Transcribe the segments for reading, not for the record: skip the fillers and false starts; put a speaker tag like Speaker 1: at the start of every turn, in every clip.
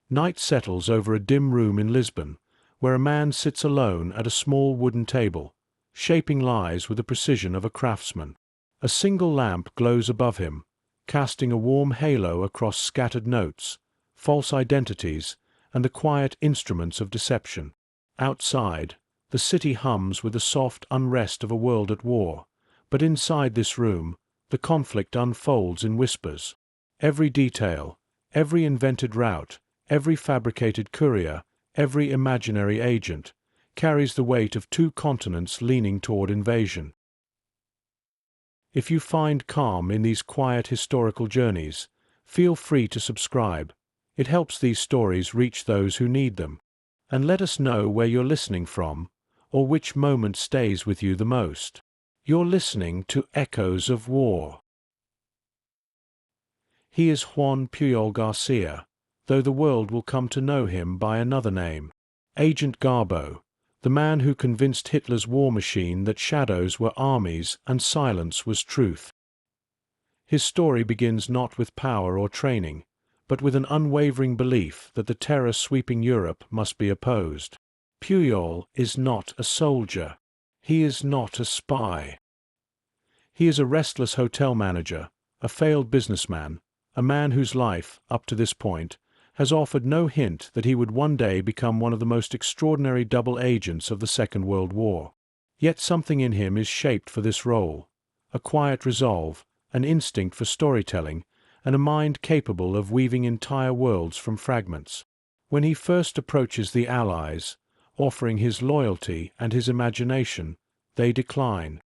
Speaker 1: Night settles over a dim room in Lisbon, where a man sits alone at a small wooden table, shaping lies with the precision of a craftsman. A single lamp glows above him, casting a warm halo across scattered notes, false identities, and the quiet instruments of deception. Outside, the city hums with the soft unrest of a world at war, but inside this room, the conflict unfolds in whispers. Every detail, every invented route, every fabricated courier, every imaginary agent, carries the weight of two continents leaning toward invasion. If you find calm in these quiet historical journeys, feel free to subscribe. It helps these stories reach those who need them. And let us know where you're listening from, or which moment stays with you the most. You're listening to Echoes of War. He is Juan Pujol García, though the world will come to know him by another name. Agent Garbo, the man who convinced Hitler's war machine that shadows were armies and silence was truth. His story begins not with power or training, but with an unwavering belief that the terror sweeping Europe must be opposed. Pujol is not a soldier. He is not a spy. He is a restless hotel manager, a failed businessman, a man whose life, up to this point, has offered no hint that he would one day become one of the most extraordinary double agents of the Second World War. Yet something in him is shaped for this role, a quiet resolve, an instinct for storytelling, and a mind capable of weaving entire worlds from fragments. When he first approaches the Allies, offering his loyalty and his imagination, they decline.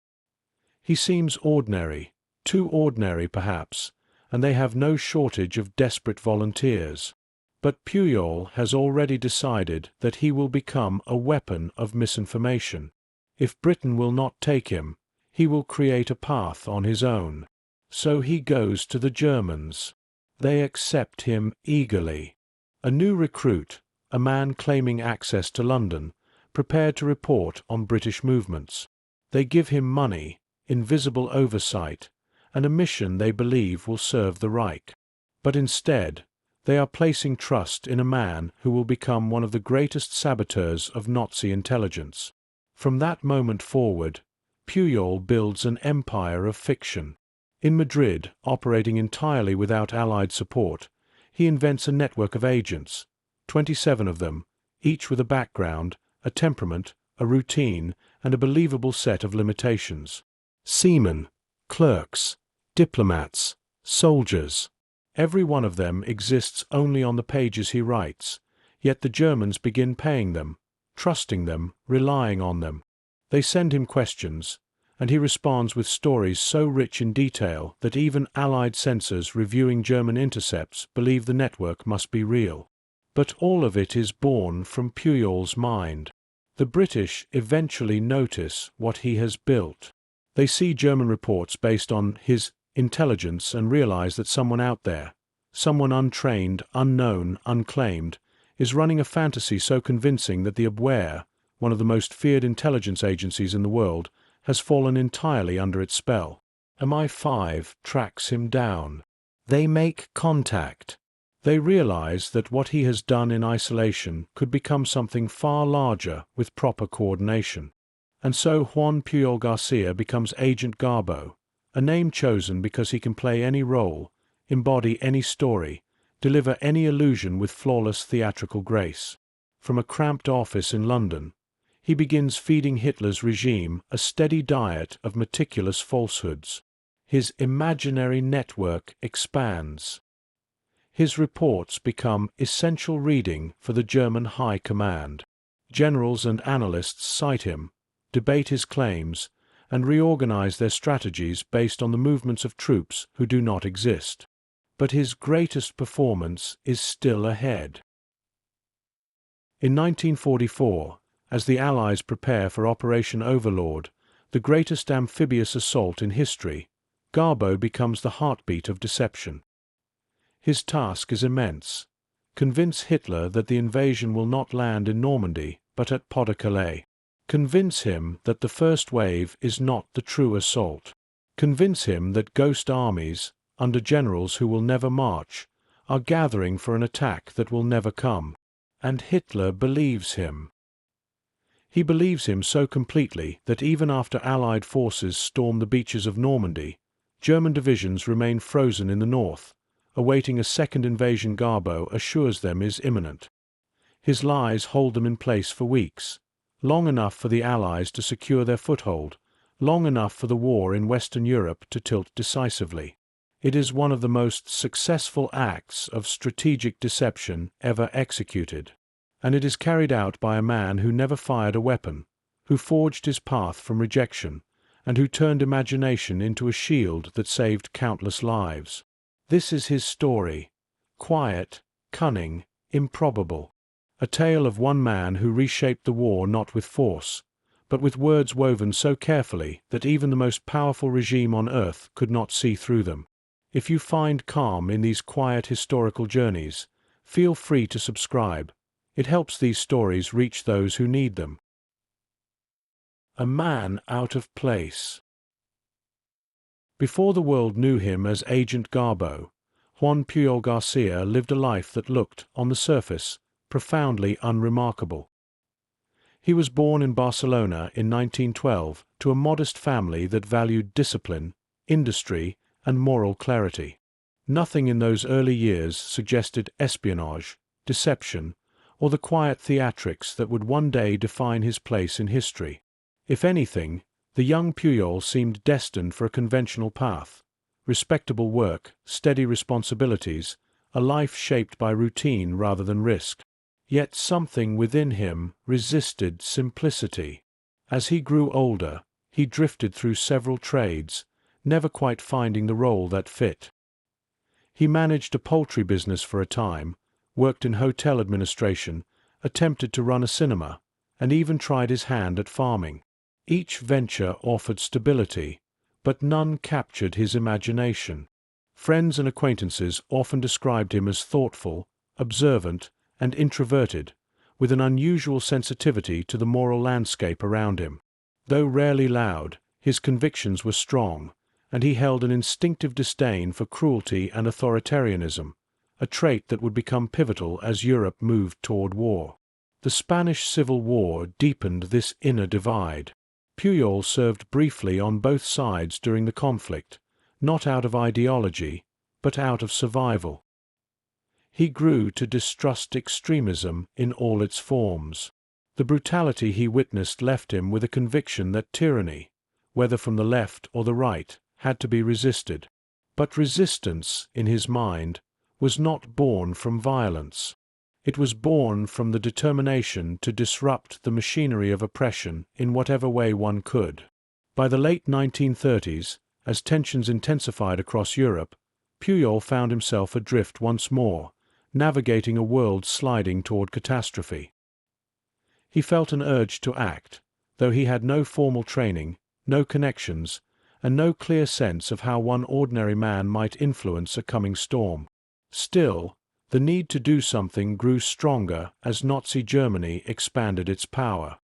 Speaker 1: He seems ordinary, too ordinary perhaps, and they have no shortage of desperate volunteers. But Pujol has already decided that he will become a weapon of misinformation. If Britain will not take him, he will create a path on his own. So he goes to the Germans. They accept him eagerly. A new recruit, a man claiming access to London, prepared to report on British movements. They give him money, invisible oversight, and a mission they believe will serve the Reich. But instead, they are placing trust in a man who will become one of the greatest saboteurs of Nazi intelligence. From that moment forward, Pujol builds an empire of fiction. In Madrid, operating entirely without Allied support, he invents a network of agents, 27 of them, each with a background, a temperament, a routine, and a believable set of limitations. Seamen, clerks, diplomats, soldiers. Every one of them exists only on the pages he writes, yet the Germans begin paying them, trusting them, relying on them. They send him questions, and he responds with stories so rich in detail that even Allied censors reviewing German intercepts believe the network must be real. But all of it is born from Pujol's mind. The British eventually notice what he has built. They see German reports based on his intelligence and realize that someone out there, someone untrained, unknown, unclaimed, is running a fantasy so convincing that the Abwehr, one of the most feared intelligence agencies in the world, has fallen entirely under its spell. MI5 tracks him down. They make contact. They realize that what he has done in isolation could become something far larger with proper coordination. And so Juan Pujol García becomes Agent Garbo, a name chosen because he can play any role, embody any story, deliver any illusion with flawless theatrical grace. From a cramped office in London, he begins feeding Hitler's regime a steady diet of meticulous falsehoods. His imaginary network expands. His reports become essential reading for the German High Command. Generals and analysts cite him, debate his claims, and reorganize their strategies based on the movements of troops who do not exist. But his greatest performance is still ahead. In 1944, as the Allies prepare for Operation Overlord, the greatest amphibious assault in history, Garbo becomes the heartbeat of deception. His task is immense. Convince Hitler that the invasion will not land in Normandy, but at Pas-de-Calais. Convince him that the first wave is not the true assault. Convince him that ghost armies, under generals who will never march, are gathering for an attack that will never come. And Hitler believes him. He believes him so completely that even after Allied forces storm the beaches of Normandy, German divisions remain frozen in the north, awaiting a second invasion Garbo assures them is imminent. His lies hold them in place for weeks, long enough for the Allies to secure their foothold, long enough for the war in Western Europe to tilt decisively. It is one of the most successful acts of strategic deception ever executed, and it is carried out by a man who never fired a weapon, who forged his path from rejection, and who turned imagination into a shield that saved countless lives. This is his story, quiet, cunning, improbable, a tale of one man who reshaped the war not with force, but with words woven so carefully that even the most powerful regime on earth could not see through them. If you find calm in these quiet historical journeys, feel free to subscribe. It helps these stories reach those who need them. A man out of place. Before the world knew him as Agent Garbo, Juan Pujol García lived a life that looked, on the surface, profoundly unremarkable. He was born in Barcelona in 1912 to a modest family that valued discipline, industry, and moral clarity. Nothing in those early years suggested espionage, deception, or the quiet theatrics that would one day define his place in history. If anything, the young Pujol seemed destined for a conventional path: respectable work, steady responsibilities, a life shaped by routine rather than risk. Yet something within him resisted simplicity. As he grew older, he drifted through several trades, never quite finding the role that fit. He managed a poultry business for a time, worked in hotel administration, attempted to run a cinema, and even tried his hand at farming. Each venture offered stability, but none captured his imagination. Friends and acquaintances often described him as thoughtful, observant, and introverted, with an unusual sensitivity to the moral landscape around him. Though rarely loud, his convictions were strong, and he held an instinctive disdain for cruelty and authoritarianism, a trait that would become pivotal as Europe moved toward war. The Spanish Civil War deepened this inner divide. Pujol served briefly on both sides during the conflict, not out of ideology, but out of survival. He grew to distrust extremism in all its forms. The brutality he witnessed left him with a conviction that tyranny, whether from the left or the right, had to be resisted. But resistance, in his mind, was not born from violence. It was born from the determination to disrupt the machinery of oppression in whatever way one could. By the late 1930s, as tensions intensified across Europe, Pujol found himself adrift once more, navigating a world sliding toward catastrophe. He felt an urge to act, though he had no formal training, no connections, and no clear sense of how one ordinary man might influence a coming storm. Still, the need to do something grew stronger as Nazi Germany expanded its power.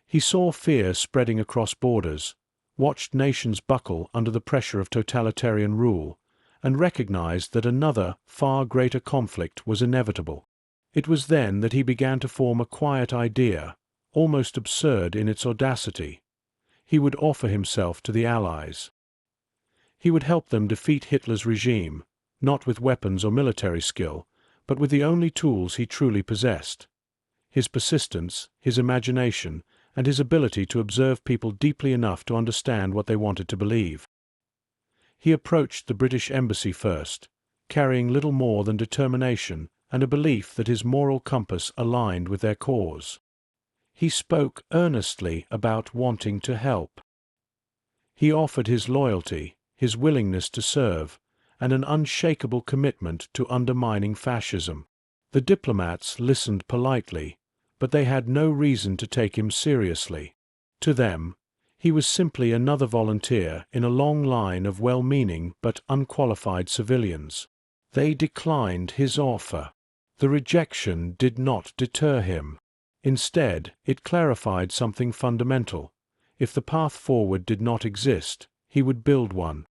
Speaker 1: He saw fear spreading across borders, watched nations buckle under the pressure of totalitarian rule, and recognized that another, far greater conflict was inevitable. It was then that he began to form a quiet idea, almost absurd in its audacity. He would offer himself to the Allies. He would help them defeat Hitler's regime, not with weapons or military skill, but with the only tools he truly possessed: his persistence, his imagination, and his ability to observe people deeply enough to understand what they wanted to believe. He approached the British embassy first, carrying little more than determination and a belief that his moral compass aligned with their cause. He spoke earnestly about wanting to help. He offered his loyalty, his willingness to serve, and an unshakable commitment to undermining fascism. The diplomats listened politely, but they had no reason to take him seriously. To them, he was simply another volunteer in a long line of well-meaning but unqualified civilians. They declined his offer. The rejection did not deter him. Instead, it clarified something fundamental. If the path forward did not exist, he would build one.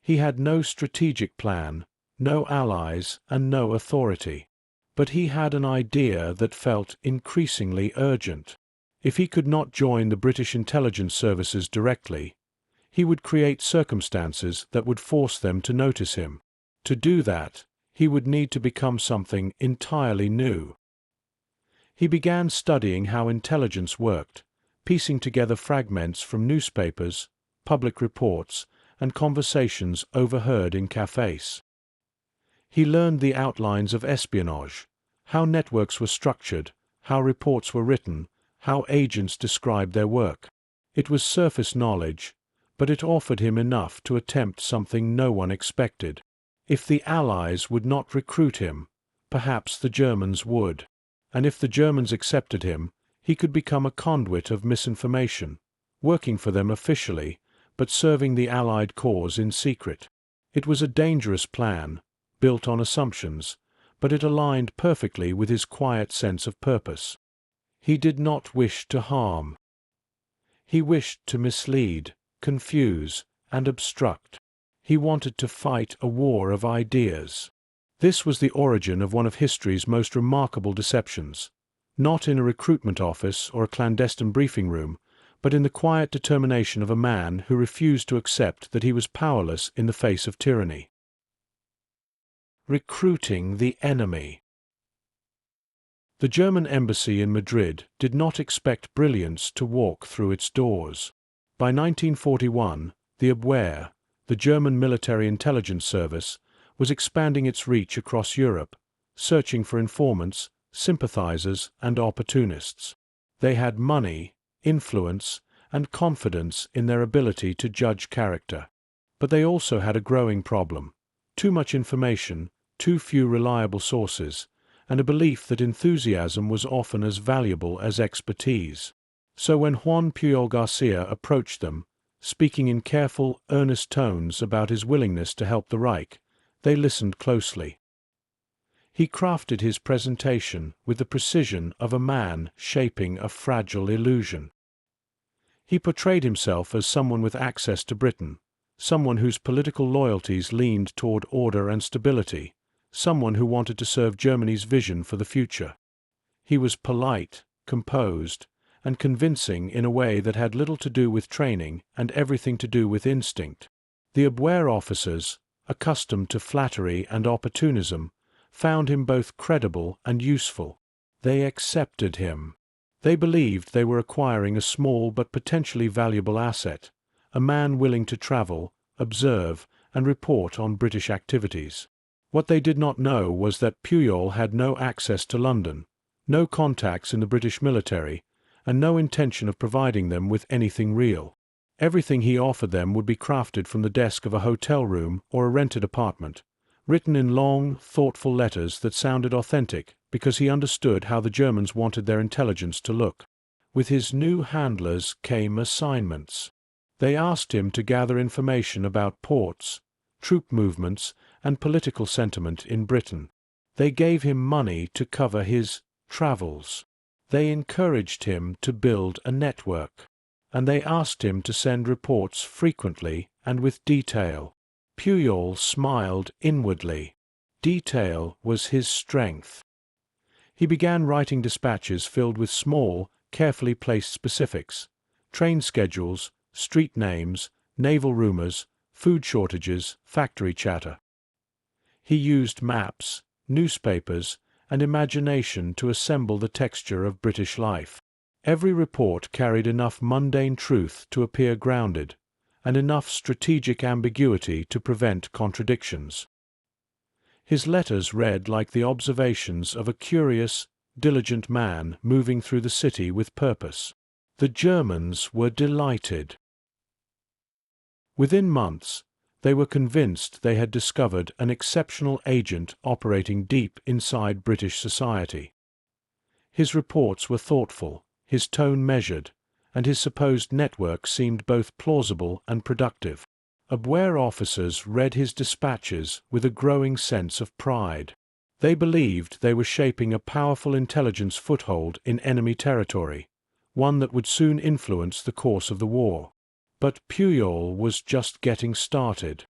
Speaker 1: He had no strategic plan, no allies, and no authority. But he had an idea that felt increasingly urgent. If he could not join the British intelligence services directly, he would create circumstances that would force them to notice him. To do that, he would need to become something entirely new. He began studying how intelligence worked, piecing together fragments from newspapers, public reports, and conversations overheard in cafes. He learned the outlines of espionage, how networks were structured, how reports were written, how agents described their work. It was surface knowledge, but it offered him enough to attempt something no one expected. If the Allies would not recruit him, perhaps the Germans would. And if the Germans accepted him, he could become a conduit of misinformation, working for them officially, but serving the Allied cause in secret. It was a dangerous plan, built on assumptions, but it aligned perfectly with his quiet sense of purpose. He did not wish to harm. He wished to mislead, confuse, and obstruct. He wanted to fight a war of ideas. This was the origin of one of history's most remarkable deceptions, not in a recruitment office or a clandestine briefing room, but in the quiet determination of a man who refused to accept that he was powerless in the face of tyranny. Recruiting the enemy. The German embassy in Madrid did not expect brilliance to walk through its doors. By 1941, the Abwehr, the German military intelligence service, was expanding its reach across Europe, searching for informants, sympathizers, and opportunists. They had money, influence, and confidence in their ability to judge character. But they also had a growing problem: too much information, too few reliable sources, and a belief that enthusiasm was often as valuable as expertise. So when Juan Pujol García approached them, speaking in careful, earnest tones about his willingness to help the Reich, they listened closely. He crafted his presentation with the precision of a man shaping a fragile illusion. He portrayed himself as someone with access to Britain, someone whose political loyalties leaned toward order and stability, someone who wanted to serve Germany's vision for the future. He was polite, composed, and convincing in a way that had little to do with training and everything to do with instinct. The Abwehr officers, accustomed to flattery and opportunism, found him both credible and useful. They accepted him. They believed they were acquiring a small but potentially valuable asset, a man willing to travel, observe, and report on British activities. What they did not know was that Pujol had no access to London, no contacts in the British military, and no intention of providing them with anything real. Everything he offered them would be crafted from the desk of a hotel room or a rented apartment, written in long, thoughtful letters that sounded authentic because he understood how the Germans wanted their intelligence to look. With his new handlers came assignments. They asked him to gather information about ports, troop movements, and political sentiment in Britain. They gave him money to cover his travels. They encouraged him to build a network. And they asked him to send reports frequently and with detail. Pujol smiled inwardly. Detail was his strength. He began writing dispatches filled with small, carefully placed specifics: train schedules, street names, naval rumors, food shortages, factory chatter. He used maps, newspapers, and imagination to assemble the texture of British life. Every report carried enough mundane truth to appear grounded, and enough strategic ambiguity to prevent contradictions. His letters read like the observations of a curious, diligent man moving through the city with purpose. The Germans were delighted. Within months, they were convinced they had discovered an exceptional agent operating deep inside British society. His reports were thoughtful, his tone measured, and his supposed network seemed both plausible and productive. Abwehr officers read his dispatches with a growing sense of pride. They believed they were shaping a powerful intelligence foothold in enemy territory, one that would soon influence the course of the war. But Pujol was just getting started.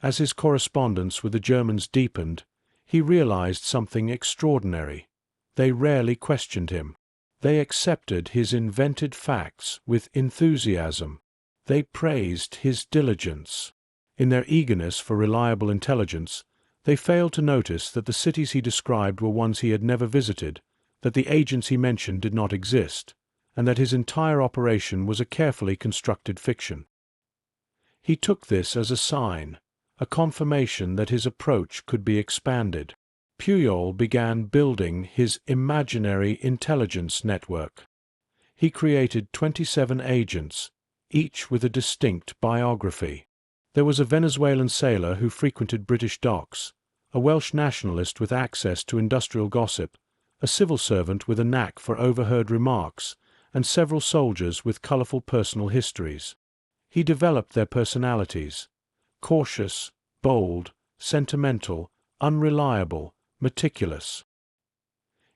Speaker 1: As his correspondence with the Germans deepened, he realized something extraordinary. They rarely questioned him. They accepted his invented facts with enthusiasm. They praised his diligence. In their eagerness for reliable intelligence, they failed to notice that the cities he described were ones he had never visited, that the agents he mentioned did not exist, and that his entire operation was a carefully constructed fiction. He took this as a sign, a confirmation that his approach could be expanded. Pujol began building his imaginary intelligence network. He created 27 agents, each with a distinct biography. There was a Venezuelan sailor who frequented British docks, a Welsh nationalist with access to industrial gossip, a civil servant with a knack for overheard remarks, and several soldiers with colorful personal histories. He developed their personalities: cautious, bold, sentimental, unreliable, meticulous.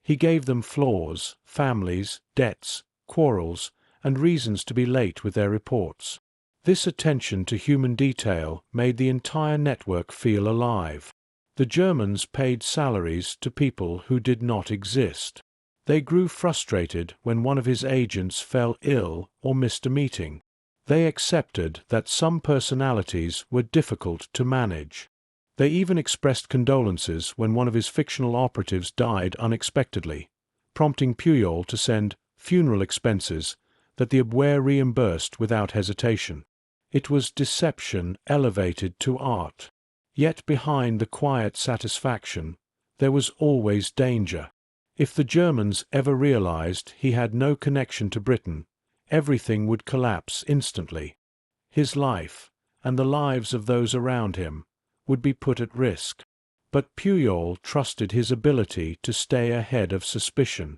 Speaker 1: He gave them flaws, families, debts, quarrels, and reasons to be late with their reports. This attention to human detail made the entire network feel alive. The Germans paid salaries to people who did not exist. They grew frustrated when one of his agents fell ill or missed a meeting. They accepted that some personalities were difficult to manage. They even expressed condolences when one of his fictional operatives died unexpectedly, prompting Pujol to send funeral expenses that the Abwehr reimbursed without hesitation. It was deception elevated to art. Yet behind the quiet satisfaction, there was always danger. If the Germans ever realized he had no connection to Britain, everything would collapse instantly. His life, and the lives of those around him, would be put at risk. But Pujol trusted his ability to stay ahead of suspicion.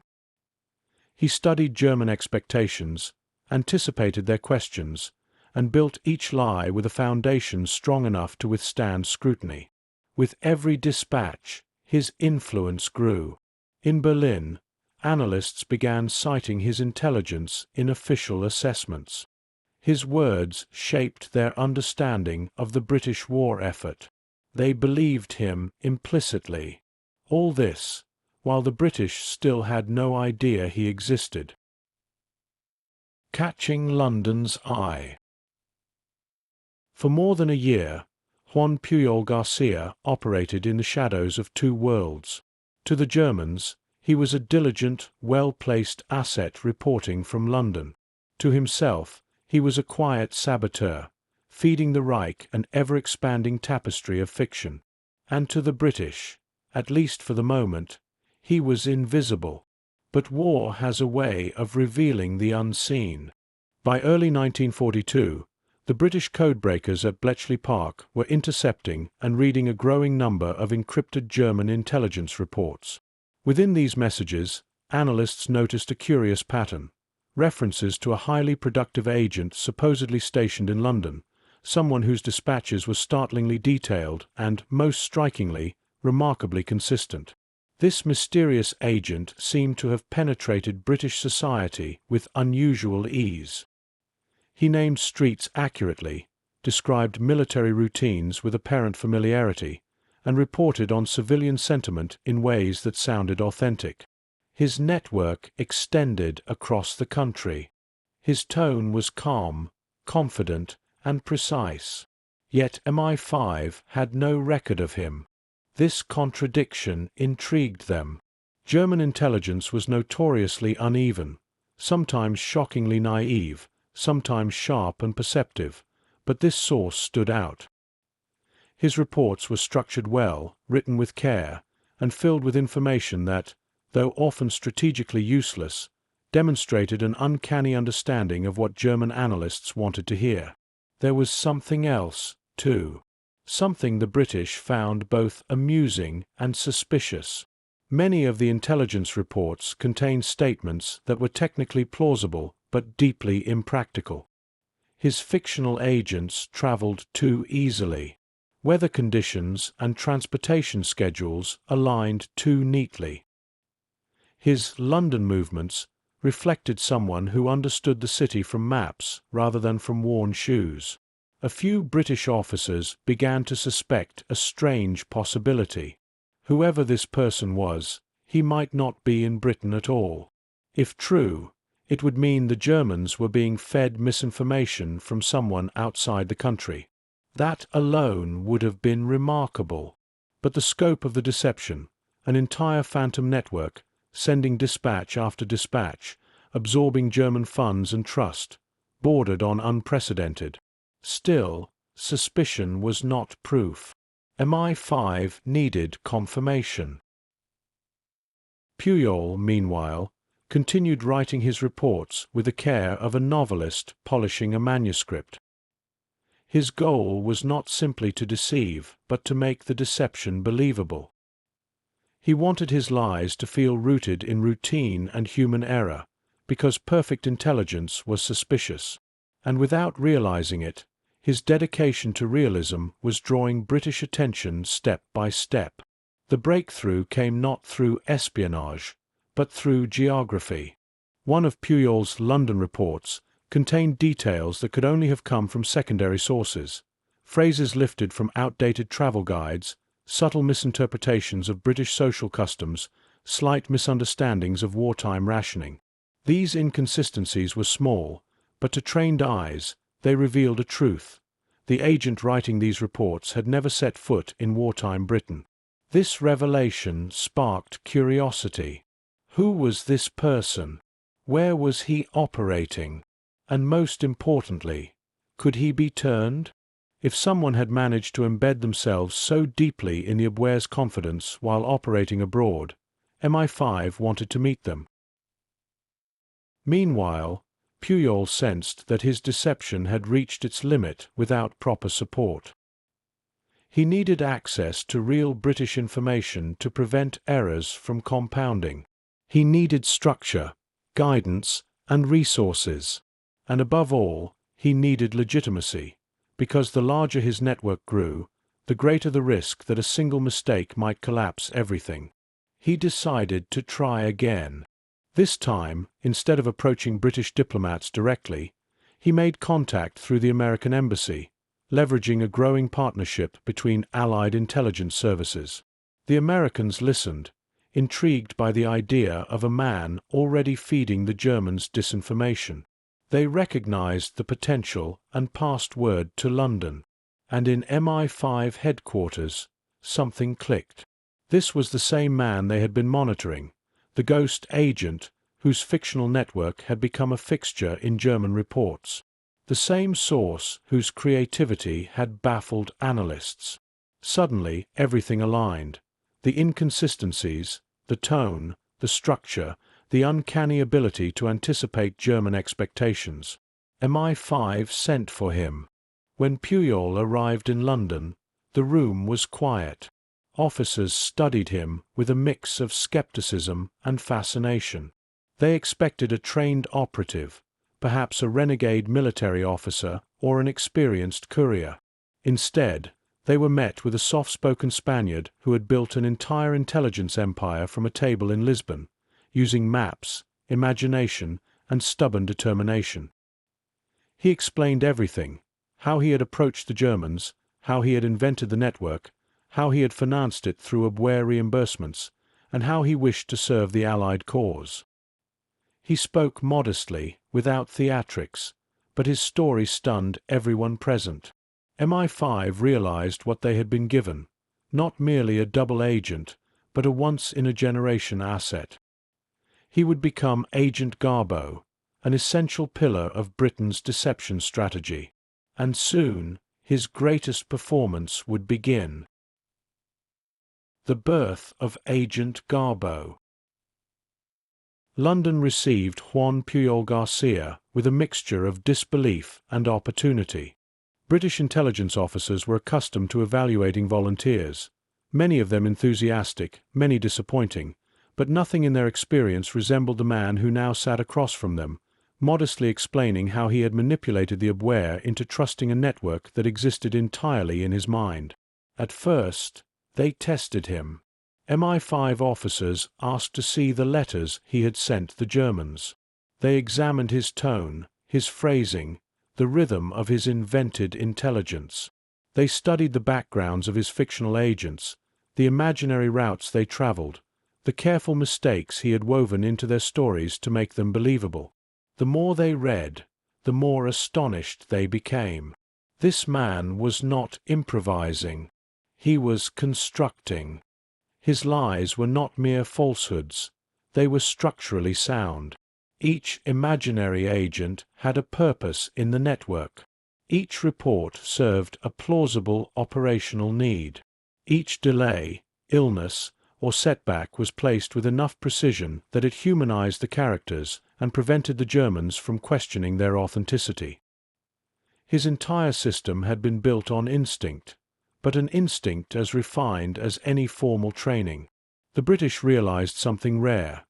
Speaker 1: He studied German expectations, anticipated their questions, and built each lie with a foundation strong enough to withstand scrutiny. With every dispatch, his influence grew. In Berlin, analysts began citing his intelligence in official assessments. His words shaped their understanding of the British war effort. They believed him implicitly. All this, while the British still had no idea he existed. Catching London's eye. For more than a year, Juan Pujol García operated in the shadows of two worlds. To the Germans, he was a diligent, well-placed asset reporting from London. To himself, he was a quiet saboteur, feeding the Reich an ever-expanding tapestry of fiction. And to the British, at least for the moment, he was invisible. But war has a way of revealing the unseen. By early 1942, the British codebreakers at Bletchley Park were intercepting and reading a growing number of encrypted German intelligence reports. Within these messages, analysts noticed a curious pattern: references to a highly productive agent supposedly stationed in London, someone whose dispatches were startlingly detailed and, most strikingly, remarkably consistent. This mysterious agent seemed to have penetrated British society with unusual ease. He named streets accurately, described military routines with apparent familiarity, and reported on civilian sentiment in ways that sounded authentic. His network extended across the country. His tone was calm, confident, and precise. Yet MI5 had no record of him. This contradiction intrigued them. German intelligence was notoriously uneven, sometimes shockingly naive, sometimes sharp and perceptive, but this source stood out. His reports were structured well, written with care, and filled with information that, though often strategically useless, demonstrated an uncanny understanding of what German analysts wanted to hear. There was something else, too. Something the British found both amusing and suspicious. Many of the intelligence reports contained statements that were technically plausible but deeply impractical. His fictional agents traveled too easily. Weather conditions and transportation schedules aligned too neatly. His London movements reflected someone who understood the city from maps rather than from worn shoes. A few British officers began to suspect a strange possibility. Whoever this person was, he might not be in Britain at all. If true, it would mean the Germans were being fed misinformation from someone outside the country. That alone would have been remarkable. But the scope of the deception, an entire phantom network, sending dispatch after dispatch, absorbing German funds and trust, bordered on unprecedented. Still, suspicion was not proof. MI5 needed confirmation. Pujol, meanwhile, continued writing his reports with the care of a novelist polishing a manuscript. His goal was not simply to deceive, but to make the deception believable. He wanted his lies to feel rooted in routine and human error, because perfect intelligence was suspicious. And without realizing it, his dedication to realism was drawing British attention step by step. The breakthrough came not through espionage, but through geography. One of Pujol's London reports contained details that could only have come from secondary sources, phrases lifted from outdated travel guides, subtle misinterpretations of British social customs, slight misunderstandings of wartime rationing. These inconsistencies were small, but to trained eyes, they revealed a truth. The agent writing these reports had never set foot in wartime Britain. This revelation sparked curiosity. Who was this person? Where was he operating? And most importantly, could he be turned? If someone had managed to embed themselves so deeply in the Abwehr's confidence while operating abroad, MI5 wanted to meet them. Meanwhile, Pujol sensed that his deception had reached its limit without proper support. He needed access to real British information to prevent errors from compounding. He needed structure, guidance, and resources. And above all, he needed legitimacy, because the larger his network grew, the greater the risk that a single mistake might collapse everything. He decided to try again. This time, instead of approaching British diplomats directly, he made contact through the American embassy, leveraging a growing partnership between Allied intelligence services. The Americans listened, intrigued by the idea of a man already feeding the Germans disinformation. They recognized the potential and passed word to London. And in MI5 headquarters, something clicked. This was the same man they had been monitoring, the ghost agent whose fictional network had become a fixture in German reports. The same source whose creativity had baffled analysts. Suddenly, everything aligned. The inconsistencies, the tone, the structure, the uncanny ability to anticipate German expectations. MI5 sent for him. When Pujol arrived in London, the room was quiet. Officers studied him with a mix of skepticism and fascination. They expected a trained operative, perhaps a renegade military officer or an experienced courier. Instead, they were met with a soft-spoken Spaniard who had built an entire intelligence empire from a table in Lisbon, using maps, imagination, and stubborn determination. He explained everything: how he had approached the Germans, how he had invented the network, how he had financed it through Abwehr reimbursements, and how he wished to serve the Allied cause. He spoke modestly, without theatrics, but his story stunned everyone present. MI5 realized what they had been given, not merely a double agent, but a once-in-a-generation asset. He would become Agent Garbo, an essential pillar of Britain's deception strategy. And soon, his greatest performance would begin. The birth of Agent Garbo. London received Juan Pujol García with a mixture of disbelief and opportunity. British intelligence officers were accustomed to evaluating volunteers, many of them enthusiastic, many disappointing, but nothing in their experience resembled the man who now sat across from them, modestly explaining how he had manipulated the Abwehr into trusting a network that existed entirely in his mind. At first, they tested him. MI5 officers asked to see the letters he had sent the Germans. They examined his tone, his phrasing, the rhythm of his invented intelligence. They studied the backgrounds of his fictional agents, the imaginary routes they traveled, the careful mistakes he had woven into their stories to make them believable. The more they read, the more astonished they became. This man was not improvising. He was constructing. His lies were not mere falsehoods. They were structurally sound. Each imaginary agent had a purpose in the network. Each report served a plausible operational need. Each delay, illness, or setback was placed with enough precision that it humanized the characters and prevented the Germans from questioning their authenticity. His entire system had been built on instinct, but an instinct as refined as any formal training. The British realized something rare.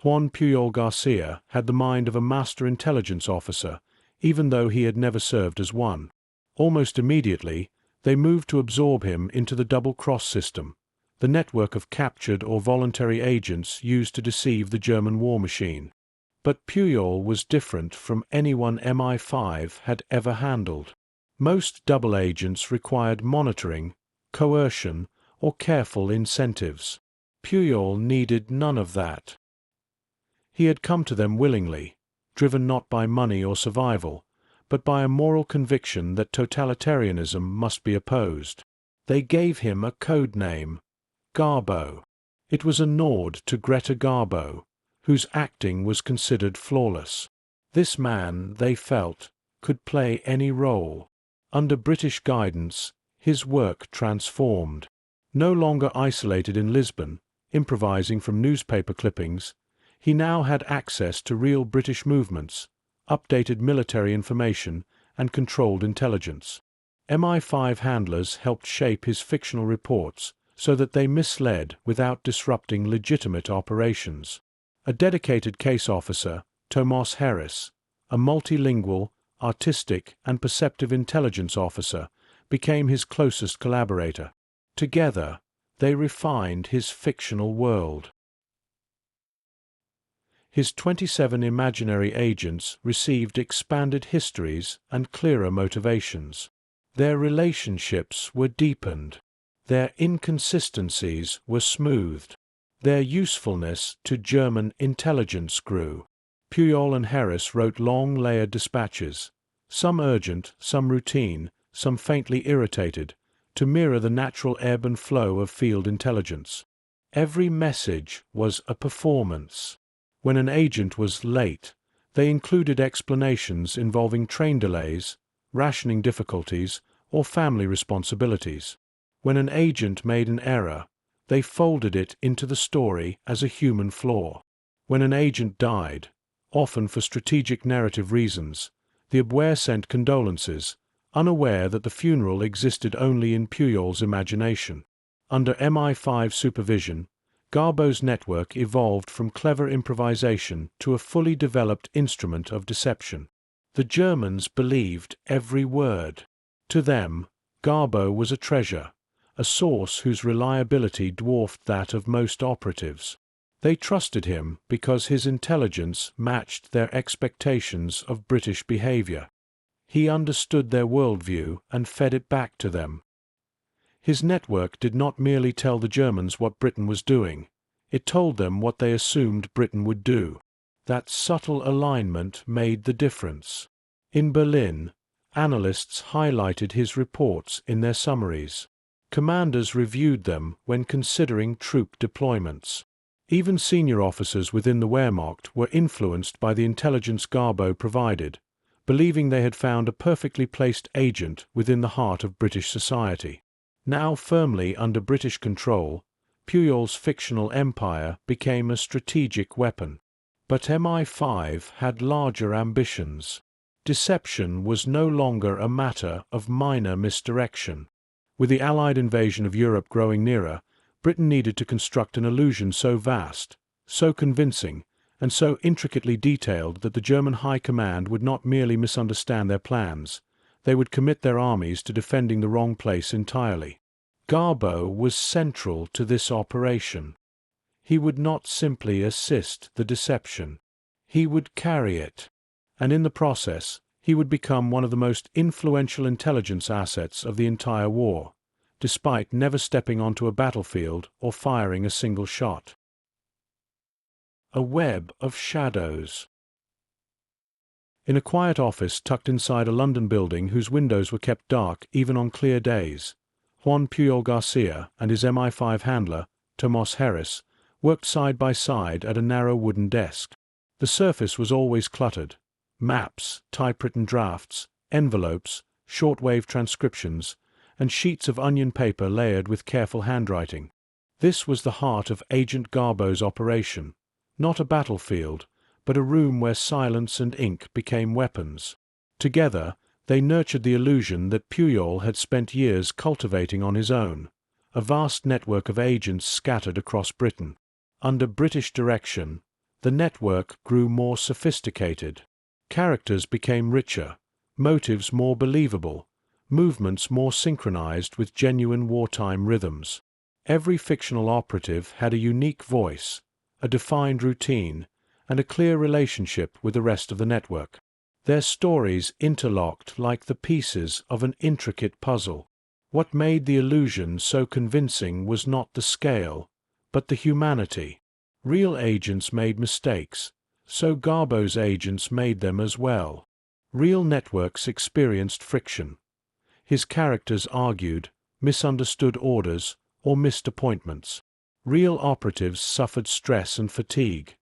Speaker 1: Juan Pujol García had the mind of a master intelligence officer, even though he had never served as one. Almost immediately, they moved to absorb him into the double-cross system, the network of captured or voluntary agents used to deceive the German war machine. But Pujol was different from anyone MI5 had ever handled. Most double agents required monitoring, coercion, or careful incentives. Pujol needed none of that. He had come to them willingly, driven not by money or survival, but by a moral conviction that totalitarianism must be opposed. They gave him a code name, Garbo. It was a nod to Greta Garbo, whose acting was considered flawless. This man, they felt, could play any role. Under British guidance, his work transformed. No longer isolated in Lisbon, improvising from newspaper clippings, he now had access to real British movements, updated military information, and controlled intelligence. MI5 handlers helped shape his fictional reports so that they misled without disrupting legitimate operations. A dedicated case officer, Tomas Harris, a multilingual, artistic, and perceptive intelligence officer, became his closest collaborator. Together, they refined his fictional world. His 27 imaginary agents received expanded histories and clearer motivations. Their relationships were deepened. Their inconsistencies were smoothed. Their usefulness to German intelligence grew. Pujol and Harris wrote long, layered dispatches, some urgent, some routine, some faintly irritated, to mirror the natural ebb and flow of field intelligence. Every message was a performance. When an agent was late, they included explanations involving train delays, rationing difficulties, or family responsibilities. When an agent made an error, they folded it into the story as a human flaw. When an agent died, often for strategic narrative reasons, the Abwehr sent condolences, unaware that the funeral existed only in Pujol's imagination. Under MI5 supervision, Garbo's network evolved from clever improvisation to a fully developed instrument of deception. The Germans believed every word. To them, Garbo was a treasure, a source whose reliability dwarfed that of most operatives. They trusted him because his intelligence matched their expectations of British behavior. He understood their worldview and fed it back to them. His network did not merely tell the Germans what Britain was doing, it told them what they assumed Britain would do. That subtle alignment made the difference. In Berlin, analysts highlighted his reports in their summaries. Commanders reviewed them when considering troop deployments. Even senior officers within the Wehrmacht were influenced by the intelligence Garbo provided, believing they had found a perfectly placed agent within the heart of British society. Now firmly under British control, Pujol's fictional empire became a strategic weapon. But MI5 had larger ambitions. Deception was no longer a matter of minor misdirection. With the Allied invasion of Europe growing nearer, Britain needed to construct an illusion so vast, so convincing, and so intricately detailed that the German High Command would not merely misunderstand their plans, they would commit their armies to defending the wrong place entirely. Garbo was central to this operation. He would not simply assist the deception. He would carry it, and in the process, he would become one of the most influential intelligence assets of the entire war, despite never stepping onto a battlefield or firing a single shot. A web of shadows. In a quiet office tucked inside a London building whose windows were kept dark even on clear days, Juan Pujol García and his MI5 handler, Tomás Harris, worked side by side at a narrow wooden desk. The surface was always cluttered: maps, typewritten drafts, envelopes, shortwave transcriptions, and sheets of onion paper layered with careful handwriting. This was the heart of Agent Garbo's operation, not a battlefield, but a room where silence and ink became weapons. Together, they nurtured the illusion that Pujol had spent years cultivating on his own, a vast network of agents scattered across Britain. Under British direction, the network grew more sophisticated. Characters became richer, motives more believable, movements more synchronized with genuine wartime rhythms. Every fictional operative had a unique voice, a defined routine, and a clear relationship with the rest of the network. Their stories interlocked like the pieces of an intricate puzzle. What made the illusion so convincing was not the scale, but the humanity. Real agents made mistakes, so Garbo's agents made them as well. Real networks experienced friction. His characters argued, misunderstood orders, or missed appointments. Real operatives suffered stress and fatigue.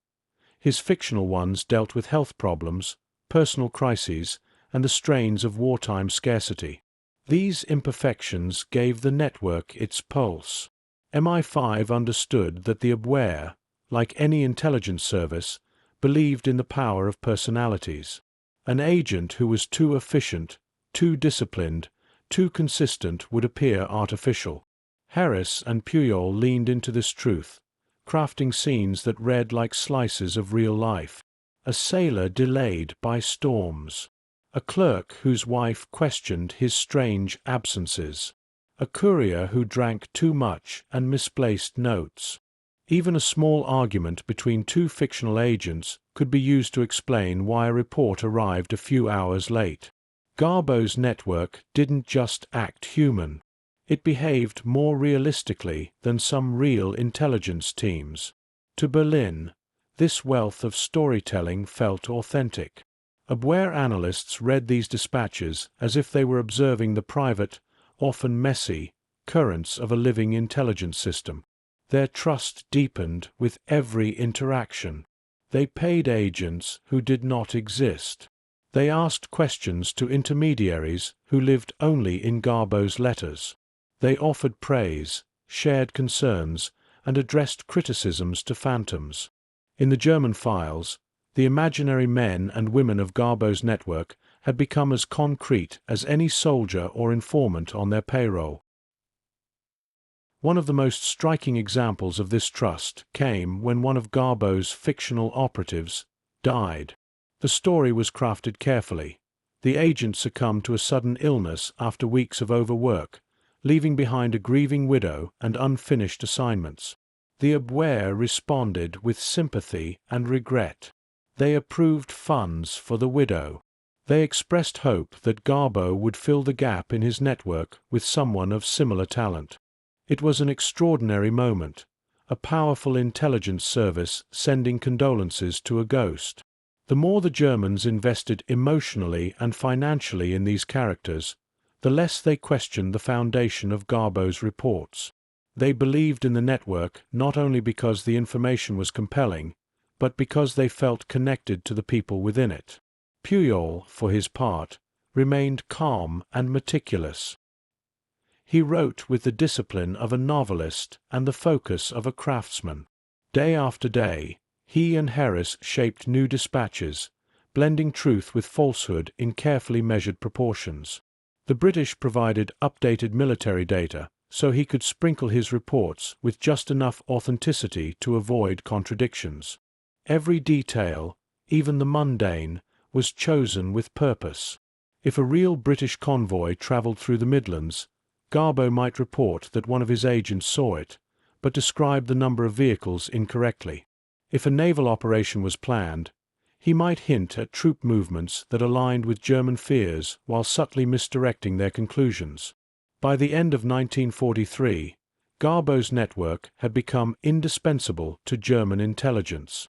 Speaker 1: His fictional ones dealt with health problems, personal crises, and the strains of wartime scarcity. These imperfections gave the network its pulse. MI5 understood that the Abwehr, like any intelligence service, believed in the power of personalities. An agent who was too efficient, too disciplined, too consistent would appear artificial. Harris and Pujol leaned into this truth, crafting scenes that read like slices of real life. A sailor delayed by storms. A clerk whose wife questioned his strange absences. A courier who drank too much and misplaced notes. Even a small argument between two fictional agents could be used to explain why a report arrived a few hours late. Garbo's network didn't just act human. It behaved more realistically than some real intelligence teams. To Berlin, this wealth of storytelling felt authentic. Abwehr analysts read these dispatches as if they were observing the private, often messy, currents of a living intelligence system. Their trust deepened with every interaction. They paid agents who did not exist. They asked questions to intermediaries who lived only in Garbo's letters. They offered praise, shared concerns, and addressed criticisms to phantoms. In the German files, the imaginary men and women of Garbo's network had become as concrete as any soldier or informant on their payroll. One of the most striking examples of this trust came when one of Garbo's fictional operatives died. The story was crafted carefully. The agent succumbed to a sudden illness after weeks of overwork, leaving behind a grieving widow and unfinished assignments. The Abwehr responded with sympathy and regret. They approved funds for the widow. They expressed hope that Garbo would fill the gap in his network with someone of similar talent. It was an extraordinary moment, a powerful intelligence service sending condolences to a ghost. The more the Germans invested emotionally and financially in these characters, the less they questioned the foundation of Garbo's reports. They believed in the network not only because the information was compelling, but because they felt connected to the people within it. Pujol, for his part, remained calm and meticulous. He wrote with the discipline of a novelist and the focus of a craftsman. Day after day, he and Harris shaped new dispatches, blending truth with falsehood in carefully measured proportions. The British provided updated military data, so he could sprinkle his reports with just enough authenticity to avoid contradictions. Every detail, even the mundane, was chosen with purpose. If a real British convoy travelled through the Midlands, Garbo might report that one of his agents saw it, but described the number of vehicles incorrectly. If a naval operation was planned, He might hint at troop movements that aligned with German fears while subtly misdirecting their conclusions. By the end of 1943, Garbo's network had become indispensable to German intelligence.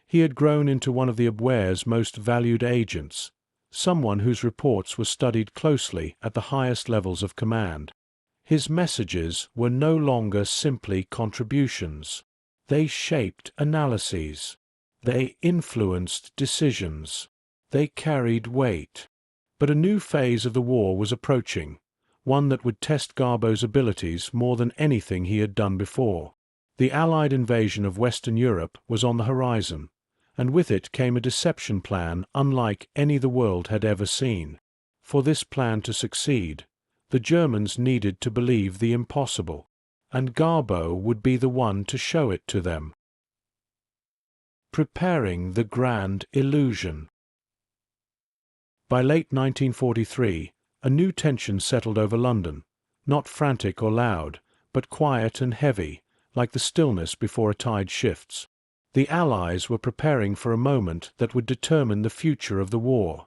Speaker 1: He had grown into one of the Abwehr's most valued agents, someone whose reports were studied closely at the highest levels of command. His messages were no longer simply contributions. They shaped analyses. They influenced decisions. They carried weight. But a new phase of the war was approaching, one that would test Garbo's abilities more than anything he had done before. The Allied invasion of Western Europe was on the horizon, and with it came a deception plan unlike any the world had ever seen. For this plan to succeed, the Germans needed to believe the impossible, and Garbo would be the one to show it to them. Preparing the grand illusion. By late 1943, a new tension settled over London, not frantic or loud, but quiet and heavy, like the stillness before a tide shifts. The Allies were preparing for a moment that would determine the future of the war,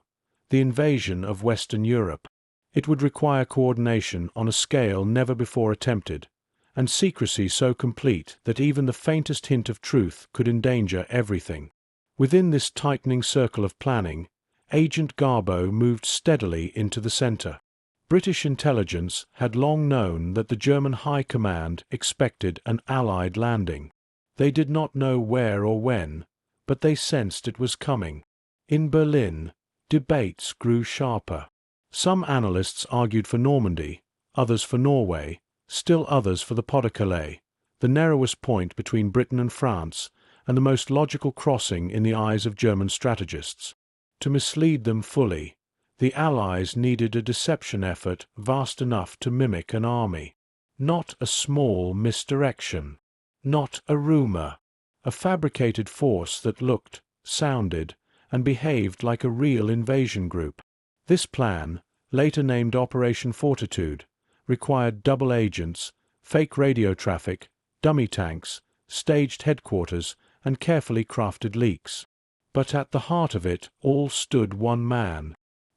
Speaker 1: the invasion of Western Europe. It would require coordination on a scale never before attempted, and secrecy so complete that even the faintest hint of truth could endanger everything. Within this tightening circle of planning, Agent Garbo moved steadily into the center. British intelligence had long known that the German High Command expected an Allied landing. They did not know where or when, but they sensed it was coming. In Berlin, debates grew sharper. Some analysts argued for Normandy, others for Norway, still others for the Pas-de-Calais, the narrowest point between Britain and France, and the most logical crossing in the eyes of German strategists. To mislead them fully, the Allies needed a deception effort vast enough to mimic an army. Not a small misdirection. Not a rumor. A fabricated force that looked, sounded, and behaved like a real invasion group. This plan, later named Operation Fortitude, required double agents, fake radio traffic, dummy tanks, staged headquarters, and carefully crafted leaks. But at the heart of it all stood one man.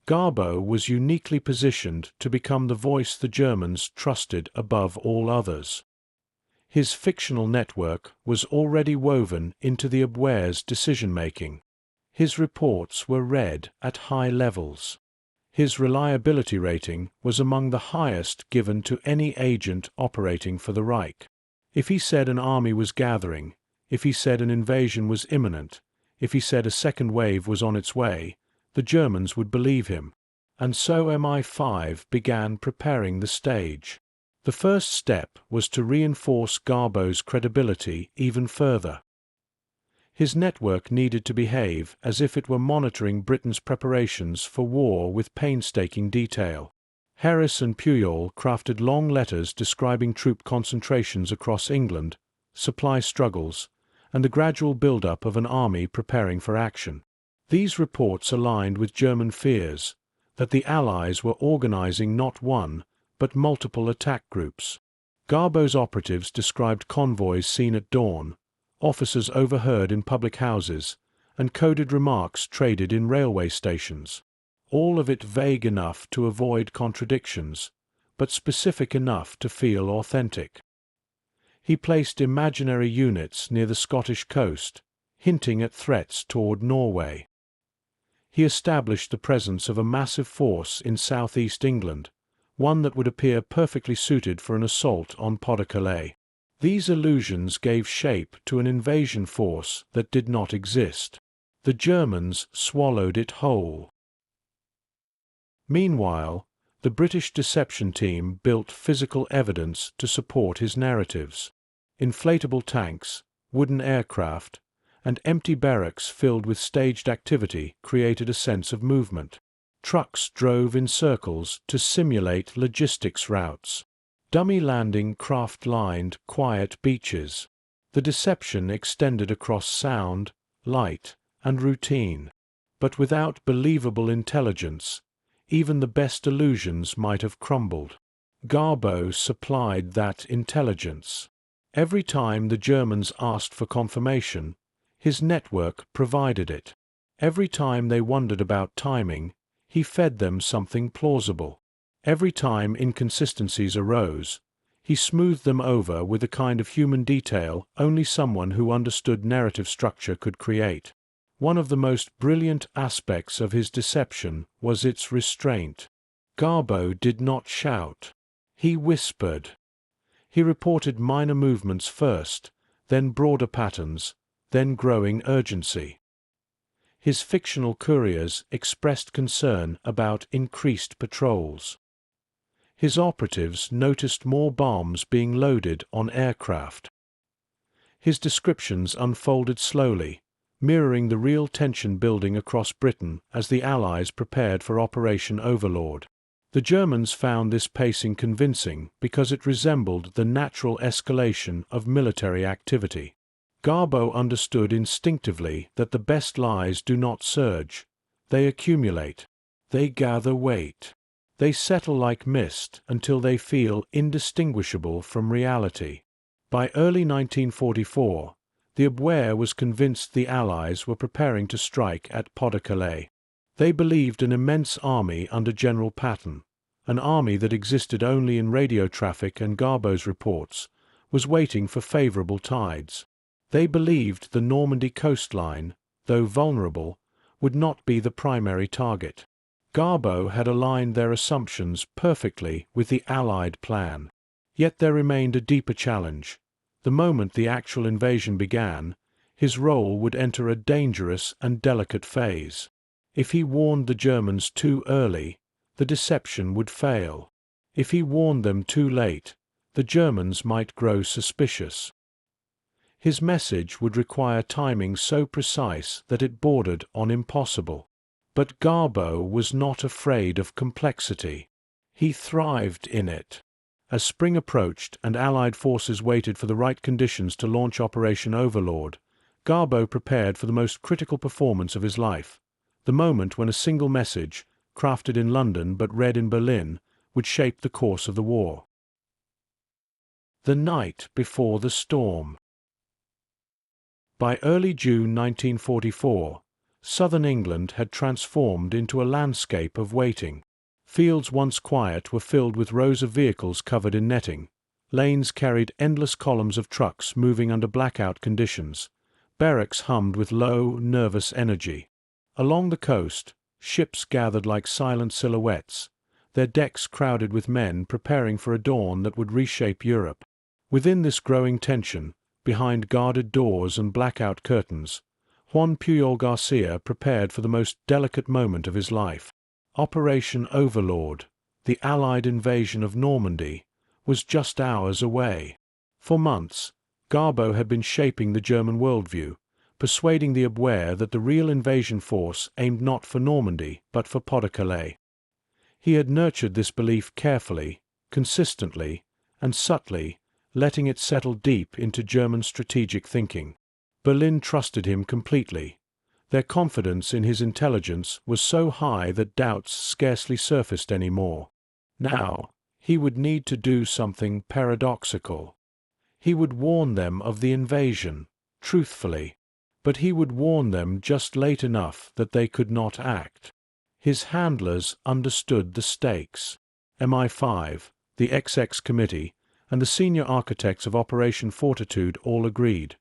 Speaker 1: Garbo was uniquely positioned to become the voice the Germans trusted above all others. His fictional network was already woven into the Abwehr's decision-making. His reports were read at high levels. His reliability rating was among the highest given to any agent operating for the Reich. If he said an army was gathering, if he said an invasion was imminent, if he said a second wave was on its way, the Germans would believe him. And so MI5 began preparing the stage. The first step was to reinforce Garbo's credibility even further. His network needed to behave as if it were monitoring Britain's preparations for war with painstaking detail. Harris and Pujol crafted long letters describing troop concentrations across England, supply struggles, and the gradual build-up of an army preparing for action. These reports aligned with German fears that the Allies were organizing not one, but multiple attack groups. Garbo's operatives described convoys seen at dawn, officers overheard in public houses, and coded remarks traded in railway stations. All of it vague enough to avoid contradictions, but specific enough to feel authentic. He placed imaginary units near the Scottish coast, hinting at threats toward Norway. He established the presence of a massive force in southeast England, one that would appear perfectly suited for an assault on Pas-de-Calais. These illusions gave shape to an invasion force that did not exist. The Germans swallowed it whole. Meanwhile, the British deception team built physical evidence to support his narratives. Inflatable tanks, wooden aircraft, and empty barracks filled with staged activity created a sense of movement. Trucks drove in circles to simulate logistics routes. Dummy landing craft-lined quiet beaches. The deception extended across sound, light, and routine. But without believable intelligence, even the best illusions might have crumbled. Garbo supplied that intelligence. Every time the Germans asked for confirmation, His network provided it. Every time they wondered about timing, he fed them something plausible. Every time inconsistencies arose, he smoothed them over with a kind of human detail only someone who understood narrative structure could create. One of the most brilliant aspects of his deception was its restraint. Garbo did not shout. He whispered. He reported minor movements first, then broader patterns, then growing urgency. His fictional couriers expressed concern about increased patrols. His operatives noticed more bombs being loaded on aircraft. His descriptions unfolded slowly, mirroring the real tension building across Britain as the Allies prepared for Operation Overlord. The Germans found this pacing convincing because it resembled the natural escalation of military activity. Garbo understood instinctively that the best lies do not surge. They accumulate. They gather weight. They settle like mist until they feel indistinguishable from reality. By early 1944, the Abwehr was convinced the Allies were preparing to strike at Pas-de-Calais. They believed an immense army under General Patton, an army that existed only in radio traffic and Garbo's reports, was waiting for favorable tides. They believed the Normandy coastline, though vulnerable, would not be the primary target. Garbo had aligned their assumptions perfectly with the Allied plan. Yet there remained a deeper challenge. The moment the actual invasion began, his role would enter a dangerous and delicate phase. If he warned the Germans too early, the deception would fail. If he warned them too late, the Germans might grow suspicious. His message would require timing so precise that it bordered on impossible. But Garbo was not afraid of complexity. He thrived in it. As spring approached and Allied forces waited for the right conditions to launch Operation Overlord, Garbo prepared for the most critical performance of his life, the moment when a single message, crafted in London but read in Berlin, would shape the course of the war. The night before the storm. By early June 1944, southern England had transformed into a landscape of waiting. Fields once quiet were filled with rows of vehicles covered in netting. Lanes carried endless columns of trucks moving under blackout conditions. Barracks hummed with low, nervous energy. Along the coast, ships gathered like silent silhouettes, their decks crowded with men preparing for a dawn that would reshape Europe. Within this growing tension, behind guarded doors and blackout curtains, Juan Pujol García prepared for the most delicate moment of his life. Operation Overlord, the Allied invasion of Normandy, was just hours away. For months, Garbo had been shaping the German worldview, persuading the Abwehr that the real invasion force aimed not for Normandy but for Pas-de-Calais. He had nurtured this belief carefully, consistently, and subtly, letting it settle deep into German strategic thinking. Berlin trusted him completely. Their confidence in his intelligence was so high that doubts scarcely surfaced anymore. Now, he would need to do something paradoxical. He would warn them of the invasion, truthfully, but he would warn them just late enough that they could not act. His handlers understood the stakes. MI5, the XX Committee, and the senior architects of Operation Fortitude all agreed.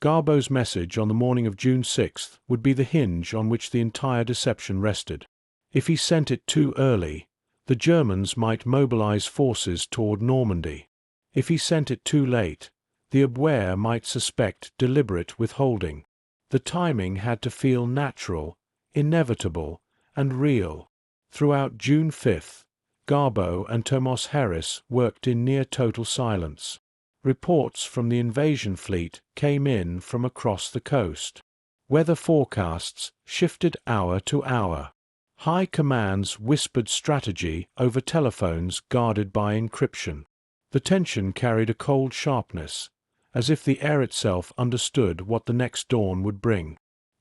Speaker 1: Garbo's message on the morning of June 6th would be the hinge on which the entire deception rested. If he sent it too early, the Germans might mobilize forces toward Normandy. If he sent it too late, the Abwehr might suspect deliberate withholding. The timing had to feel natural, inevitable, and real. Throughout June 5th, Garbo and Thomas Harris worked in near-total silence. Reports from the invasion fleet came in from across the coast. Weather forecasts shifted hour to hour. High commands whispered strategy over telephones guarded by encryption. The tension carried a cold sharpness, as if the air itself understood what the next dawn would bring.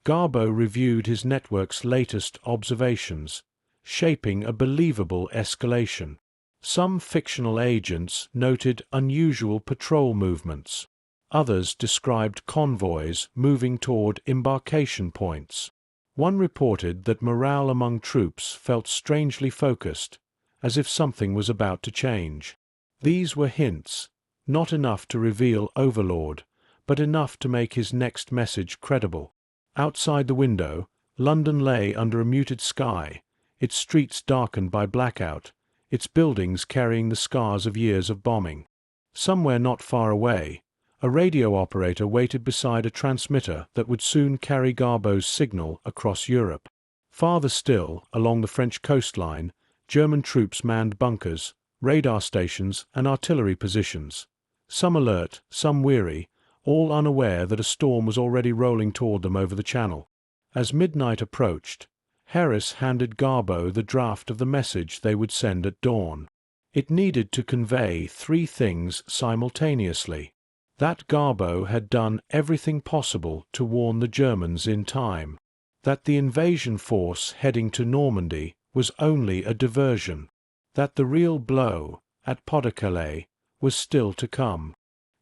Speaker 1: Garbo reviewed his network's latest observations, shaping a believable escalation. Some fictional agents noted unusual patrol movements. Others described convoys moving toward embarkation points. One reported that morale among troops felt strangely focused, as if something was about to change. These were hints, not enough to reveal Overlord, but enough to make his next message credible. Outside the window, London lay under a muted sky, its streets darkened by blackout, its buildings carrying the scars of years of bombing. Somewhere not far away, a radio operator waited beside a transmitter that would soon carry Garbo's signal across Europe. Farther still, along the French coastline, German troops manned bunkers, radar stations, and artillery positions. Some alert, some weary, all unaware that a storm was already rolling toward them over the Channel. As midnight approached, Harris handed Garbo the draft of the message they would send at dawn. It needed to convey three things simultaneously: that Garbo had done everything possible to warn the Germans in time, that the invasion force heading to Normandy was only a diversion, that the real blow, at Pas-de-Calais, was still to come.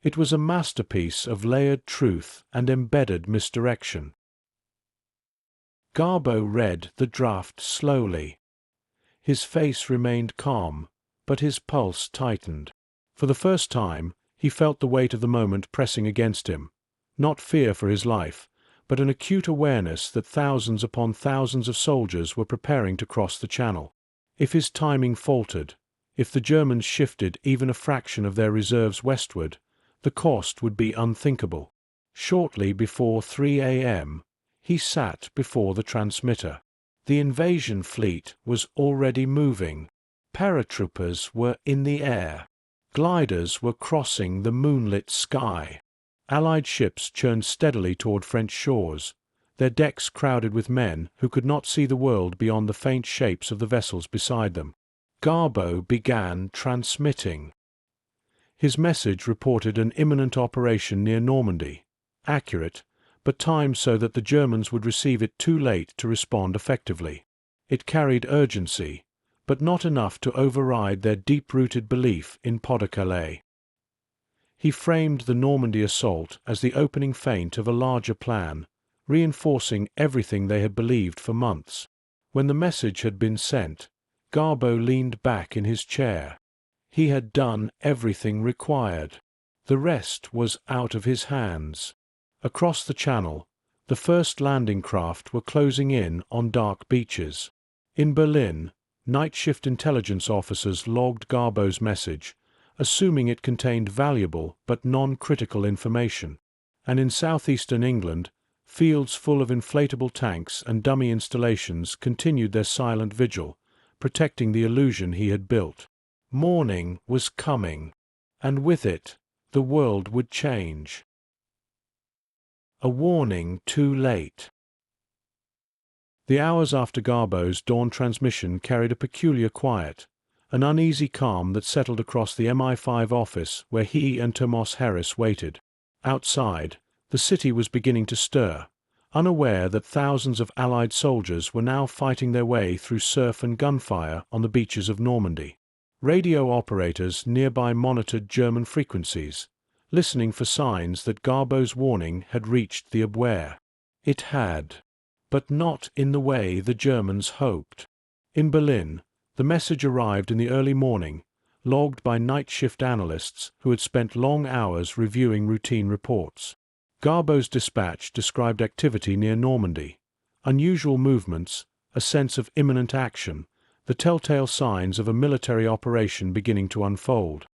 Speaker 1: It was a masterpiece of layered truth and embedded misdirection. Garbo read the draft slowly. His face remained calm, but his pulse tightened. For the first time, he felt the weight of the moment pressing against him, not fear for his life, but an acute awareness that thousands upon thousands of soldiers were preparing to cross the Channel. If his timing faltered, if the Germans shifted even a fraction of their reserves westward, the cost would be unthinkable. Shortly before 3 a.m., he sat before the transmitter. The invasion fleet was already moving. Paratroopers were in the air. Gliders were crossing the moonlit sky. Allied ships churned steadily toward French shores, their decks crowded with men who could not see the world beyond the faint shapes of the vessels beside them. Garbo began transmitting. His message reported an imminent operation near Normandy, accurate, but timed so that the Germans would receive it too late to respond effectively. It carried urgency, but not enough to override their deep-rooted belief in Pas-de-Calais. He framed the Normandy assault as the opening feint of a larger plan, reinforcing everything they had believed for months. When the message had been sent, Garbo leaned back in his chair. He had done everything required. The rest was out of his hands. Across the Channel, the first landing craft were closing in on dark beaches. In Berlin, night shift intelligence officers logged Garbo's message, assuming it contained valuable but non-critical information. And in southeastern England, fields full of inflatable tanks and dummy installations continued their silent vigil, protecting the illusion he had built. Morning was coming, and with it, the world would change. A warning too late. The hours after Garbo's dawn transmission carried a peculiar quiet, an uneasy calm that settled across the MI5 office where he and Thomas Harris waited. Outside, the city was beginning to stir, unaware that thousands of Allied soldiers were now fighting their way through surf and gunfire on the beaches of Normandy. Radio operators nearby monitored German frequencies, listening for signs that Garbo's warning had reached the Abwehr. It had, but not in the way the Germans hoped. In Berlin, the message arrived in the early morning, logged by night shift analysts who had spent long hours reviewing routine reports. Garbo's dispatch described activity near Normandy, unusual movements, a sense of imminent action, the telltale signs of a military operation beginning to unfold.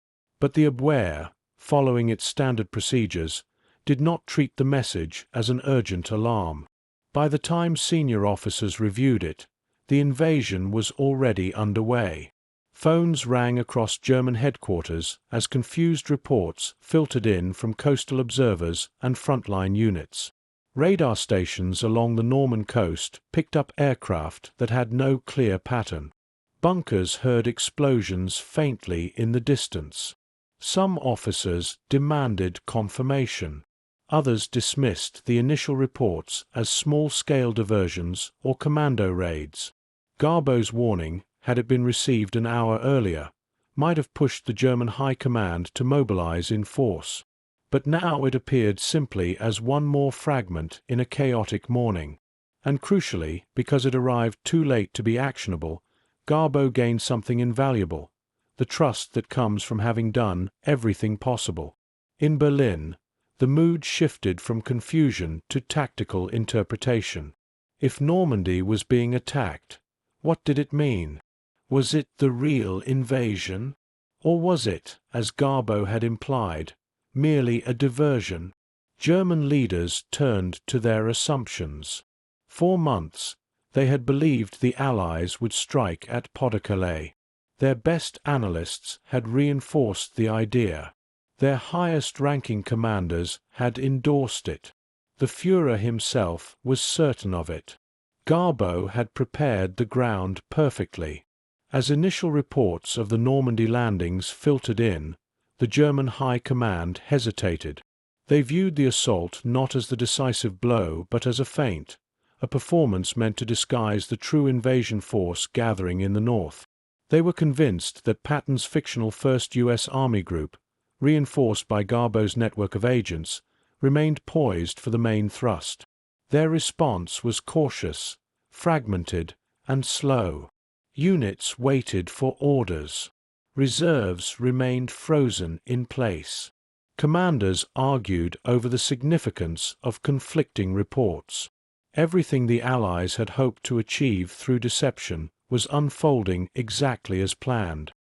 Speaker 1: But the Abwehr, following its standard procedures, did not treat the message as an urgent alarm. By the time senior officers reviewed it, the invasion was already underway. Phones rang across German headquarters as confused reports filtered in from coastal observers and frontline units. Radar stations along the Norman coast picked up aircraft that had no clear pattern. Bunkers heard explosions faintly in the distance. Some officers demanded confirmation. Others dismissed the initial reports as small-scale diversions or commando raids. Garbo's warning, had it been received an hour earlier, might have pushed the German High Command to mobilize in force. But now it appeared simply as one more fragment in a chaotic morning. And crucially, because it arrived too late to be actionable, Garbo gained something invaluable: the trust that comes from having done everything possible. In Berlin, the mood shifted from confusion to tactical interpretation. If Normandy was being attacked, what did it mean? Was it the real invasion? Or was it, as Garbo had implied, merely a diversion? German leaders turned to their assumptions. For months, they had believed the Allies would strike at Pas-de-Calais. Their best analysts had reinforced the idea. Their highest-ranking commanders had endorsed it. The Führer himself was certain of it. Garbo had prepared the ground perfectly. As initial reports of the Normandy landings filtered in, the German High Command hesitated. They viewed the assault not as the decisive blow but as a feint, a performance meant to disguise the true invasion force gathering in the north. They were convinced that Patton's fictional 1st U.S. Army Group, reinforced by Garbo's network of agents, remained poised for the main thrust. Their response was cautious, fragmented, and slow. Units waited for orders. Reserves remained frozen in place. Commanders argued over the significance of conflicting reports. Everything the Allies had hoped to achieve through deception was unfolding exactly as planned.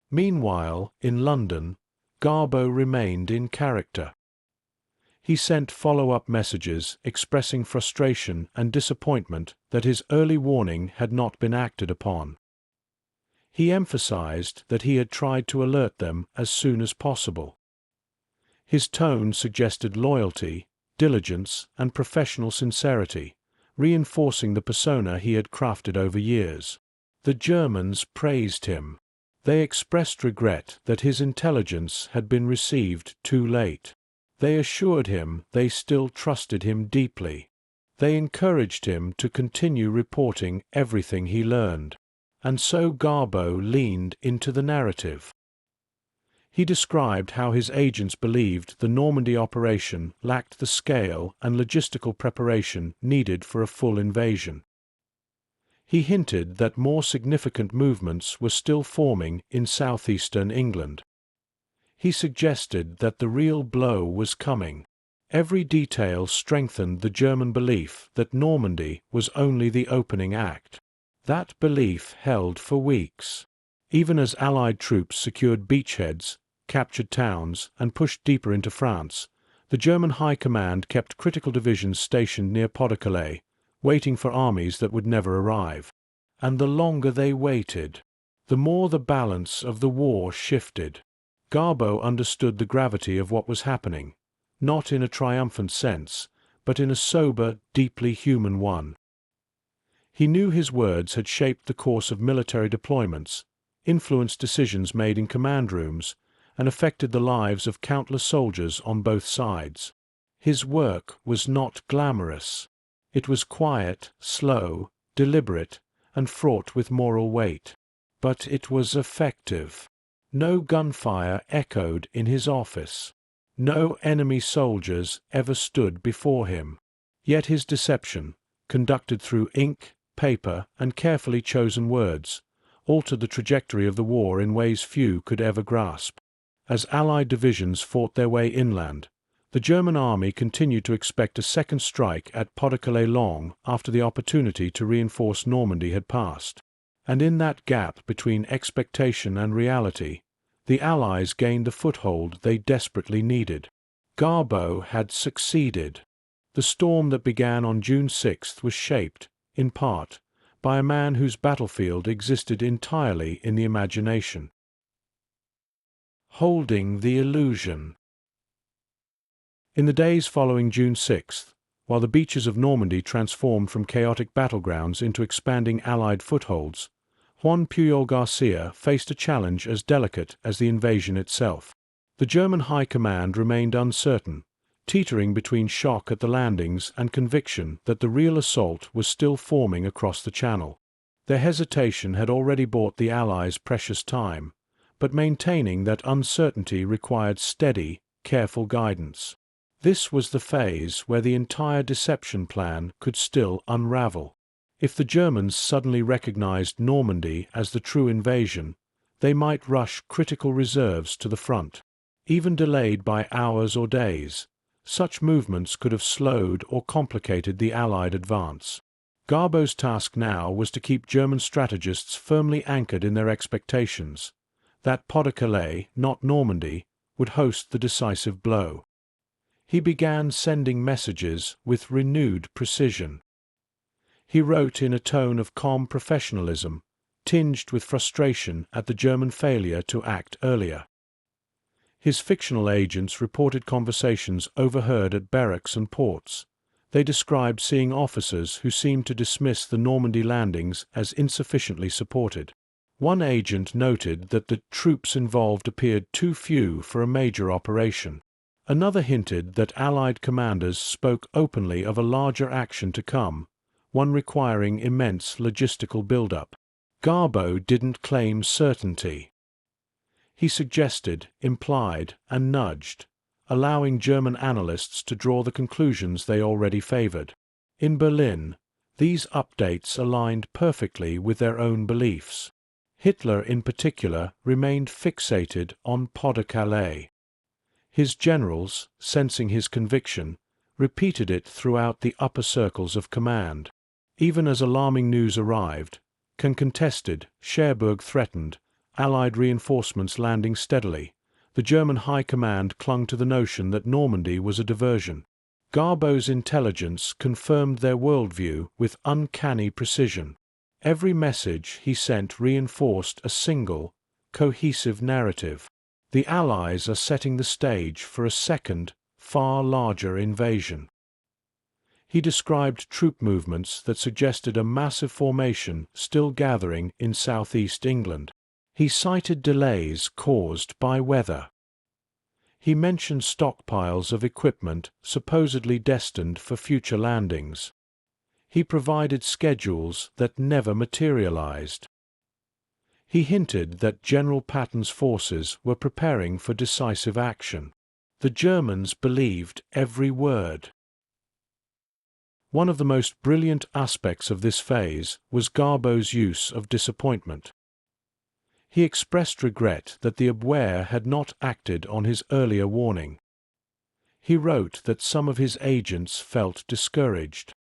Speaker 1: Meanwhile, in London, Garbo remained in character. He sent follow-up messages expressing frustration and disappointment that his early warning had not been acted upon. He emphasized that he had tried to alert them as soon as possible. His tone suggested loyalty, diligence, and professional sincerity, reinforcing the persona he had crafted over years. The Germans praised him. They expressed regret that his intelligence had been received too late. They assured him they still trusted him deeply. They encouraged him to continue reporting everything he learned. And so Garbo leaned into the narrative. He described how his agents believed the Normandy operation lacked the scale and logistical preparation needed for a full invasion. He hinted that more significant movements were still forming in southeastern England. He suggested that the real blow was coming. Every detail strengthened the German belief that Normandy was only the opening act. That belief held for weeks. Even as Allied troops secured beachheads, captured towns, and pushed deeper into France, the German High Command kept critical divisions stationed near Pas-de-Calais, waiting for armies that would never arrive. And the longer they waited, the more the balance of the war shifted. Garbo understood the gravity of what was happening, not in a triumphant sense, but in a sober, deeply human one. He knew his words had shaped the course of military deployments, influenced decisions made in command rooms, and affected the lives of countless soldiers on both sides. His work was not glamorous. It was quiet, slow, deliberate, and fraught with moral weight. But it was effective. No gunfire echoed in his office. No enemy soldiers ever stood before him. Yet his deception, conducted through ink, paper, and carefully chosen words, altered the trajectory of the war in ways few could ever grasp. As Allied divisions fought their way inland, the German army continued to expect a second strike at Pas-de-Calais long after the opportunity to reinforce Normandy had passed. And in that gap between expectation and reality, the Allies gained the foothold they desperately needed. Garbo had succeeded. The storm that began on June 6th was shaped, in part, by a man whose battlefield existed entirely in the imagination. Holding the illusion. In the days following June 6th, while the beaches of Normandy transformed from chaotic battlegrounds into expanding Allied footholds, Juan Pujol García faced a challenge as delicate as the invasion itself. The German High Command remained uncertain, teetering between shock at the landings and conviction that the real assault was still forming across the Channel. Their hesitation had already bought the Allies precious time, but maintaining that uncertainty required steady, careful guidance. This was the phase where the entire deception plan could still unravel. If the Germans suddenly recognized Normandy as the true invasion, they might rush critical reserves to the front. Even delayed by hours or days, such movements could have slowed or complicated the Allied advance. Garbo's task now was to keep German strategists firmly anchored in their expectations that Pas-de-Calais, not Normandy, would host the decisive blow. He began sending messages with renewed precision. He wrote in a tone of calm professionalism, tinged with frustration at the German failure to act earlier. His fictional agents reported conversations overheard at barracks and ports. They described seeing officers who seemed to dismiss the Normandy landings as insufficiently supported. One agent noted that the troops involved appeared too few for a major operation. Another hinted that Allied commanders spoke openly of a larger action to come, one requiring immense logistical build-up. Garbo didn't claim certainty. He suggested, implied, and nudged, allowing German analysts to draw the conclusions they already favored. In Berlin, these updates aligned perfectly with their own beliefs. Hitler, in particular, remained fixated on Pas-de-Calais. His generals, sensing his conviction, repeated it throughout the upper circles of command. Even as alarming news arrived, Caen contested, Cherbourg threatened, Allied reinforcements landing steadily, the German high command clung to the notion that Normandy was a diversion. Garbo's intelligence confirmed their worldview with uncanny precision. Every message he sent reinforced a single, cohesive narrative. The Allies are setting the stage for a second, far larger invasion. He described troop movements that suggested a massive formation still gathering in southeast England. He cited delays caused by weather. He mentioned stockpiles of equipment supposedly destined for future landings. He provided schedules that never materialized. He hinted that General Patton's forces were preparing for decisive action. The Germans believed every word. One of the most brilliant aspects of this phase was Garbo's use of disappointment. He expressed regret that the Abwehr had not acted on his earlier warning. He wrote that some of his agents felt discouraged.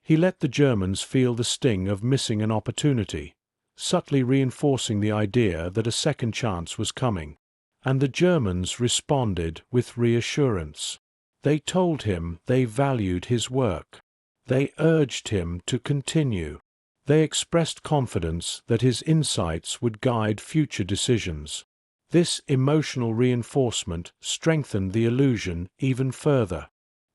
Speaker 1: He let the Germans feel the sting of missing an opportunity, subtly reinforcing the idea that a second chance was coming. And the Germans responded with reassurance. They told him they valued his work. They urged him to continue. They expressed confidence that his insights would guide future decisions. This emotional reinforcement strengthened the illusion even further.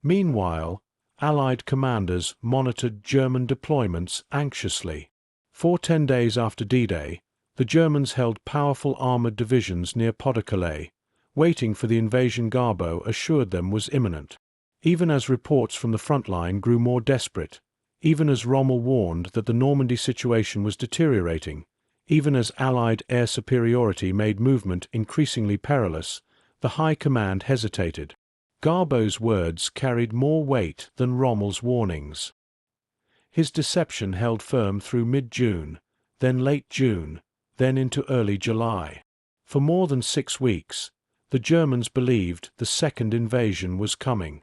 Speaker 1: Meanwhile, Allied commanders monitored German deployments anxiously. For 10 days after D-Day, the Germans held powerful armored divisions near Pas-de-Calais, waiting for the invasion Garbo assured them was imminent. Even as reports from the front line grew more desperate, even as Rommel warned that the Normandy situation was deteriorating, even as Allied air superiority made movement increasingly perilous, the High Command hesitated. Garbo's words carried more weight than Rommel's warnings. His deception held firm through mid-June, then late June, then into early July. For more than 6 weeks, the Germans believed the second invasion was coming.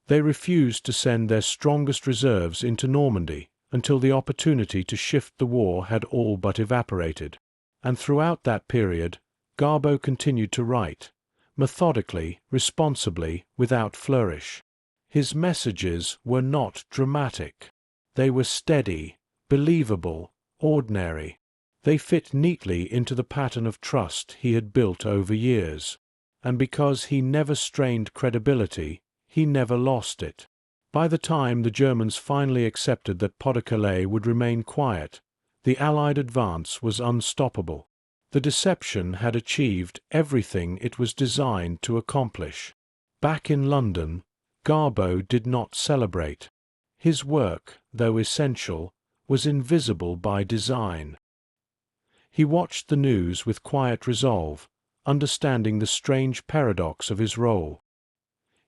Speaker 1: They refused to send their strongest reserves into Normandy until the opportunity to shift the war had all but evaporated. And throughout that period, Garbo continued to write, methodically, responsibly, without flourish. His messages were not dramatic. They were steady, believable, ordinary. They fit neatly into the pattern of trust he had built over years. And because he never strained credibility, he never lost it. By the time the Germans finally accepted that Pas-de-Calais would remain quiet, the Allied advance was unstoppable. The deception had achieved everything it was designed to accomplish. Back in London, Garbo did not celebrate. His work, though essential, was invisible by design. He watched the news with quiet resolve, understanding the strange paradox of his role.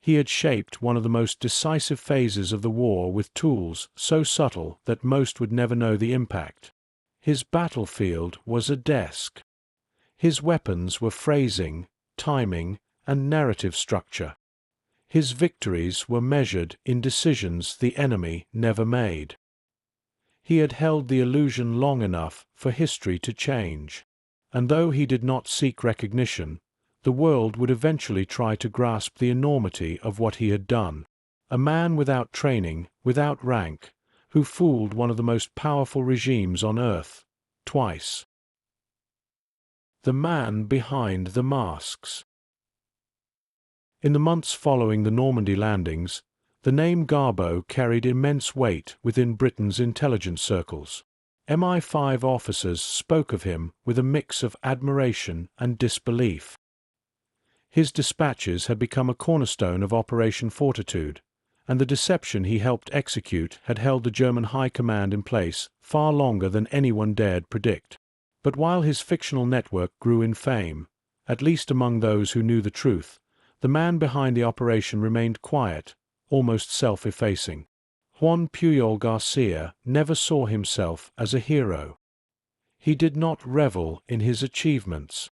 Speaker 1: He had shaped one of the most decisive phases of the war with tools so subtle that most would never know the impact. His battlefield was a desk. His weapons were phrasing, timing, and narrative structure. His victories were measured in decisions the enemy never made. He had held the illusion long enough for history to change. And though he did not seek recognition, the world would eventually try to grasp the enormity of what he had done. A man without training, without rank, who fooled one of the most powerful regimes on earth, twice. The man behind the masks. In the months following the Normandy landings, the name Garbo carried immense weight within Britain's intelligence circles. MI5 officers spoke of him with a mix of admiration and disbelief. His dispatches had become a cornerstone of Operation Fortitude, and the deception he helped execute had held the German High Command in place far longer than anyone dared predict. But while his fictional network grew in fame, at least among those who knew the truth, the man behind the operation remained quiet, almost self-effacing. Juan Pujol García never saw himself as a hero. He did not revel in his achievements.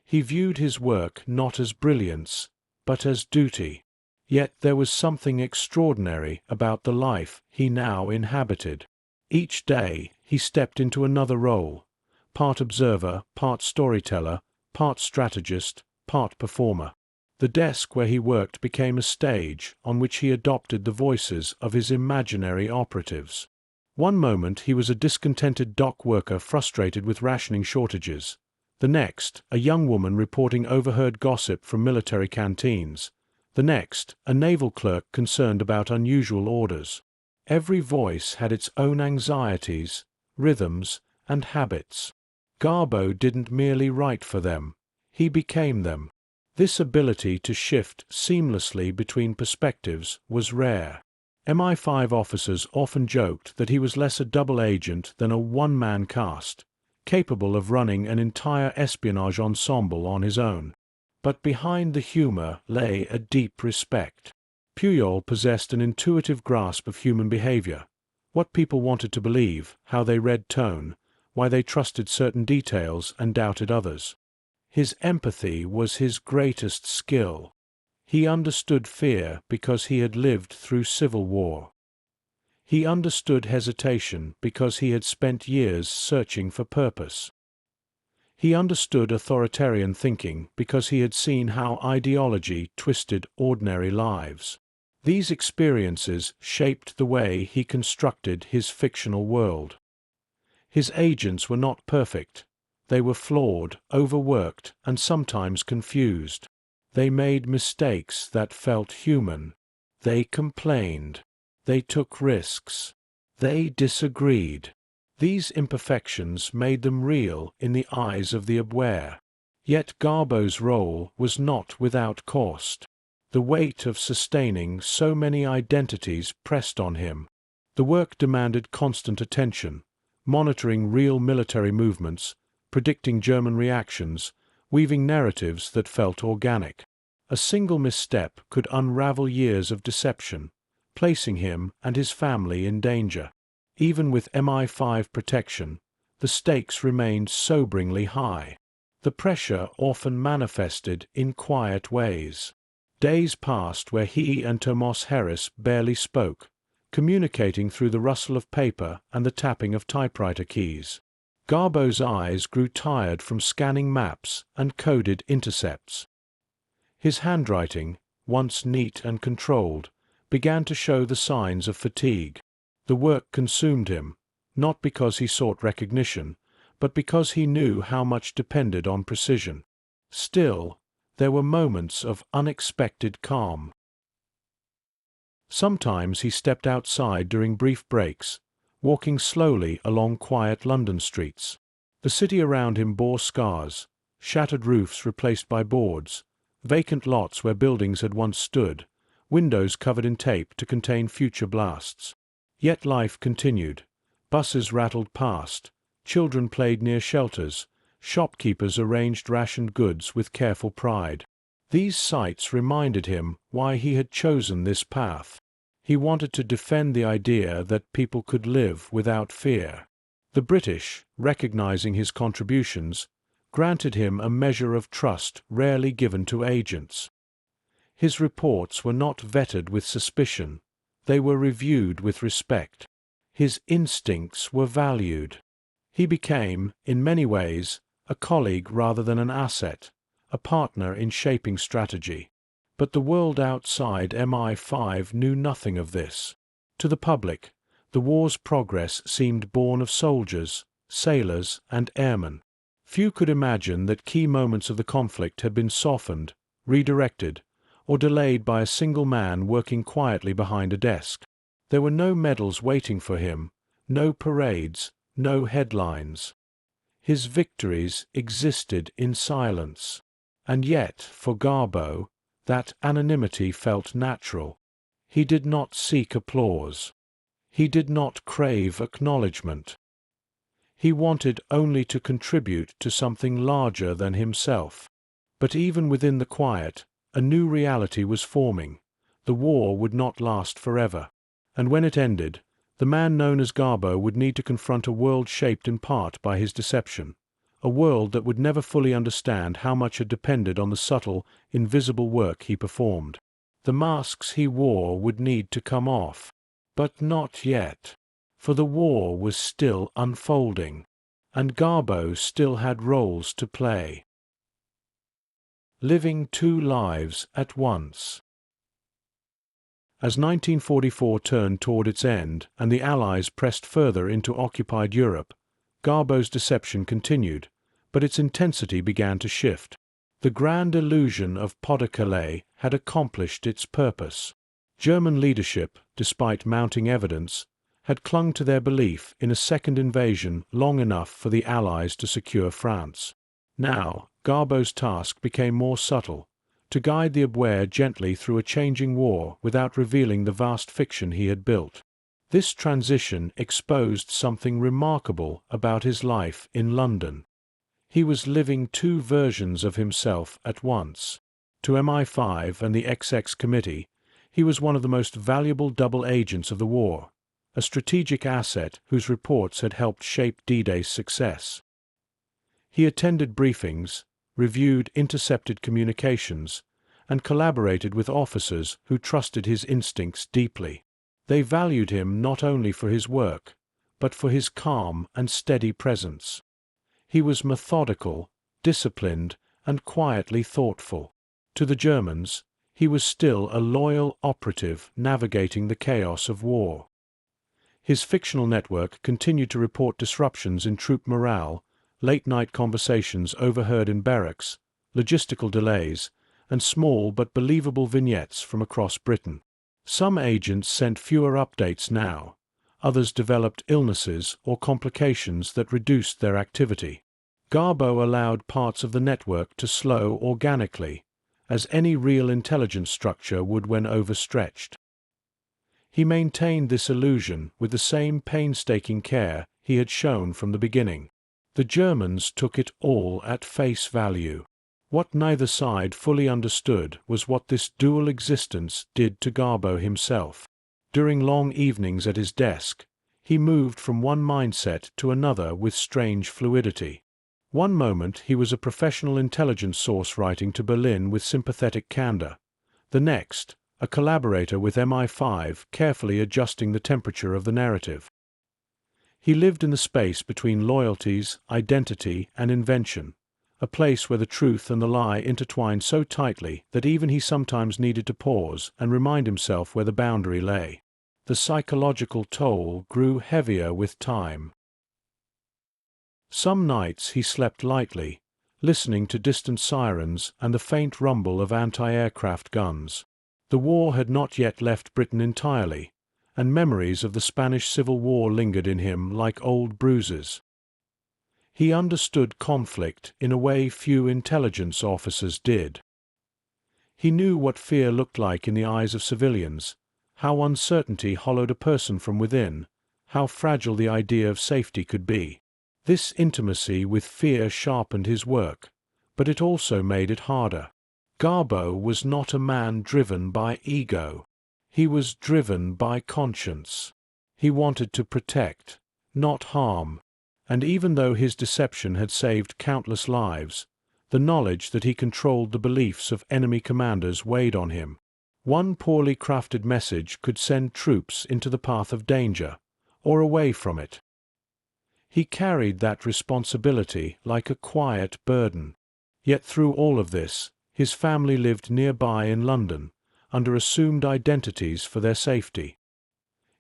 Speaker 1: He viewed his work not as brilliance, but as duty. Yet there was something extraordinary about the life he now inhabited. Each day he stepped into another role, part observer, part storyteller, part strategist, part performer. The desk where he worked became a stage on which he adopted the voices of his imaginary operatives. One moment he was a discontented dock worker frustrated with rationing shortages. The next, a young woman reporting overheard gossip from military canteens. The next, a naval clerk concerned about unusual orders. Every voice had its own anxieties, rhythms, and habits. Garbo didn't merely write for them. He became them. This ability to shift seamlessly between perspectives was rare. MI5 officers often joked that he was less a double agent than a one-man cast, capable of running an entire espionage ensemble on his own. But behind the humor lay a deep respect. Pujol possessed an intuitive grasp of human behavior, what people wanted to believe, how they read tone, why they trusted certain details and doubted others. His empathy was his greatest skill. He understood fear because he had lived through civil war. He understood hesitation because he had spent years searching for purpose. He understood authoritarian thinking because he had seen how ideology twisted ordinary lives. These experiences shaped the way he constructed his fictional world. His agents were not perfect. They were flawed, overworked, and sometimes confused. They made mistakes that felt human. They complained. They took risks. They disagreed. These imperfections made them real in the eyes of the aware. Yet Garbo's role was not without cost. The weight of sustaining so many identities pressed on him. The work demanded constant attention, monitoring real military movements, predicting German reactions, weaving narratives that felt organic. A single misstep could unravel years of deception, placing him and his family in danger. Even with MI5 protection, the stakes remained soberingly high. The pressure often manifested in quiet ways. Days passed where he and Tomas Harris barely spoke, communicating through the rustle of paper and the tapping of typewriter keys. Garbo's eyes grew tired from scanning maps and coded intercepts. His handwriting, once neat and controlled, began to show the signs of fatigue. The work consumed him, not because he sought recognition, but because he knew how much depended on precision. Still, there were moments of unexpected calm. Sometimes he stepped outside during brief breaks, walking slowly along quiet London streets. The city around him bore scars, shattered roofs replaced by boards, vacant lots where buildings had once stood, windows covered in tape to contain future blasts. Yet life continued. Buses rattled past, Children played near shelters. Shopkeepers arranged rationed goods with careful pride. These sights reminded him why he had chosen this path. He wanted to defend the idea that people could live without fear. The British, recognizing his contributions, granted him a measure of trust rarely given to agents. His reports were not vetted with suspicion. They were reviewed with respect. His instincts were valued. He became, in many ways, a colleague rather than an asset, a partner in shaping strategy. But the world outside MI5 knew nothing of this. To the public, the war's progress seemed born of soldiers, sailors, and airmen. Few could imagine that key moments of the conflict had been softened, redirected, or delayed by a single man working quietly behind a desk. There were no medals waiting for him, no parades, no headlines. His victories existed in silence. And yet, for Garbo, that anonymity felt natural. He did not seek applause. He did not crave acknowledgement. He wanted only to contribute to something larger than himself. But even within the quiet, a new reality was forming. The war would not last forever. And when it ended, the man known as Garbo would need to confront a world shaped in part by his deception, a world that would never fully understand how much had depended on the subtle, invisible work he performed. The masks he wore would need to come off. But not yet, for the war was still unfolding, and Garbo still had roles to play. Living two lives at once. As 1944 turned toward its end and the Allies pressed further into occupied Europe, Garbo's deception continued, but its intensity began to shift. The grand illusion of Pas-de-Calais had accomplished its purpose. German leadership, despite mounting evidence, had clung to their belief in a second invasion long enough for the Allies to secure France. Now, Garbo's task became more subtle, to guide the Abwehr gently through a changing war without revealing the vast fiction he had built. This transition exposed something remarkable about his life in London. He was living two versions of himself at once. To MI5 and the XX Committee, he was one of the most valuable double agents of the war, a strategic asset whose reports had helped shape D-Day's success. He attended briefings, reviewed intercepted communications, and collaborated with officers who trusted his instincts deeply. They valued him not only for his work, but for his calm and steady presence. He was methodical, disciplined, and quietly thoughtful. To the Germans, he was still a loyal operative navigating the chaos of war. His fictional network continued to report disruptions in troop morale, late-night conversations overheard in barracks, logistical delays, and small but believable vignettes from across Britain. Some agents sent fewer updates now. Others developed illnesses or complications that reduced their activity. Garbo allowed parts of the network to slow organically, as any real intelligence structure would when overstretched. He maintained this illusion with the same painstaking care he had shown from the beginning. The Germans took it all at face value. What neither side fully understood was what this dual existence did to Garbo himself. During long evenings at his desk, he moved from one mindset to another with strange fluidity. One moment he was a professional intelligence source writing to Berlin with sympathetic candor. The next, a collaborator with MI5 carefully adjusting the temperature of the narrative. He lived in the space between loyalties, identity, and invention, a place where the truth and the lie intertwined so tightly that even he sometimes needed to pause and remind himself where the boundary lay. The psychological toll grew heavier with time. Some nights he slept lightly, listening to distant sirens and the faint rumble of anti-aircraft guns. The war had not yet left Britain entirely, and memories of the Spanish Civil War lingered in him like old bruises. He understood conflict in a way few intelligence officers did. He knew what fear looked like in the eyes of civilians, how uncertainty hollowed a person from within, how fragile the idea of safety could be. This intimacy with fear sharpened his work, but it also made it harder. Garbo was not a man driven by ego. He was driven by conscience. He wanted to protect, not harm. And even though his deception had saved countless lives, the knowledge that he controlled the beliefs of enemy commanders weighed on him. One poorly crafted message could send troops into the path of danger, or away from it. He carried that responsibility like a quiet burden. Yet through all of this, his family lived nearby in London, under assumed identities for their safety.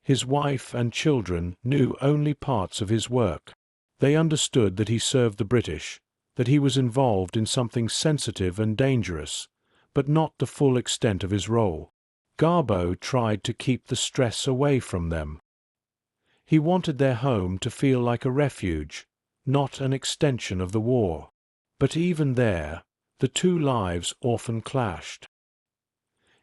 Speaker 1: His wife and children knew only parts of his work. They understood that he served the British, that he was involved in something sensitive and dangerous, but not the full extent of his role. Garbo tried to keep the stress away from them. He wanted their home to feel like a refuge, not an extension of the war. But even there, the two lives often clashed.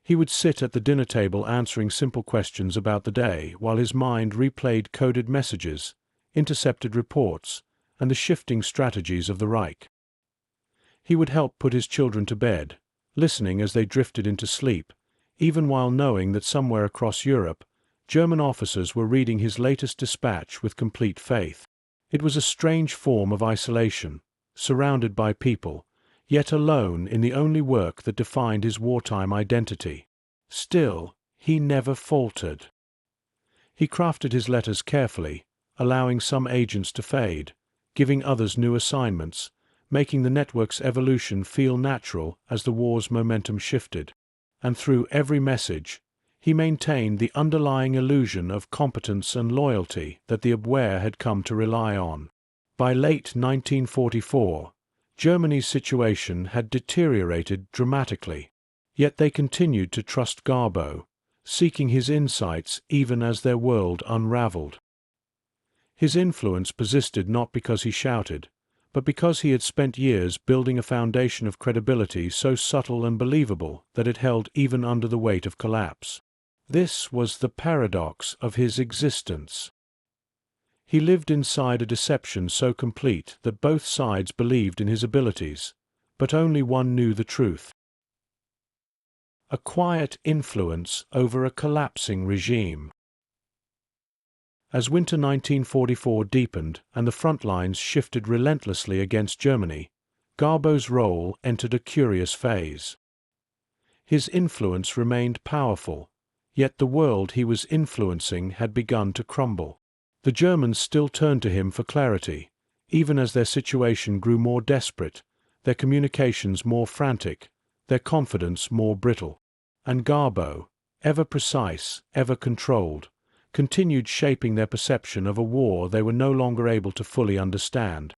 Speaker 1: He would sit at the dinner table answering simple questions about the day while his mind replayed coded messages, intercepted reports, and the shifting strategies of the Reich. He would help put his children to bed, listening as they drifted into sleep, even while knowing that somewhere across Europe, German officers were reading his latest dispatch with complete faith. It was a strange form of isolation, surrounded by people, yet alone in the only work that defined his wartime identity. Still, he never faltered. He crafted his letters carefully, allowing some agents to fade, giving others new assignments, making the network's evolution feel natural as the war's momentum shifted. And through every message, he maintained the underlying illusion of competence and loyalty that the Abwehr had come to rely on. By late 1944, Germany's situation had deteriorated dramatically, yet they continued to trust Garbo, seeking his insights even as their world unraveled. His influence persisted not because he shouted, but because he had spent years building a foundation of credibility so subtle and believable that it held even under the weight of collapse. This was the paradox of his existence. He lived inside a deception so complete that both sides believed in his abilities, but only one knew the truth. A quiet influence over a collapsing regime. As winter 1944 deepened and the front lines shifted relentlessly against Germany, Garbo's role entered a curious phase. His influence remained powerful, yet the world he was influencing had begun to crumble. The Germans still turned to him for clarity, even as their situation grew more desperate, their communications more frantic, their confidence more brittle. And Garbo, ever precise, ever controlled, continued shaping their perception of a war they were no longer able to fully understand.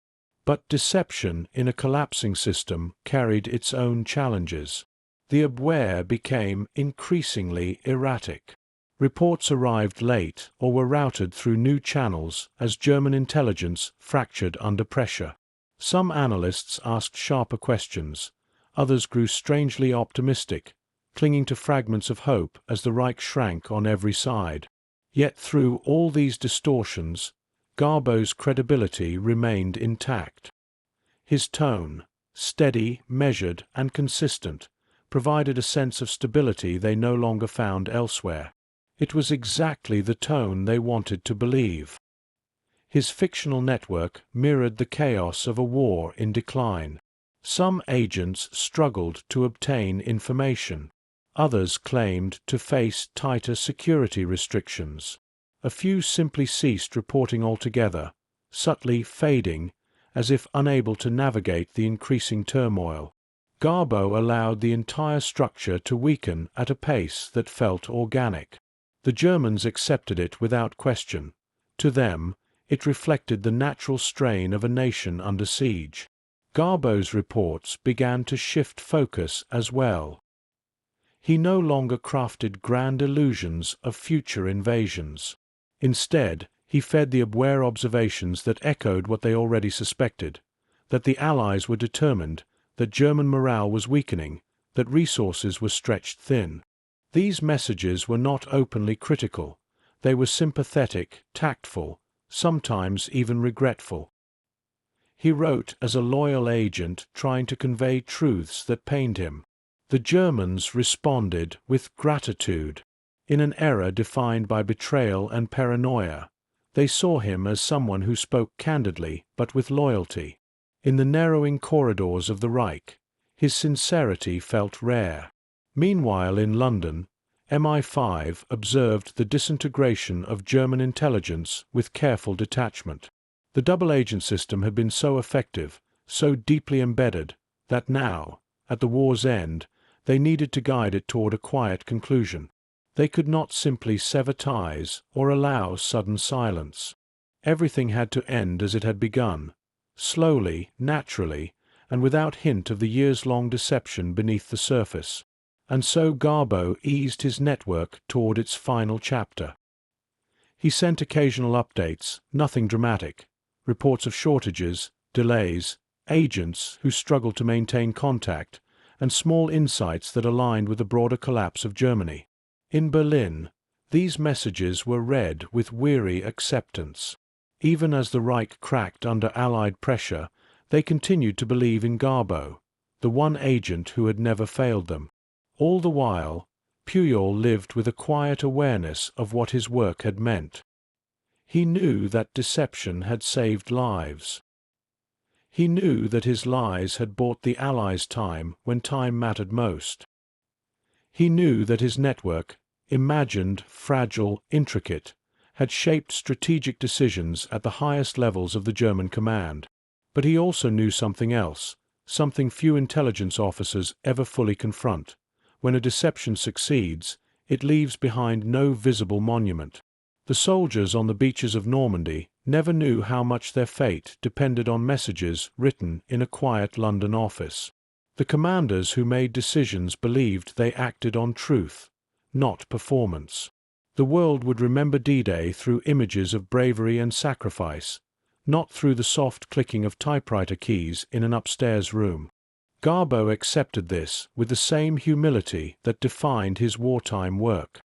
Speaker 1: But deception in a collapsing system carried its own challenges. The Abwehr became increasingly erratic. Reports arrived late or were routed through new channels as German intelligence fractured under pressure. Some analysts asked sharper questions, others grew strangely optimistic, clinging to fragments of hope as the Reich shrank on every side. Yet through all these distortions, Garbo's credibility remained intact. His tone, steady, measured, and consistent, provided a sense of stability they no longer found elsewhere. It was exactly the tone they wanted to believe. His fictional network mirrored the chaos of a war in decline. Some agents struggled to obtain information. Others claimed to face tighter security restrictions. A few simply ceased reporting altogether, subtly fading, as if unable to navigate the increasing turmoil. Garbo allowed the entire structure to weaken at a pace that felt organic. The Germans accepted it without question. To them, it reflected the natural strain of a nation under siege. Garbo's reports began to shift focus as well. He no longer crafted grand illusions of future invasions. Instead, he fed the Abwehr observations that echoed what they already suspected, that the Allies were determined, that German morale was weakening, that resources were stretched thin. These messages were not openly critical. They were sympathetic, tactful, sometimes even regretful. He wrote as a loyal agent trying to convey truths that pained him. The Germans responded with gratitude. In an era defined by betrayal and paranoia, they saw him as someone who spoke candidly but with loyalty. In the narrowing corridors of the Reich, his sincerity felt rare. Meanwhile in London, MI5 observed the disintegration of German intelligence with careful detachment. The double agent system had been so effective, so deeply embedded, that now, at the war's end, they needed to guide it toward a quiet conclusion. They could not simply sever ties or allow sudden silence. Everything had to end as it had begun, slowly, naturally, and without hint of the years-long deception beneath the surface. And so Garbo eased his network toward its final chapter. He sent occasional updates, nothing dramatic, reports of shortages, delays, agents who struggled to maintain contact, and small insights that aligned with the broader collapse of Germany. In Berlin, these messages were read with weary acceptance. Even as the Reich cracked under Allied pressure, they continued to believe in Garbo, the one agent who had never failed them. All the while, Pujol lived with a quiet awareness of what his work had meant. He knew that deception had saved lives. He knew that his lies had bought the Allies time when time mattered most. He knew that his network, imagined, fragile, intricate, had shaped strategic decisions at the highest levels of the German command. But he also knew something else, something few intelligence officers ever fully confront. When a deception succeeds, it leaves behind no visible monument. The soldiers on the beaches of Normandy never knew how much their fate depended on messages written in a quiet London office. The commanders who made decisions believed they acted on truth, not performance. The world would remember D-Day through images of bravery and sacrifice, not through the soft clicking of typewriter keys in an upstairs room. Garbo accepted this with the same humility that defined his wartime work.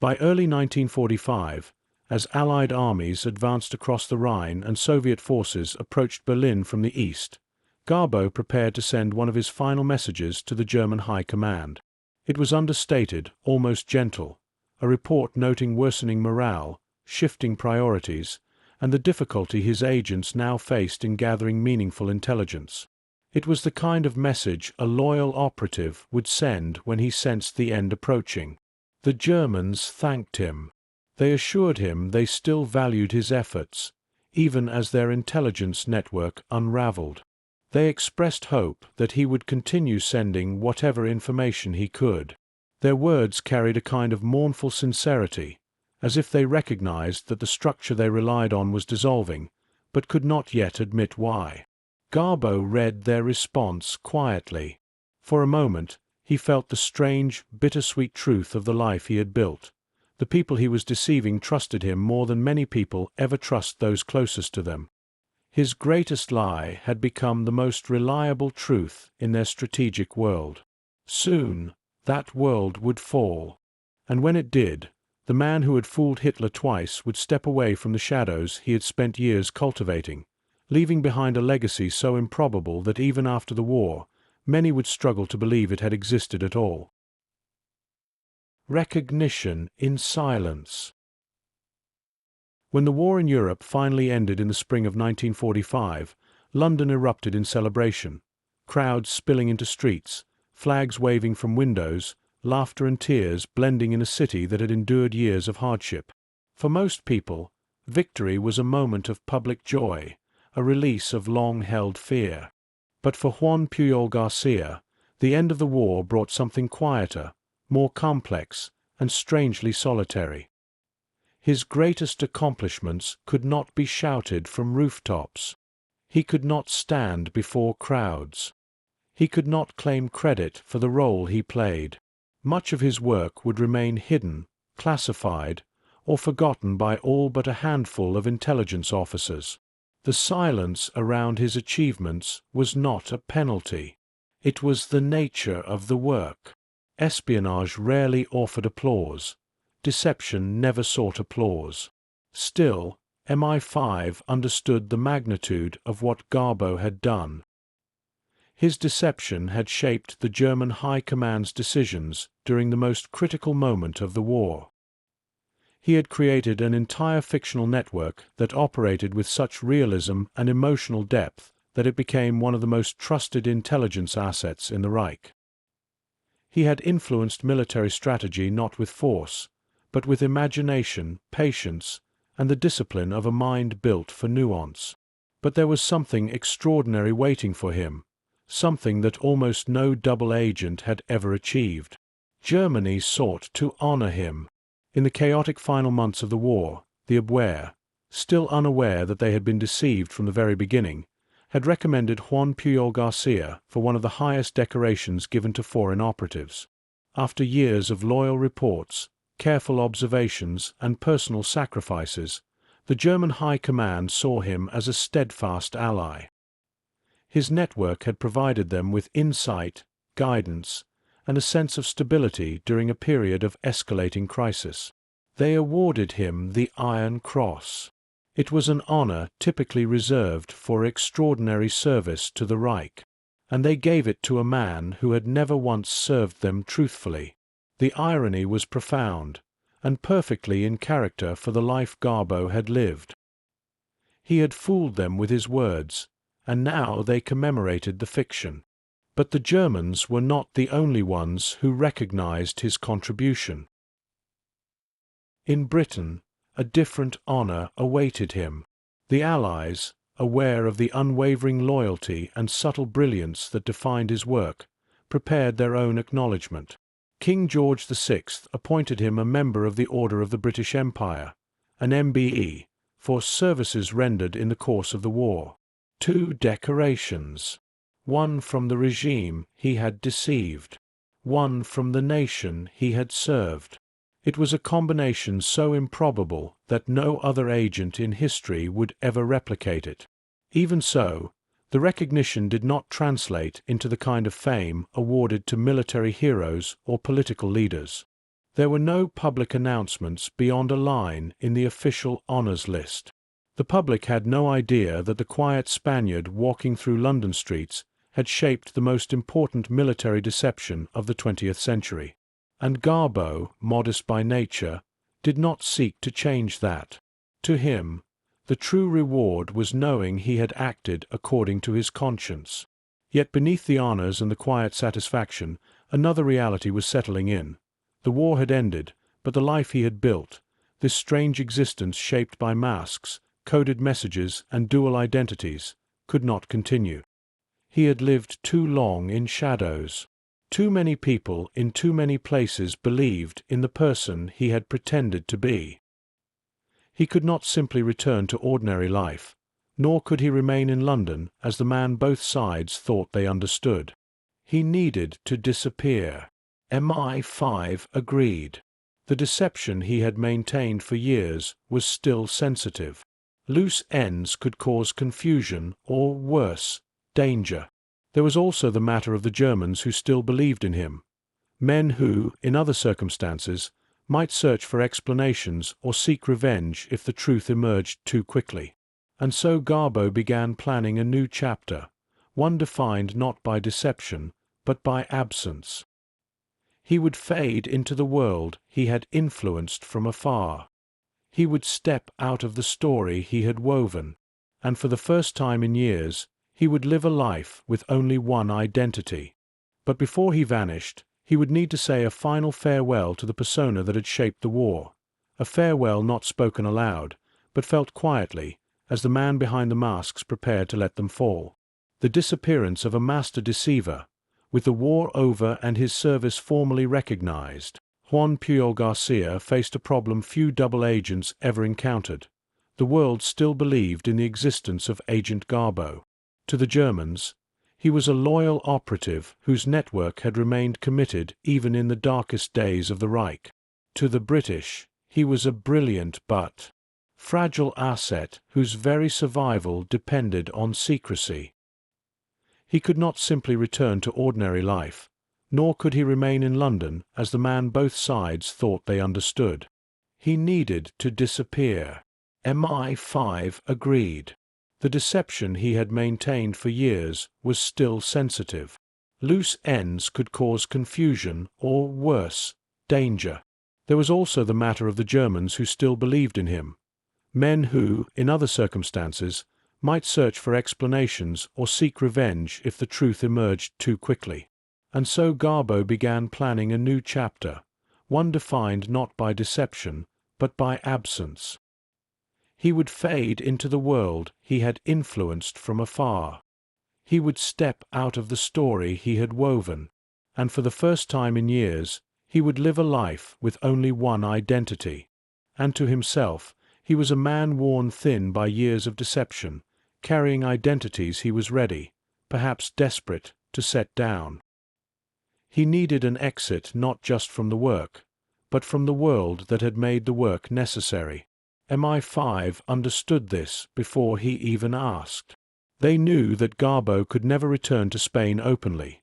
Speaker 1: By early 1945, as Allied armies advanced across the Rhine and Soviet forces approached Berlin from the east, Garbo prepared to send one of his final messages to the German High Command. It was understated, almost gentle, a report noting worsening morale, shifting priorities, and the difficulty his agents now faced in gathering meaningful intelligence. It was the kind of message a loyal operative would send when he sensed the end approaching. The Germans thanked him. They assured him they still valued his efforts, even as their intelligence network unraveled. They expressed hope that he would continue sending whatever information he could. Their words carried a kind of mournful sincerity, as if they recognized that the structure they relied on was dissolving, but could not yet admit why. Garbo read their response quietly. For a moment, he felt the strange, bittersweet truth of the life he had built. The people he was deceiving trusted him more than many people ever trust those closest to them. His greatest lie had become the most reliable truth in their strategic world. Soon, that world would fall. And when it did, the man who had fooled Hitler twice would step away from the shadows he had spent years cultivating, leaving behind a legacy so improbable that even after the war, many would struggle to believe it had existed at all. Recognition in silence. When the war in Europe finally ended in the spring of 1945, London erupted in celebration, crowds spilling into streets, flags waving from windows, laughter and tears blending in a city that had endured years of hardship. For most people, victory was a moment of public joy, a release of long-held fear. But for Juan Pujol García, the end of the war brought something quieter, more complex, and strangely solitary. His greatest accomplishments could not be shouted from rooftops. He could not stand before crowds. He could not claim credit for the role he played. Much of his work would remain hidden, classified, or forgotten by all but a handful of intelligence officers. The silence around his achievements was not a penalty. It was the nature of the work. Espionage rarely offered applause. Deception never sought applause. Still, MI5 understood the magnitude of what Garbo had done. His deception had shaped the German High Command's decisions during the most critical moment of the war. He had created an entire fictional network that operated with such realism and emotional depth that it became one of the most trusted intelligence assets in the Reich. He had influenced military strategy not with force, but with imagination, patience, and the discipline of a mind built for nuance. But there was something extraordinary waiting for him, something that almost no double agent had ever achieved. Germany sought to honor him. In the chaotic final months of the war, the Abwehr, still unaware that they had been deceived from the very beginning, had recommended Juan Pujol García for one of the highest decorations given to foreign operatives. After years of loyal reports, careful observations, and personal sacrifices, the German High Command saw him as a steadfast ally. His network had provided them with insight, guidance, and a sense of stability during a period of escalating crisis. They awarded him the Iron Cross. It was an honor typically reserved for extraordinary service to the Reich, and they gave it to a man who had never once served them truthfully. The irony was profound, and perfectly in character for the life Garbo had lived. He had fooled them with his words, and now they commemorated the fiction. But the Germans were not the only ones who recognized his contribution. In Britain, a different honor awaited him. The Allies, aware of the unwavering loyalty and subtle brilliance that defined his work, prepared their own acknowledgment. King George VI appointed him a member of the Order of the British Empire, an MBE, for services rendered in the course of the war. 2 decorations. One from the regime he had deceived, one from the nation he had served. It was a combination so improbable that no other agent in history would ever replicate it. Even so, the recognition did not translate into the kind of fame awarded to military heroes or political leaders. There were no public announcements beyond a line in the official honors list. The public had no idea that the quiet Spaniard walking through London streets had shaped the most important military deception of the 20th century. And Garbo, modest by nature, did not seek to change that. To him, the true reward was knowing he had acted according to his conscience. Yet beneath the honors and the quiet satisfaction, another reality was settling in. The war had ended, but the life he had built, this strange existence shaped by masks, coded messages, and dual identities, could not continue. He had lived too long in shadows. Too many people in too many places believed in the person he had pretended to be. He could not simply return to ordinary life, nor could he remain in London as the man both sides thought they understood. He needed to disappear. MI5 agreed. The deception he had maintained for years was still sensitive. Loose ends could cause confusion or, worse, danger. There was also the matter of the Germans who still believed in him, men who, in other circumstances, might search for explanations or seek revenge if the truth emerged too quickly. And so Garbo began planning a new chapter, one defined not by deception, but by absence. He would fade into the world he had influenced from afar. He would step out of the story he had woven, and for the first time in years, he would live a life with only one identity. But before he vanished, he would need to say a final farewell to the persona that had shaped the war, a farewell not spoken aloud, but felt quietly, as the man behind the masks prepared to let them fall. The disappearance of a master deceiver, with the war over and his service formally recognized. Juan Pujol García faced a problem few double agents ever encountered. The world still believed in the existence of Agent Garbo. To the Germans, he was a loyal operative whose network had remained committed even in the darkest days of the Reich. To the British, he was a brilliant but fragile asset whose very survival depended on secrecy. He could not simply return to ordinary life, nor could he remain in London as the man both sides thought they understood. He needed to disappear. MI5 agreed. The deception he had maintained for years was still sensitive. Loose ends could cause confusion or, worse, danger. There was also the matter of the Germans who still believed in him. Men who, in other circumstances, might search for explanations or seek revenge if the truth emerged too quickly. And so Garbo began planning a new chapter, one defined not by deception, but by absence. He would fade into the world he had influenced from afar. He would step out of the story he had woven, and for the first time in years, he would live a life with only one identity. And to himself, he was a man worn thin by years of deception, carrying identities he was ready, perhaps desperate, to set down. He needed an exit not just from the work, but from the world that had made the work necessary. MI5 understood this before he even asked. They knew that Garbo could never return to Spain openly.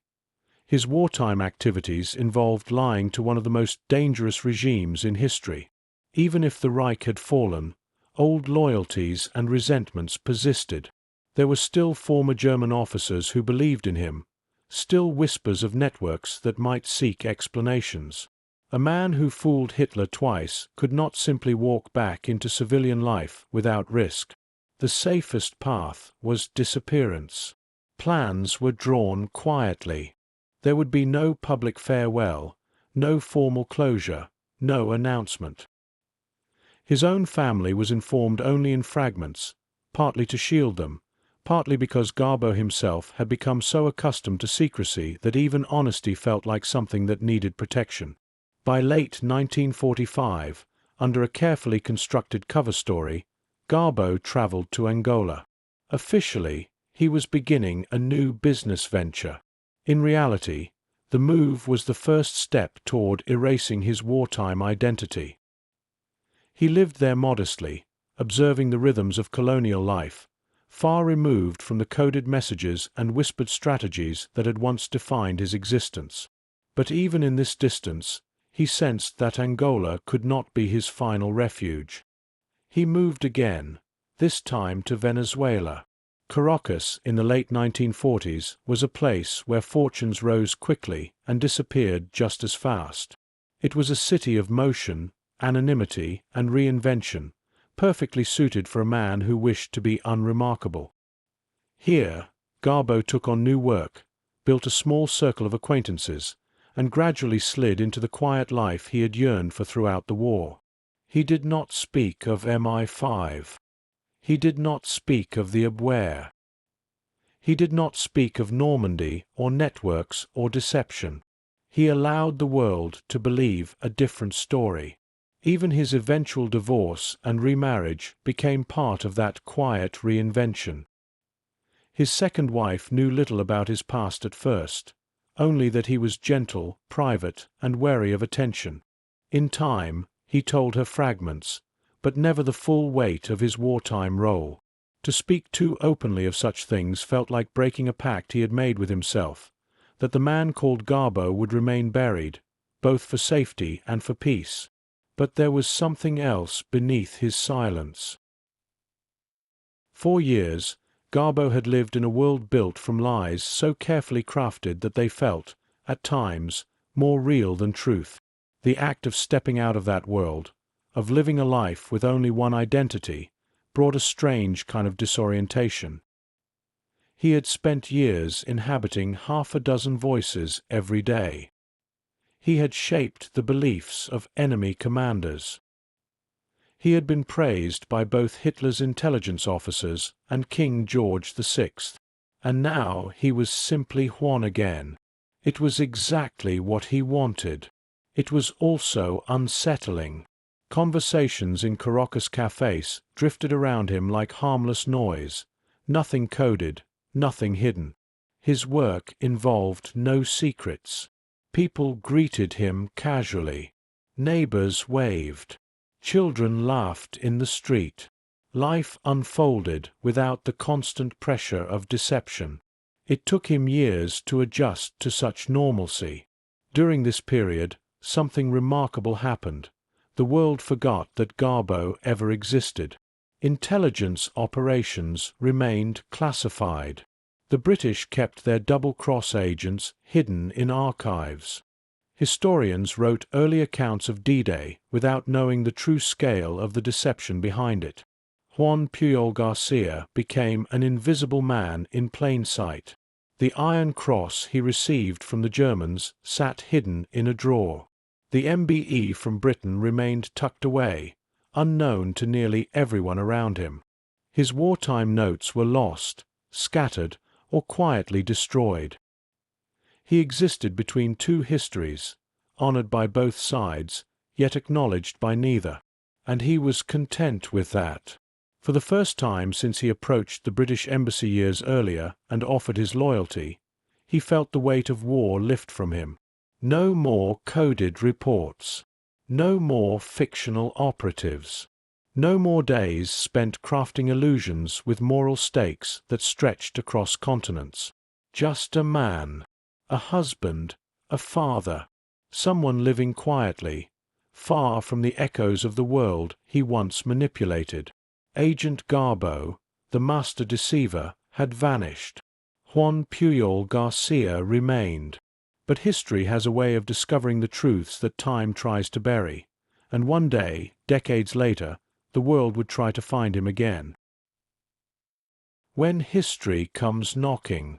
Speaker 1: His wartime activities involved lying to one of the most dangerous regimes in history. Even if the Reich had fallen, old loyalties and resentments persisted. There were still former German officers who believed in him, still whispers of networks that might seek explanations. A man who fooled Hitler twice could not simply walk back into civilian life without risk. The safest path was disappearance. Plans were drawn quietly. There would be no public farewell, no formal closure, no announcement. His own family was informed only in fragments, partly to shield them, partly because Garbo himself had become so accustomed to secrecy that even honesty felt like something that needed protection. By late 1945, under a carefully constructed cover story, Garbo traveled to Angola. Officially, he was beginning a new business venture. In reality, the move was the first step toward erasing his wartime identity. He lived there modestly, observing the rhythms of colonial life, far removed from the coded messages and whispered strategies that had once defined his existence. But even in this distance, he sensed that Angola could not be his final refuge. He moved again, this time to Venezuela. Caracas in the late 1940s was a place where fortunes rose quickly and disappeared just as fast. It was a city of motion, anonymity, and reinvention, perfectly suited for a man who wished to be unremarkable. Here, Garbo took on new work, built a small circle of acquaintances, and gradually slid into the quiet life he had yearned for throughout the war. He did not speak of MI5. He did not speak of the Abwehr. He did not speak of Normandy or networks or deception. He allowed the world to believe a different story. Even his eventual divorce and remarriage became part of that quiet reinvention. His second wife knew little about his past at first, only that he was gentle, private, and wary of attention. In time, he told her fragments, but never the full weight of his wartime role. To speak too openly of such things felt like breaking a pact he had made with himself, that the man called Garbo would remain buried, both for safety and for peace. But there was something else beneath his silence. 4 years, Garbo had lived in a world built from lies so carefully crafted that they felt, at times, more real than truth. The act of stepping out of that world, of living a life with only one identity, brought a strange kind of disorientation. He had spent years inhabiting half a dozen voices every day. He had shaped the beliefs of enemy commanders. He had been praised by both Hitler's intelligence officers and King George VI. And now he was simply Juan again. It was exactly what he wanted. It was also unsettling. Conversations in Caracas cafes drifted around him like harmless noise, nothing coded, nothing hidden. His work involved no secrets. People greeted him casually. Neighbors waved. Children laughed in the street. Life unfolded without the constant pressure of deception. It took him years to adjust to such normalcy. During this period, something remarkable happened. The world forgot that Garbo ever existed. Intelligence operations remained classified. The British kept their double-cross agents hidden in archives. Historians wrote early accounts of D-Day without knowing the true scale of the deception behind it. Juan Pujol García became an invisible man in plain sight. The Iron Cross he received from the Germans sat hidden in a drawer. The MBE from Britain remained tucked away, unknown to nearly everyone around him. His wartime notes were lost, scattered, or quietly destroyed. He existed between two histories, honored by both sides, yet acknowledged by neither. And he was content with that. For the first time since he approached the British Embassy years earlier and offered his loyalty, he felt the weight of war lift from him. No more coded reports. No more fictional operatives. No more days spent crafting illusions with moral stakes that stretched across continents. Just a man, a husband, a father, someone living quietly, far from the echoes of the world he once manipulated. Agent Garbo, the master deceiver, had vanished. Juan Pujol García remained. But history has a way of discovering the truths that time tries to bury, and one day, decades later, the world would try to find him again. When history comes knocking.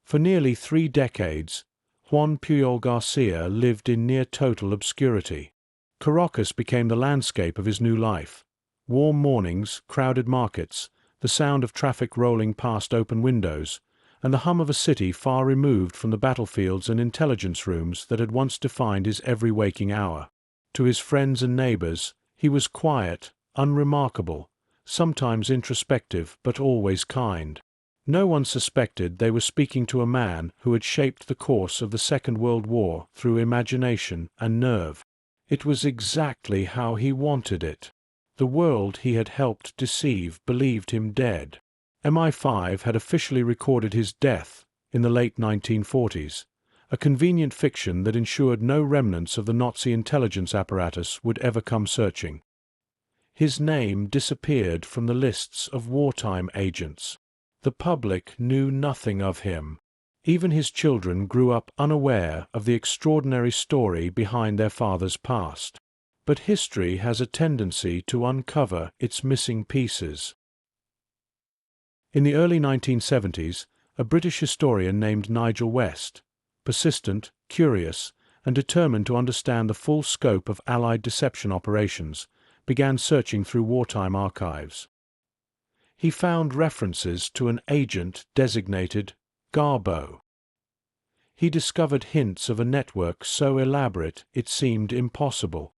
Speaker 1: For nearly 3 decades, Juan Pujol García lived in near-total obscurity. Caracas became the landscape of his new life. Warm mornings, crowded markets, the sound of traffic rolling past open windows, and the hum of a city far removed from the battlefields and intelligence rooms that had once defined his every waking hour. To his friends and neighbors, he was quiet, unremarkable, sometimes introspective but always kind. No one suspected they were speaking to a man who had shaped the course of the Second World War through imagination and nerve. It was exactly how he wanted it. The world he had helped deceive believed him dead. MI5 had officially recorded his death in the late 1940s, a convenient fiction that ensured no remnants of the Nazi intelligence apparatus would ever come searching. His name disappeared from the lists of wartime agents. The public knew nothing of him. Even his children grew up unaware of the extraordinary story behind their father's past. But history has a tendency to uncover its missing pieces. In the early 1970s, a British historian named Nigel West, persistent, curious, and determined to understand the full scope of Allied deception operations, began searching through wartime archives. He found references to an agent designated Garbo. He discovered hints of a network so elaborate it seemed impossible.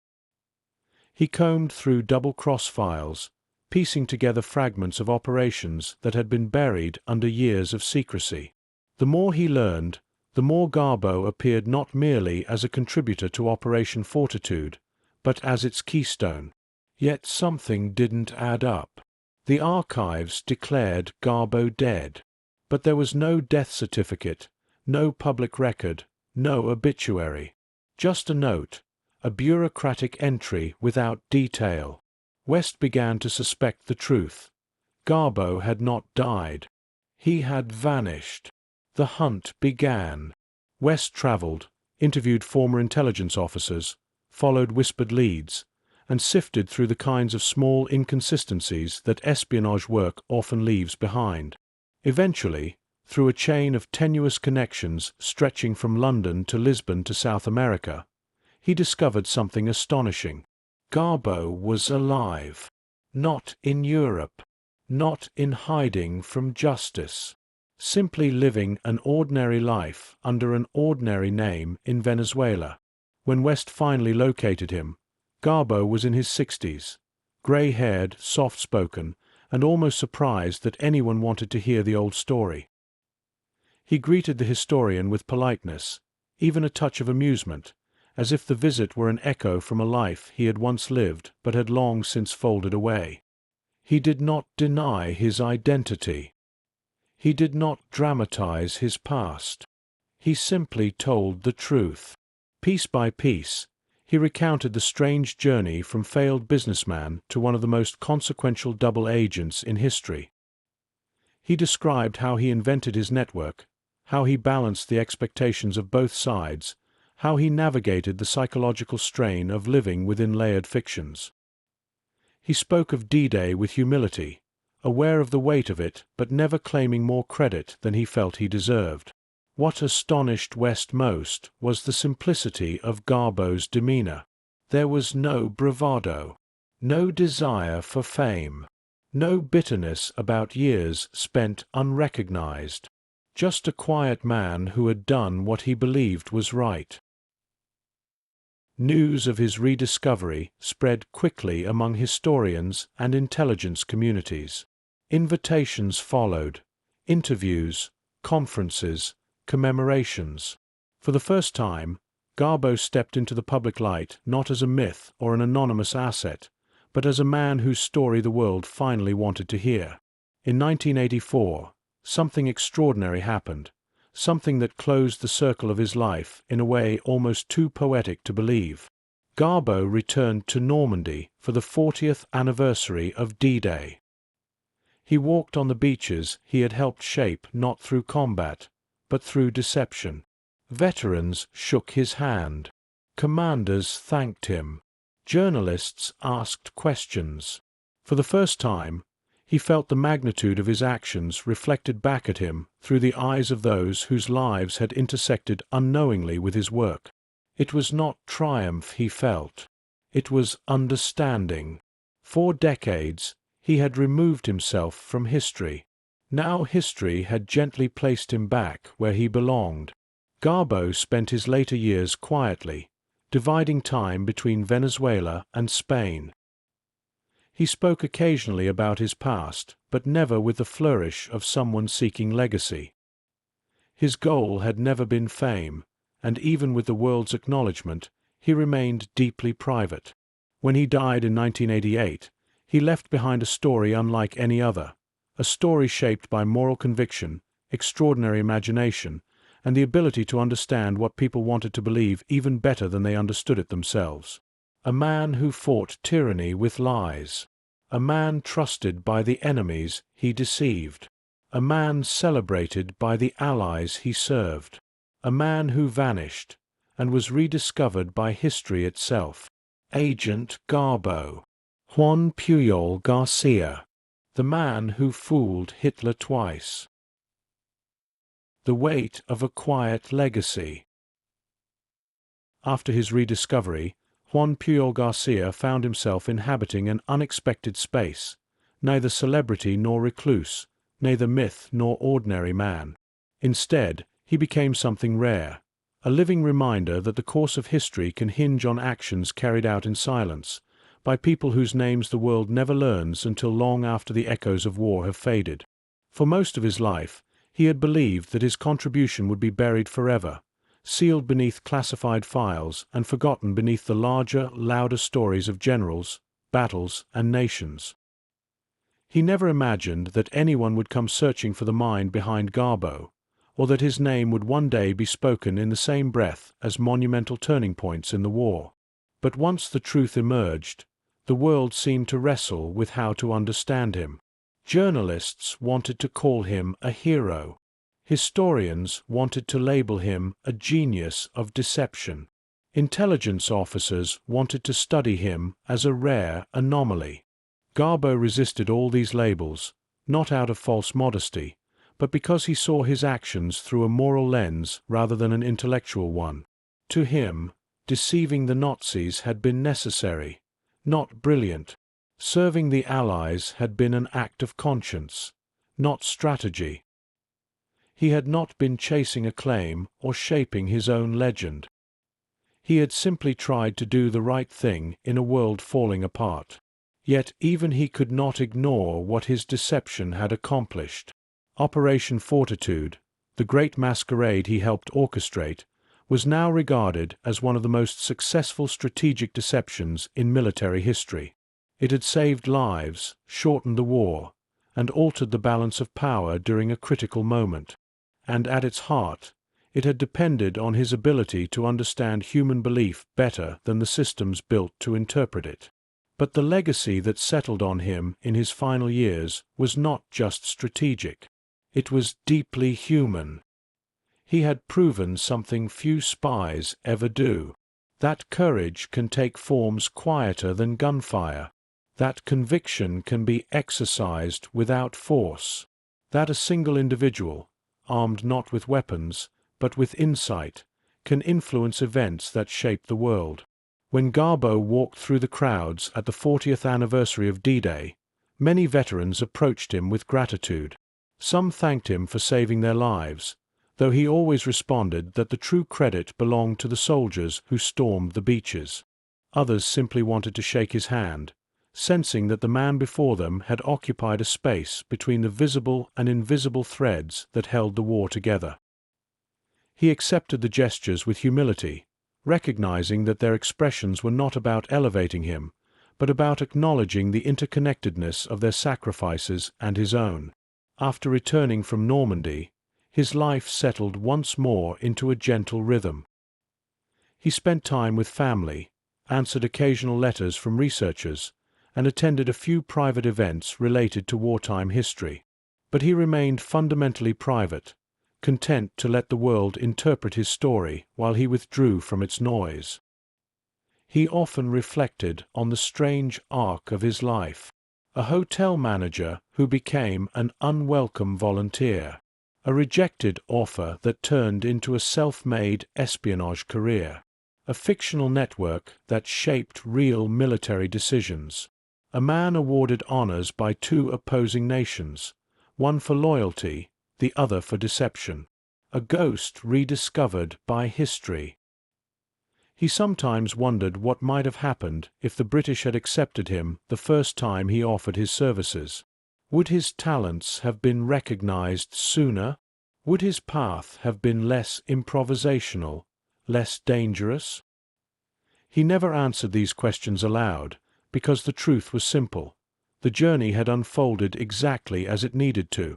Speaker 1: He combed through double-cross files, piecing together fragments of operations that had been buried under years of secrecy. The more he learned, the more Garbo appeared not merely as a contributor to Operation Fortitude, but as its keystone. Yet something didn't add up. The archives declared Garbo dead, but there was no death certificate, no public record, no obituary. Just a note, a bureaucratic entry without detail. West began to suspect the truth. Garbo had not died. He had vanished. The hunt began. West traveled, interviewed former intelligence officers, followed whispered leads, and sifted through the kinds of small inconsistencies that espionage work often leaves behind. Eventually, through a chain of tenuous connections stretching from London to Lisbon to South America, he discovered something astonishing. Garbo was alive. Not in Europe. Not in hiding from justice. Simply living an ordinary life under an ordinary name in Venezuela. When West finally located him, Garbo was in his 60s, grey-haired, soft-spoken, and almost surprised that anyone wanted to hear the old story. He greeted the historian with politeness, even a touch of amusement, as if the visit were an echo from a life he had once lived but had long since folded away. He did not deny his identity. He did not dramatize his past. He simply told the truth. Piece by piece, He recounted the strange journey from failed businessman to one of the most consequential double agents in history. He described how he invented his network, how he balanced the expectations of both sides, how he navigated the psychological strain of living within layered fictions. He spoke of D-Day with humility, aware of the weight of it but never claiming more credit than he felt he deserved. What astonished West most was the simplicity of Garbo's demeanor. There was no bravado, no desire for fame, no bitterness about years spent unrecognized. Just a quiet man who had done what he believed was right. News of his rediscovery spread quickly among historians and intelligence communities. Invitations followed, interviews, conferences, commemorations. For the first time, Garbo stepped into the public light not as a myth or an anonymous asset, but as a man whose story the world finally wanted to hear. In 1984, something extraordinary happened, something that closed the circle of his life in a way almost too poetic to believe. Garbo returned to Normandy for the 40th anniversary of D-Day. He walked on the beaches he had helped shape not through combat, but through deception. Veterans shook his hand. Commanders thanked him. Journalists asked questions. For the first time, he felt the magnitude of his actions reflected back at him through the eyes of those whose lives had intersected unknowingly with his work. It was not triumph he felt. It was understanding. For decades, he had removed himself from history. Now history had gently placed him back where he belonged. Garbo spent his later years quietly, dividing time between Venezuela and Spain. He spoke occasionally about his past, but never with the flourish of someone seeking legacy. His goal had never been fame, and even with the world's acknowledgement, he remained deeply private. When he died in 1988, he left behind a story unlike any other, a story shaped by moral conviction, extraordinary imagination, and the ability to understand what people wanted to believe even better than they understood it themselves. A man who fought tyranny with lies. A man trusted by the enemies he deceived. A man celebrated by the allies he served. A man who vanished and was rediscovered by history itself. Agent Garbo. Juan Pujol García. The man who fooled Hitler twice. The weight of a quiet legacy. After his rediscovery, Juan Pujol García found himself inhabiting an unexpected space, neither celebrity nor recluse, neither myth nor ordinary man. Instead, he became something rare, a living reminder that the course of history can hinge on actions carried out in silence, by people whose names the world never learns until long after the echoes of war have faded. For most of his life, he had believed that his contribution would be buried forever, sealed beneath classified files and forgotten beneath the larger, louder stories of generals, battles, and nations. He never imagined that anyone would come searching for the mind behind Garbo, or that his name would one day be spoken in the same breath as monumental turning points in the war. But once the truth emerged, the world seemed to wrestle with how to understand him. Journalists wanted to call him a hero. Historians wanted to label him a genius of deception. Intelligence officers wanted to study him as a rare anomaly. Garbo resisted all these labels, not out of false modesty, but because he saw his actions through a moral lens rather than an intellectual one. To him, deceiving the Nazis had been necessary, not brilliant. Serving the Allies had been an act of conscience, not strategy. He had not been chasing acclaim or shaping his own legend. He had simply tried to do the right thing in a world falling apart. Yet even he could not ignore what his deception had accomplished. Operation Fortitude, the great masquerade he helped orchestrate, was now regarded as one of the most successful strategic deceptions in military history. It had saved lives, shortened the war, and altered the balance of power during a critical moment. And at its heart, It had depended on his ability to understand human belief better than the systems built to interpret it. But the legacy that settled on him in his final years was not just strategic. It was deeply human. He had proven something few spies ever do. That courage can take forms quieter than gunfire. That conviction can be exercised without force. That a single individual, armed not with weapons, but with insight, can influence events that shape the world. When Garbo walked through the crowds at the 40th anniversary of D-Day, many veterans approached him with gratitude. Some thanked him for saving their lives, though he always responded that the true credit belonged to the soldiers who stormed the beaches. Others simply wanted to shake his hand, sensing that the man before them had occupied a space between the visible and invisible threads that held the war together. He accepted the gestures with humility, recognizing that their expressions were not about elevating him, but about acknowledging the interconnectedness of their sacrifices and his own. After returning from Normandy, his life settled once more into a gentle rhythm. He spent time with family, answered occasional letters from researchers, and attended a few private events related to wartime history. But he remained fundamentally private, content to let the world interpret his story while he withdrew from its noise. He often reflected on the strange arc of his life. A hotel manager who became an unwelcome volunteer. A rejected offer that turned into a self-made espionage career. A fictional network that shaped real military decisions. A man awarded honors by two opposing nations, one for loyalty, the other for deception. A ghost rediscovered by history. He sometimes wondered what might have happened if the British had accepted him the first time he offered his services. Would his talents have been recognized sooner? Would his path have been less improvisational, less dangerous? He never answered these questions aloud, because the truth was simple. The journey had unfolded exactly as it needed to.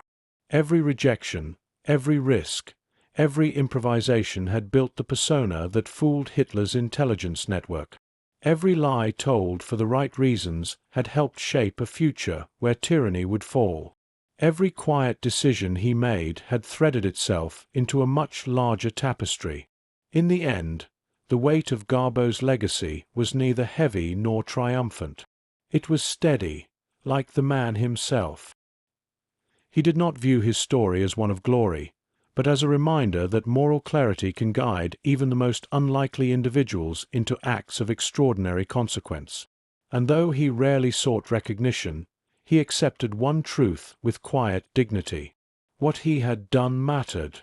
Speaker 1: Every rejection, every risk, every improvisation had built the persona that fooled Hitler's intelligence network. Every lie told for the right reasons had helped shape a future where tyranny would fall. Every quiet decision he made had threaded itself into a much larger tapestry. In the end, the weight of Garbo's legacy was neither heavy nor triumphant. It was steady, like the man himself. He did not view his story as one of glory, but as a reminder that moral clarity can guide even the most unlikely individuals into acts of extraordinary consequence. And though he rarely sought recognition, he accepted one truth with quiet dignity. What he had done mattered,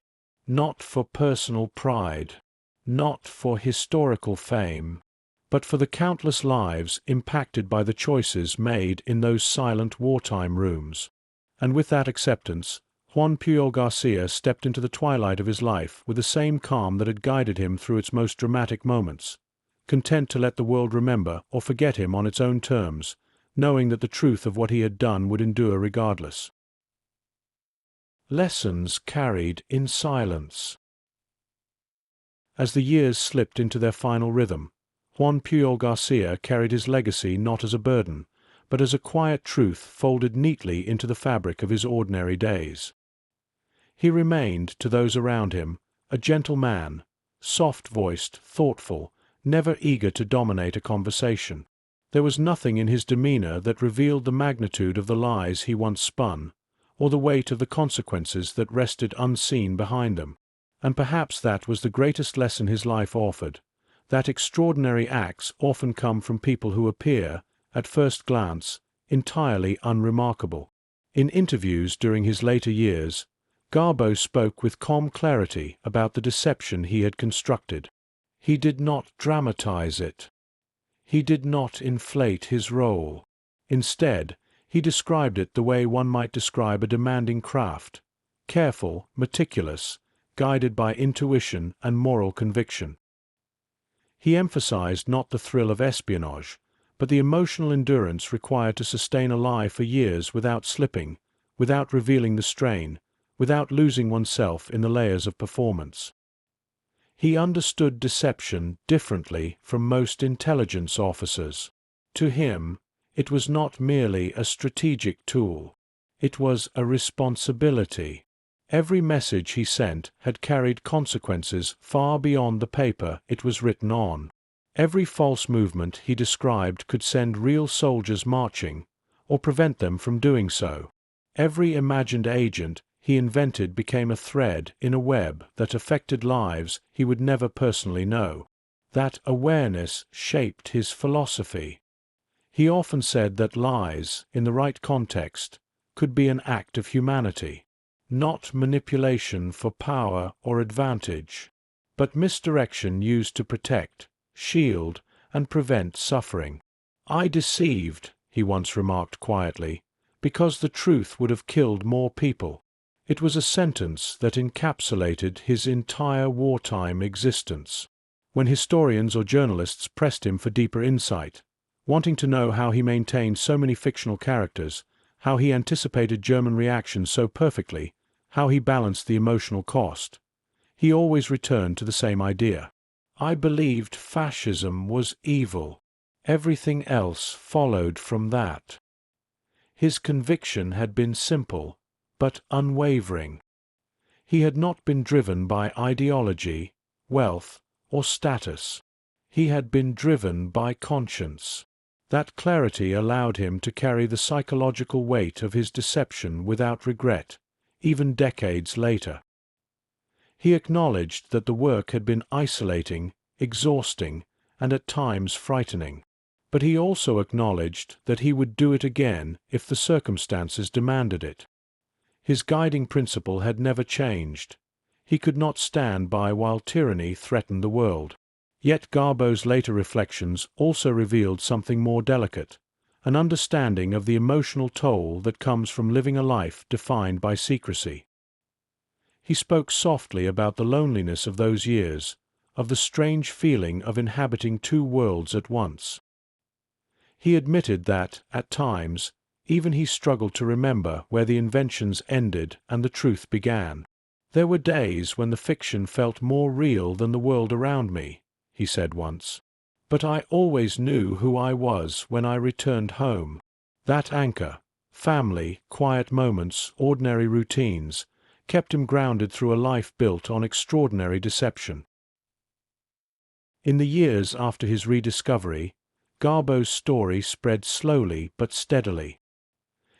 Speaker 1: not for personal pride, not for historical fame, but for the countless lives impacted by the choices made in those silent wartime rooms. And with that acceptance, Juan Pujol García stepped into the twilight of his life with the same calm that had guided him through its most dramatic moments, content to let the world remember or forget him on its own terms, knowing that the truth of what he had done would endure regardless. Lessons carried in silence. As the years slipped into their final rhythm, Juan Pujol García carried his legacy not as a burden, but as a quiet truth folded neatly into the fabric of his ordinary days. He remained, to those around him, a gentle man, soft-voiced, thoughtful, never eager to dominate a conversation. There was nothing in his demeanor that revealed the magnitude of the lies he once spun, or the weight of the consequences that rested unseen behind them. And perhaps that was the greatest lesson his life offered, that extraordinary acts often come from people who appear, at first glance, entirely unremarkable. In interviews during his later years, Garbo spoke with calm clarity about the deception he had constructed. He did not dramatize it. He did not inflate his role. Instead, he described it the way one might describe a demanding craft, careful, meticulous, guided by intuition and moral conviction. He emphasized not the thrill of espionage, but the emotional endurance required to sustain a lie for years without slipping, without revealing the strain, without losing oneself in the layers of performance. He understood deception differently from most intelligence officers. To him, it was not merely a strategic tool. It was a responsibility. Every message he sent had carried consequences far beyond the paper it was written on. Every false movement he described could send real soldiers marching, or prevent them from doing so. Every imagined agent he invented became a thread in a web that affected lives he would never personally know. That awareness shaped his philosophy. He often said that lies, in the right context, could be an act of humanity, not manipulation for power or advantage, but misdirection used to protect, shield, and prevent suffering. "I deceived," he once remarked quietly, "because the truth would have killed more people." It was a sentence that encapsulated his entire wartime existence. When historians or journalists pressed him for deeper insight, wanting to know how he maintained so many fictional characters, how he anticipated German reactions so perfectly, how he balanced the emotional cost, he always returned to the same idea. "I believed fascism was evil. Everything else followed from that." His conviction had been simple, but unwavering. He had not been driven by ideology, wealth, or status. He had been driven by conscience. That clarity allowed him to carry the psychological weight of his deception without regret, even decades later. He acknowledged that the work had been isolating, exhausting, and at times frightening. But he also acknowledged that he would do it again if the circumstances demanded it. His guiding principle had never changed. He could not stand by while tyranny threatened the world. Yet Garbo's later reflections also revealed something more delicate, an understanding of the emotional toll that comes from living a life defined by secrecy. He spoke softly about the loneliness of those years, of the strange feeling of inhabiting two worlds at once. He admitted that, at times, even he struggled to remember where the inventions ended and the truth began. "There were days when the fiction felt more real than the world around me," he said once. "But I always knew who I was when I returned home." That anchor, family, quiet moments, ordinary routines, kept him grounded through a life built on extraordinary deception. In the years after his rediscovery, Garbo's story spread slowly but steadily.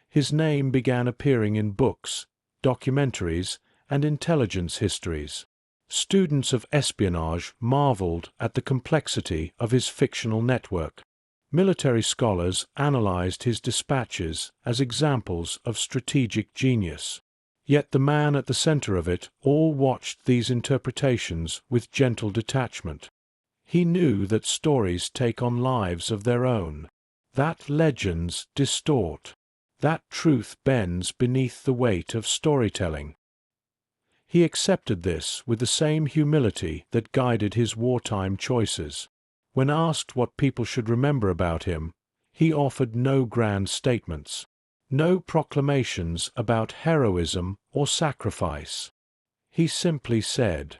Speaker 1: His name began appearing in books, documentaries, and intelligence histories. Students of espionage marveled at the complexity of his fictional network. Military scholars analyzed his dispatches as examples of strategic genius. Yet the man at the center of it all watched these interpretations with gentle detachment. He knew that stories take on lives of their own, that legends distort, that truth bends beneath the weight of storytelling. He accepted this with the same humility that guided his wartime choices. When asked what people should remember about him, he offered no grand statements, no proclamations about heroism or sacrifice. He simply said,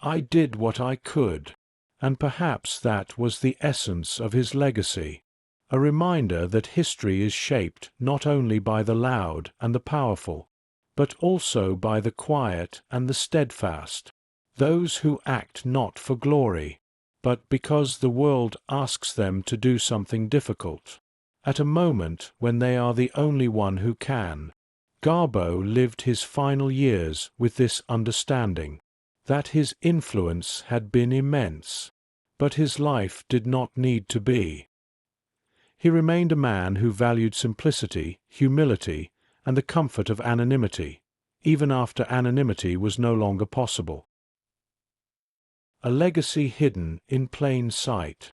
Speaker 1: "I did what I could," and perhaps that was the essence of his legacy, a reminder that history is shaped not only by the loud and the powerful, but also by the quiet and the steadfast, those who act not for glory, but because the world asks them to do something difficult, at a moment when they are the only one who can. Garbo lived his final years with this understanding, that his influence had been immense, but his life did not need to be. He remained a man who valued simplicity, humility, and the comfort of anonymity, even after anonymity was no longer possible. A legacy hidden in plain sight.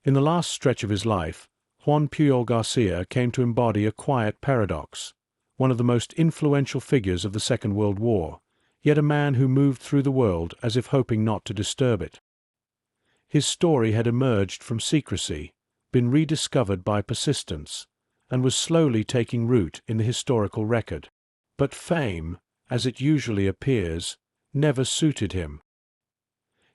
Speaker 1: In the last stretch of his life, Juan Pujol García came to embody a quiet paradox, one of the most influential figures of the Second World War, yet a man who moved through the world as if hoping not to disturb it. His story had emerged from secrecy, been rediscovered by persistence, and was slowly taking root in the historical record. But fame, as it usually appears, never suited him.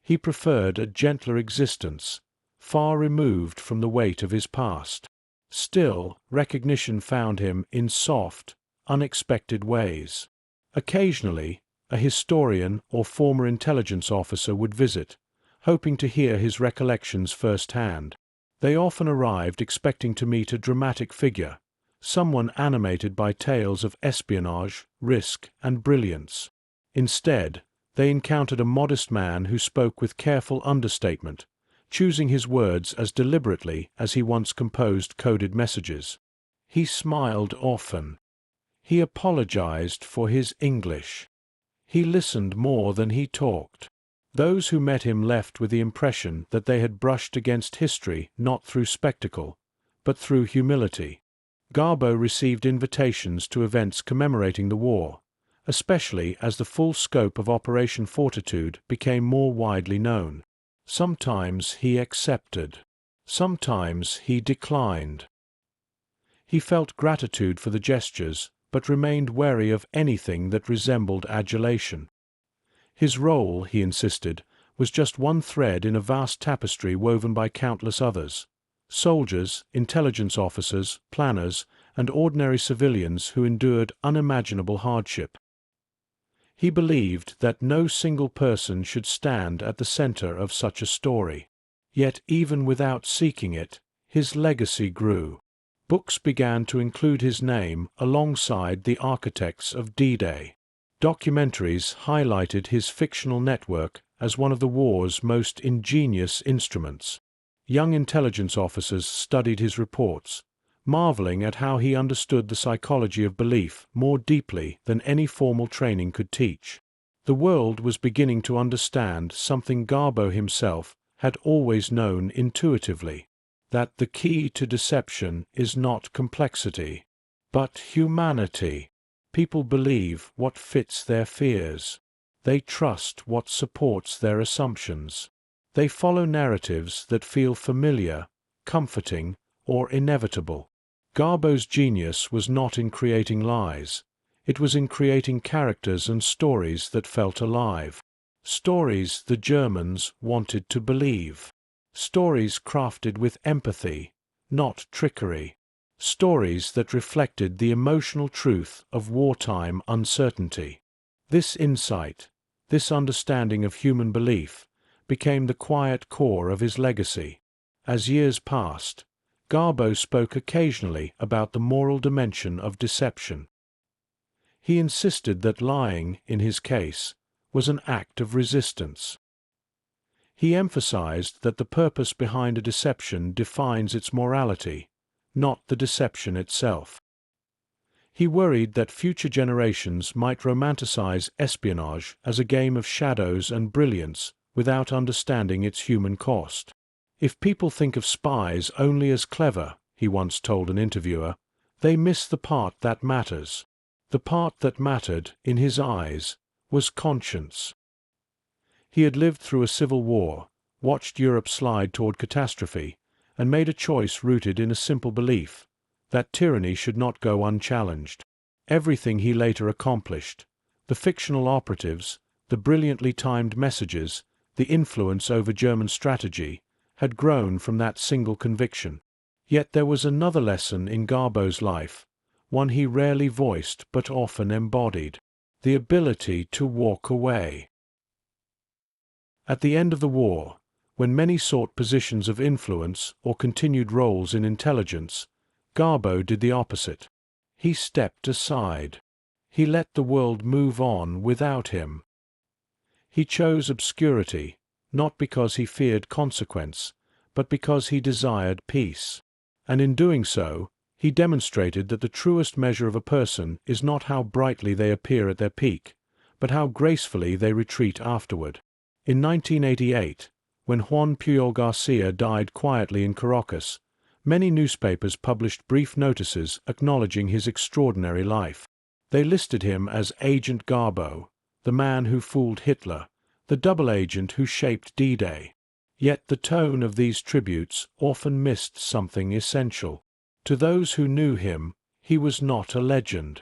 Speaker 1: He preferred a gentler existence, far removed from the weight of his past. Still, recognition found him in soft, unexpected ways. Occasionally, a historian or former intelligence officer would visit, hoping to hear his recollections firsthand. They often arrived expecting to meet a dramatic figure, someone animated by tales of espionage, risk, and brilliance. Instead, they encountered a modest man who spoke with careful understatement, choosing his words as deliberately as he once composed coded messages. He smiled often. He apologized for his English. He listened more than he talked. Those who met him left with the impression that they had brushed against history not through spectacle, but through humility. Garbo received invitations to events commemorating the war, especially as the full scope of Operation Fortitude became more widely known. Sometimes he accepted. Sometimes he declined. He felt gratitude for the gestures, but remained wary of anything that resembled adulation. His role, he insisted, was just one thread in a vast tapestry woven by countless others: soldiers, intelligence officers, planners, and ordinary civilians who endured unimaginable hardship. He believed that no single person should stand at the center of such a story. Yet even without seeking it, his legacy grew. Books began to include his name alongside the architects of D-Day. Documentaries highlighted his fictional network as one of the war's most ingenious instruments. Young intelligence officers studied his reports, marveling at how he understood the psychology of belief more deeply than any formal training could teach. The world was beginning to understand something Garbo himself had always known intuitively: that the key to deception is not complexity, but humanity. People believe what fits their fears. They trust what supports their assumptions. They follow narratives that feel familiar, comforting, or inevitable. Garbo's genius was not in creating lies. It was in creating characters and stories that felt alive. Stories the Germans wanted to believe. Stories crafted with empathy, not trickery. Stories that reflected the emotional truth of wartime uncertainty. This insight, this understanding of human belief, became the quiet core of his legacy. As years passed, Garbo spoke occasionally about the moral dimension of deception. He insisted that lying, in his case, was an act of resistance. He emphasized that the purpose behind a deception defines its morality, not the deception itself. He worried that future generations might romanticize espionage as a game of shadows and brilliance without understanding its human cost. If people think of spies only as clever, he once told an interviewer, they miss the part that matters. The part that mattered, in his eyes, was conscience. He had lived through a civil war, watched Europe slide toward catastrophe, and made a choice rooted in a simple belief: that tyranny should not go unchallenged. Everything he later accomplished, the fictional operatives, the brilliantly timed messages, the influence over German strategy, had grown from that single conviction. Yet there was another lesson in Garbo's life, one he rarely voiced but often embodied: the ability to walk away. At the end of the war, when many sought positions of influence or continued roles in intelligence, Garbo did the opposite. He stepped aside. He let the world move on without him. He chose obscurity, not because he feared consequence, but because he desired peace. And in doing so, he demonstrated that the truest measure of a person is not how brightly they appear at their peak, but how gracefully they retreat afterward. In 1988, when Juan Pujol García died quietly in Caracas, many newspapers published brief notices acknowledging his extraordinary life. They listed him as Agent Garbo, the man who fooled Hitler, the double agent who shaped D-Day. Yet the tone of these tributes often missed something essential. To those who knew him, he was not a legend.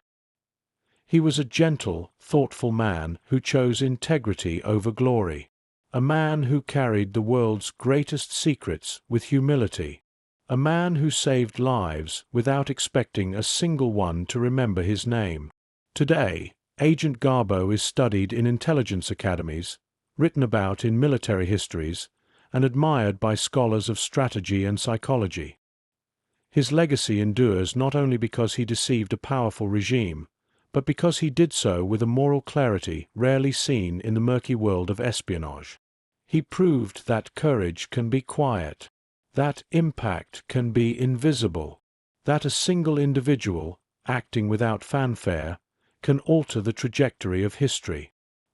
Speaker 1: He was a gentle, thoughtful man who chose integrity over glory. a man who carried the world's greatest secrets with humility, a man who saved lives without expecting a single one to remember his name. Today, Agent Garbo is studied in intelligence academies, written about in military histories, and admired by scholars of strategy and psychology. His legacy endures not only because he deceived a powerful regime, but because he did so with a moral clarity rarely seen in the murky world of espionage. He proved that courage can be quiet, that impact can be invisible, that a single individual, acting without fanfare, can alter the trajectory of history.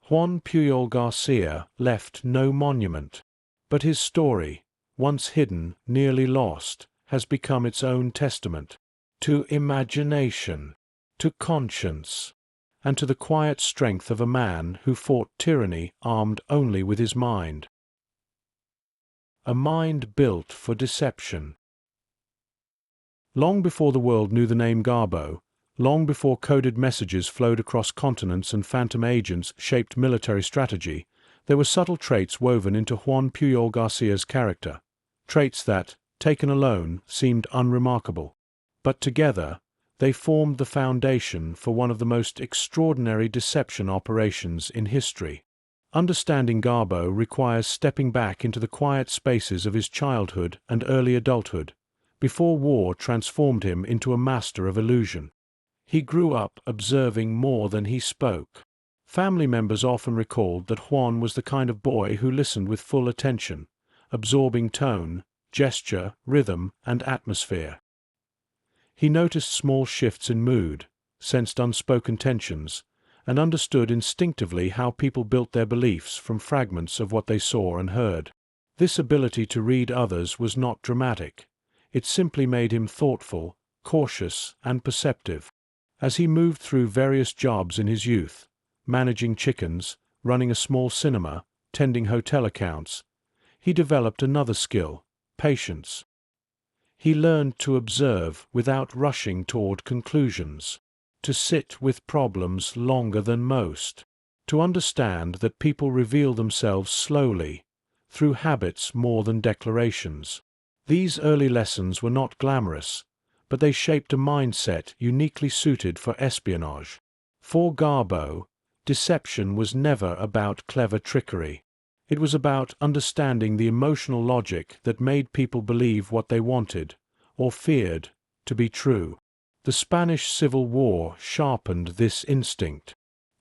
Speaker 1: Juan Pujol García left no monument, but his story, once hidden, nearly lost, has become its own testament to imagination, to conscience, and to the quiet strength of a man who fought tyranny armed only with his mind. A mind built for deception. Long before the world knew the name Garbo, long before coded messages flowed across continents and phantom agents shaped military strategy, there were subtle traits woven into Juan Pujol García's character, traits that, taken alone, seemed unremarkable. But together, they formed the foundation for one of the most extraordinary deception operations in history. Understanding Garbo requires stepping back into the quiet spaces of his childhood and early adulthood, before war transformed him into a master of illusion. He grew up observing more than he spoke. Family members often recalled that Juan was the kind of boy who listened with full attention, absorbing tone, gesture, rhythm, and atmosphere. He noticed small shifts in mood, sensed unspoken tensions, and understood instinctively how people built their beliefs from fragments of what they saw and heard. This ability to read others was not dramatic. It simply made him thoughtful, cautious, and perceptive. As he moved through various jobs in his youth, managing chickens, running a small cinema, tending hotel accounts, he developed another skill: patience. He learned to observe without rushing toward conclusions, to sit with problems longer than most, to understand that people reveal themselves slowly, through habits more than declarations. These early lessons were not glamorous, but they shaped a mindset uniquely suited for espionage. For Garbo, deception was never about clever trickery. It was about understanding the emotional logic that made people believe what they wanted, or feared, to be true. The Spanish Civil War sharpened this instinct.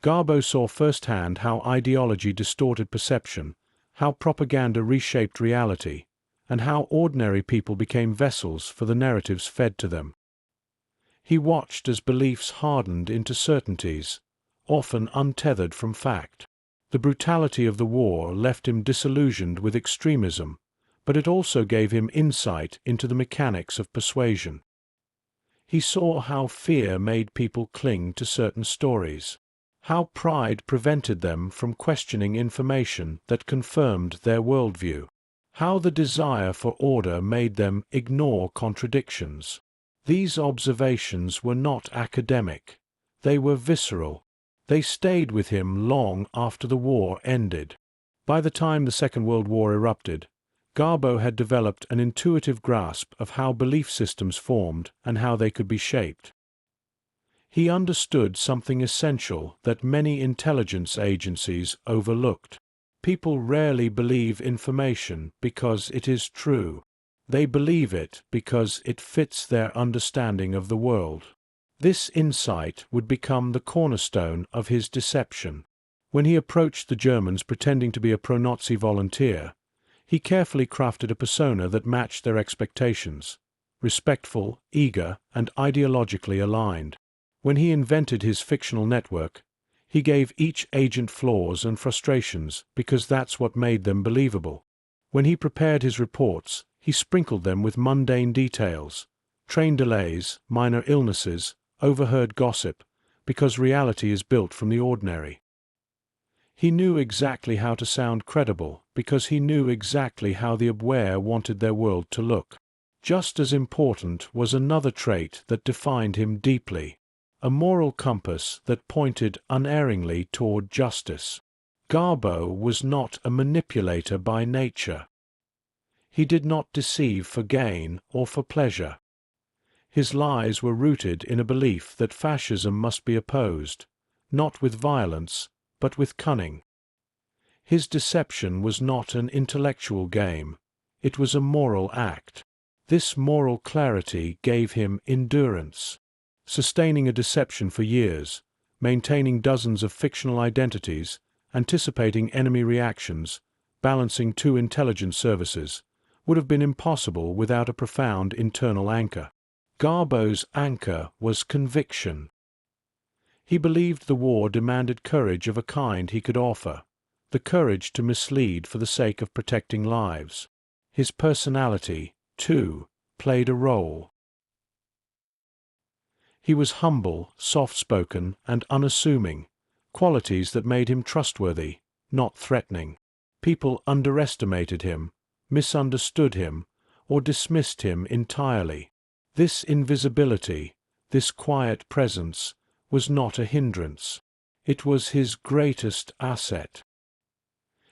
Speaker 1: Garbo saw firsthand how ideology distorted perception, how propaganda reshaped reality, and how ordinary people became vessels for the narratives fed to them. He watched as beliefs hardened into certainties, often untethered from fact. The brutality of the war left him disillusioned with extremism, but it also gave him insight into the mechanics of persuasion. He saw how fear made people cling to certain stories, how pride prevented them from questioning information that confirmed their worldview, how the desire for order made them ignore contradictions. These observations were not academic. They were visceral. They stayed with him long after the war ended. By the time the Second World War erupted, Garbo had developed an intuitive grasp of how belief systems formed and how they could be shaped. He understood something essential that many intelligence agencies overlooked. People rarely believe information because it is true. They believe it because it fits their understanding of the world. This insight would become the cornerstone of his deception. When he approached the Germans pretending to be a pro-Nazi volunteer, he carefully crafted a persona that matched their expectations: respectful, eager, and ideologically aligned. When he invented his fictional network, he gave each agent flaws and frustrations because that's what made them believable. When he prepared his reports, he sprinkled them with mundane details: train delays, minor illnesses, overheard gossip, because reality is built from the ordinary. He knew exactly how to sound credible because he knew exactly how the aware wanted their world to look. Just as important was another trait that defined him deeply: a moral compass that pointed unerringly toward justice. Garbo was not a manipulator by nature. He did not deceive for gain or for pleasure. His lies were rooted in a belief that fascism must be opposed, not with violence, but with cunning. His deception was not an intellectual game, it was a moral act. This moral clarity gave him endurance. Sustaining a deception for years, maintaining dozens of fictional identities, anticipating enemy reactions, balancing two intelligence services, would have been impossible without a profound internal anchor. Garbo's anchor was conviction. He believed the war demanded courage of a kind he could offer, the courage to mislead for the sake of protecting lives. His personality, too, played a role. He was humble, soft-spoken, and unassuming, qualities that made him trustworthy, not threatening. People underestimated him, misunderstood him, or dismissed him entirely. This invisibility, this quiet presence, was not a hindrance. It was his greatest asset.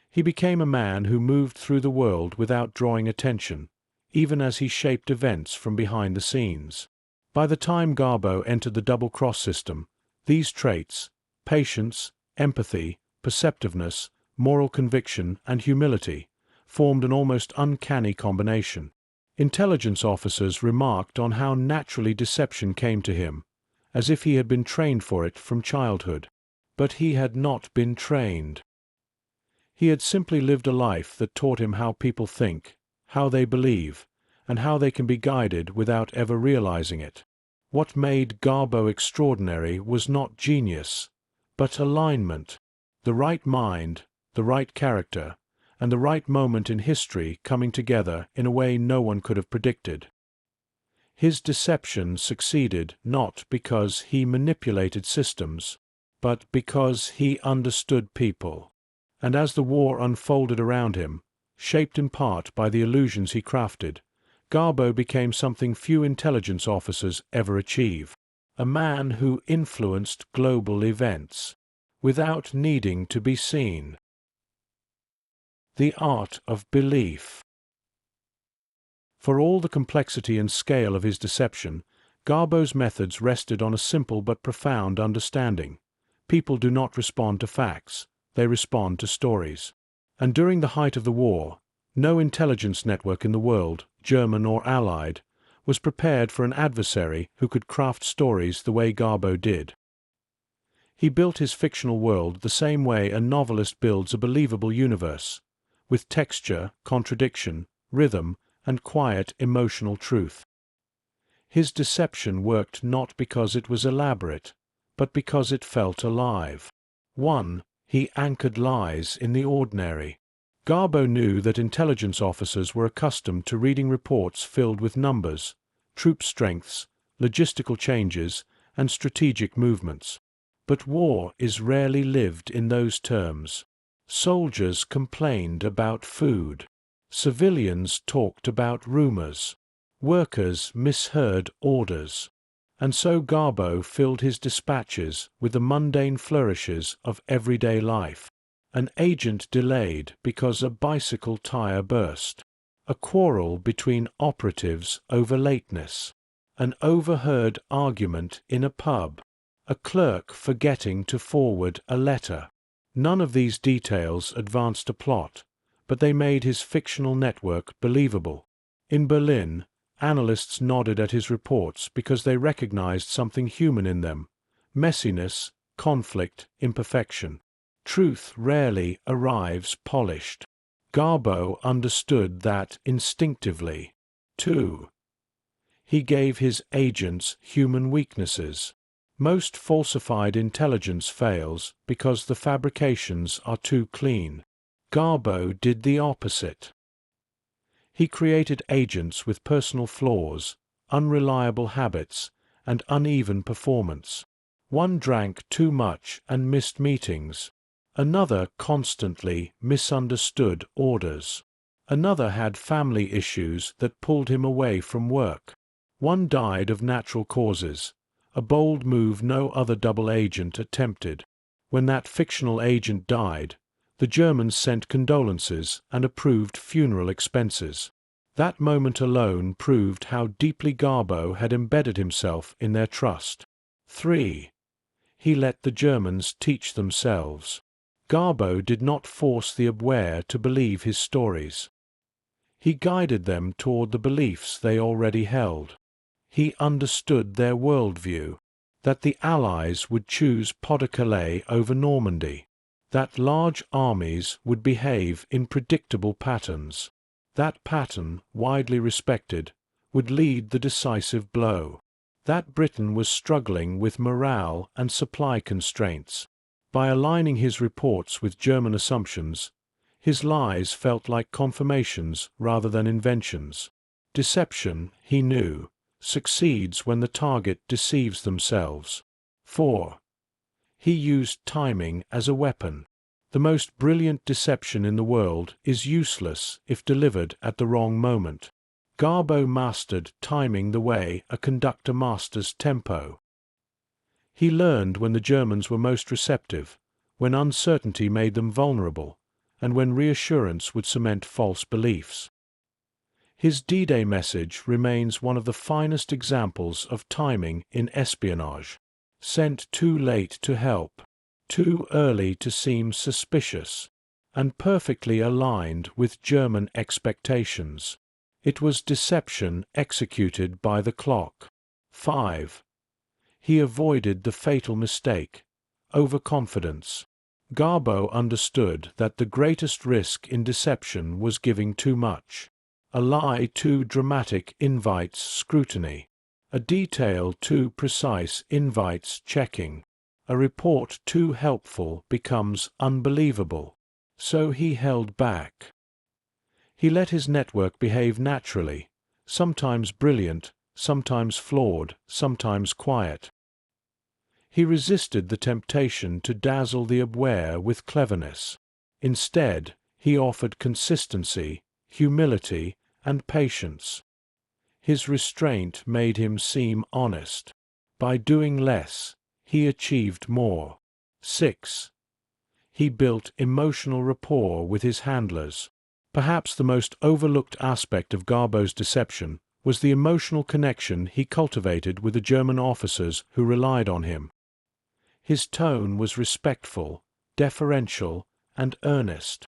Speaker 1: He became a man who moved through the world without drawing attention, even as he shaped events from behind the scenes. By the time Garbo entered the double-cross system, these traits, patience, empathy, perceptiveness, moral conviction, and humility, formed an almost uncanny combination. Intelligence officers remarked on how naturally deception came to him, as if he had been trained for it from childhood. But he had not been trained. He had simply lived a life that taught him how people think, how they believe, and how they can be guided without ever realizing it. What made Garbo extraordinary was not genius, but alignment. The right mind, the right character, and the right moment in history coming together in a way no one could have predicted. His deception succeeded not because he manipulated systems, but because he understood people. And as the war unfolded around him, shaped in part by the illusions he crafted, Garbo became something few intelligence officers ever achieve: a man who influenced global events, without needing to be seen. The art of belief. For all the complexity and scale of his deception, Garbo's methods rested on a simple but profound understanding. People do not respond to facts, they respond to stories. And during the height of the war, no intelligence network in the world, German or Allied, was prepared for an adversary who could craft stories the way Garbo did. He built his fictional world the same way a novelist builds a believable universe, with texture, contradiction, rhythm, and quiet emotional truth. His deception worked not because it was elaborate, but because it felt alive. 1. He anchored lies in the ordinary. Garbo knew that intelligence officers were accustomed to reading reports filled with numbers, troop strengths, logistical changes, and strategic movements. But war is rarely lived in those terms. Soldiers complained about food. Civilians talked about rumors. Workers misheard orders. And so Garbo filled his dispatches with the mundane flourishes of everyday life. An agent delayed because a bicycle tire burst. A quarrel between operatives over lateness. An overheard argument in a pub. A clerk forgetting to forward a letter. None of these details advanced a plot, but they made his fictional network believable. In Berlin, analysts nodded at his reports because they recognized something human in them: messiness, conflict, imperfection. Truth rarely arrives polished. Garbo understood that instinctively. 2. He gave his agents human weaknesses. Most falsified intelligence fails because the fabrications are too clean. Garbo did the opposite. He created agents with personal flaws, unreliable habits, and uneven performance. One drank too much and missed meetings. Another constantly misunderstood orders. Another had family issues that pulled him away from work. One died of natural causes, a bold move no other double agent attempted. When that fictional agent died, The Germans sent condolences and approved funeral expenses. That moment alone proved how deeply Garbo had embedded himself in their trust. 3. He let the Germans teach themselves. Garbo did not force the Abwehr to believe his stories. He guided them toward the beliefs they already held. He understood their worldview, that the Allies would choose Pas-de-Calais over Normandy, that large armies would behave in predictable patterns. That pattern, widely respected, would lead the decisive blow. That Britain was struggling with morale and supply constraints. By aligning his reports with German assumptions, his lies felt like confirmations rather than inventions. Deception, he knew, succeeds when the target deceives themselves. 4. He used timing as a weapon. The most brilliant deception in the world is useless if delivered at the wrong moment. Garbo mastered timing the way a conductor masters tempo. He learned when the Germans were most receptive, when uncertainty made them vulnerable, and when reassurance would cement false beliefs. His D-Day message remains one of the finest examples of timing in espionage. Sent too late to help, too early to seem suspicious, and perfectly aligned with German expectations. It was deception executed by the clock. 5. He avoided the fatal mistake, overconfidence. Garbo understood that the greatest risk in deception was giving too much. A lie too dramatic invites scrutiny. A detail too precise invites checking. A report too helpful becomes unbelievable. So he held back. He let his network behave naturally, sometimes brilliant, sometimes flawed, sometimes quiet. He resisted the temptation to dazzle the Abwehr with cleverness. Instead, he offered consistency, humility, and patience. His restraint made him seem honest. By doing less, he achieved more. 6. He built emotional rapport with his handlers. Perhaps the most overlooked aspect of Garbo's deception was the emotional connection he cultivated with the German officers who relied on him. His tone was respectful, deferential, and earnest.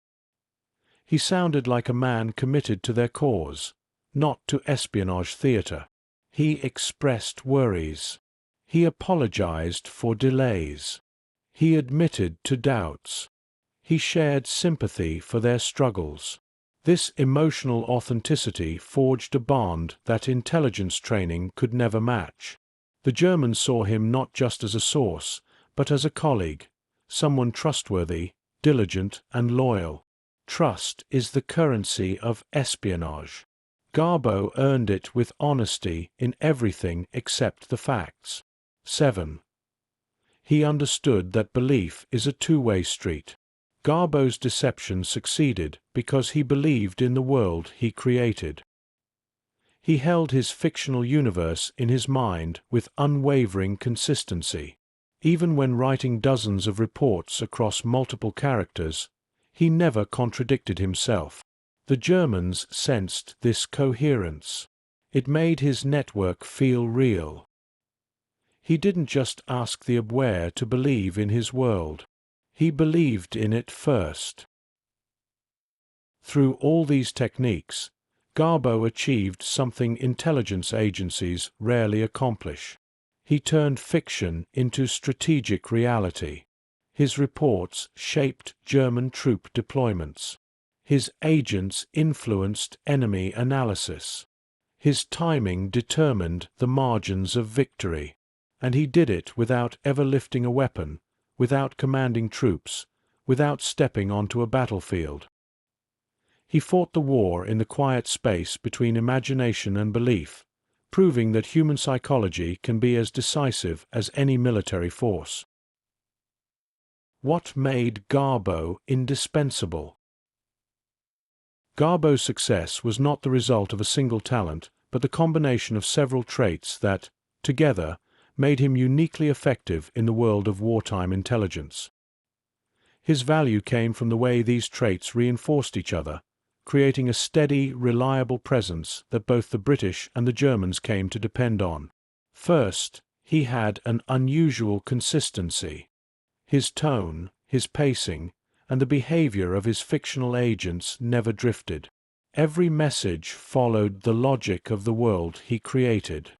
Speaker 1: He sounded like a man committed to their cause, not to espionage theater. He expressed worries. He apologized for delays. He admitted to doubts. He shared sympathy for their struggles. This emotional authenticity forged a bond that intelligence training could never match. The Germans saw him not just as a source, but as a colleague, someone trustworthy, diligent, and loyal. Trust is the currency of espionage. Garbo earned it with honesty in everything except the facts. 7. He understood that belief is a two-way street. Garbo's deception succeeded because he believed in the world he created. He held his fictional universe in his mind with unwavering consistency. Even when writing dozens of reports across multiple characters, he never contradicted himself. The Germans sensed this coherence. It made his network feel real. He didn't just ask the Abwehr to believe in his world. He believed in it first. Through all these techniques, Garbo achieved something intelligence agencies rarely accomplish. He turned fiction into strategic reality. His reports shaped German troop deployments. His agents influenced enemy analysis. His timing determined the margins of victory. And he did it without ever lifting a weapon, without commanding troops, without stepping onto a battlefield. He fought the war in the quiet space between imagination and belief, proving that human psychology can be as decisive as any military force. What made Garbo indispensable? Garbo's success was not the result of a single talent, but the combination of several traits that, together, made him uniquely effective in the world of wartime intelligence. His value came from the way these traits reinforced each other, creating a steady, reliable presence that both the British and the Germans came to depend on. First, he had an unusual consistency. His tone, his pacing, and the behavior of his fictional agents never drifted. Every message followed the logic of the world he created.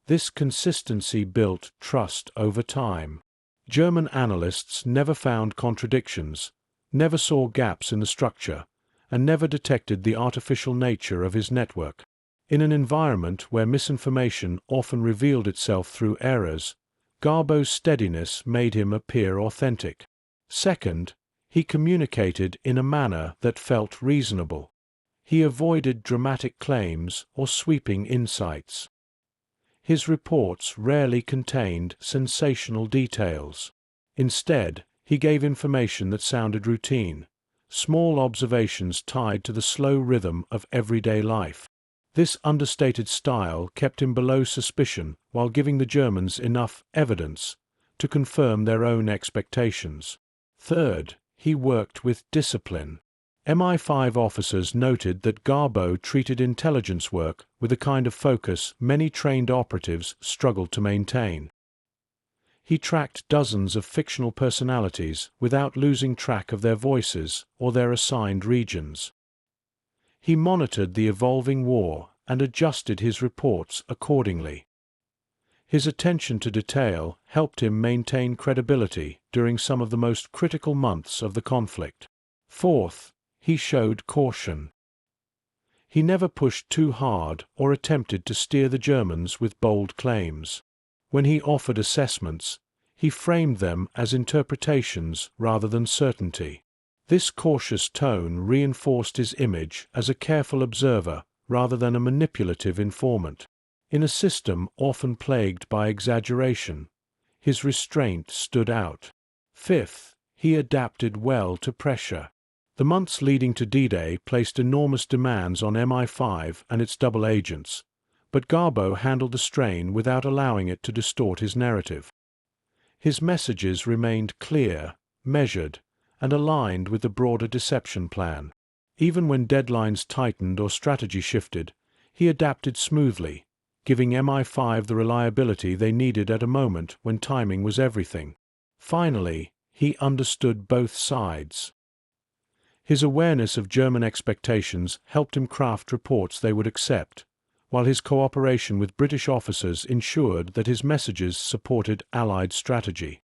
Speaker 1: This consistency built trust over time. German analysts never found contradictions, never saw gaps in the structure, and never detected the artificial nature of his network. In an environment where misinformation often revealed itself through errors, Garbo's steadiness made him appear authentic. Second, he communicated in a manner that felt reasonable. He avoided dramatic claims or sweeping insights. His reports rarely contained sensational details. Instead, he gave information that sounded routine, small observations tied to the slow rhythm of everyday life. This understated style kept him below suspicion while giving the Germans enough evidence to confirm their own expectations. Third, he worked with discipline. MI5 officers noted that Garbo treated intelligence work with a kind of focus many trained operatives struggled to maintain. He tracked dozens of fictional personalities without losing track of their voices or their assigned regions. He monitored the evolving war and adjusted his reports accordingly. His attention to detail helped him maintain credibility during some of the most critical months of the conflict. Fourth, he showed caution. He never pushed too hard or attempted to steer the Germans with bold claims. When he offered assessments, he framed them as interpretations rather than certainty. This cautious tone reinforced his image as a careful observer rather than a manipulative informant. In a system often plagued by exaggeration, his restraint stood out. Fifth, he adapted well to pressure. The months leading to D-Day placed enormous demands on MI5 and its double agents, but Garbo handled the strain without allowing it to distort his narrative. His messages remained clear, measured, and aligned with the broader deception plan. Even when deadlines tightened or strategy shifted, he adapted smoothly, giving MI5 the reliability they needed at a moment when timing was everything. Finally, he understood both sides. His awareness of German expectations helped him craft reports they would accept, while his cooperation with British officers ensured that his messages supported Allied strategy.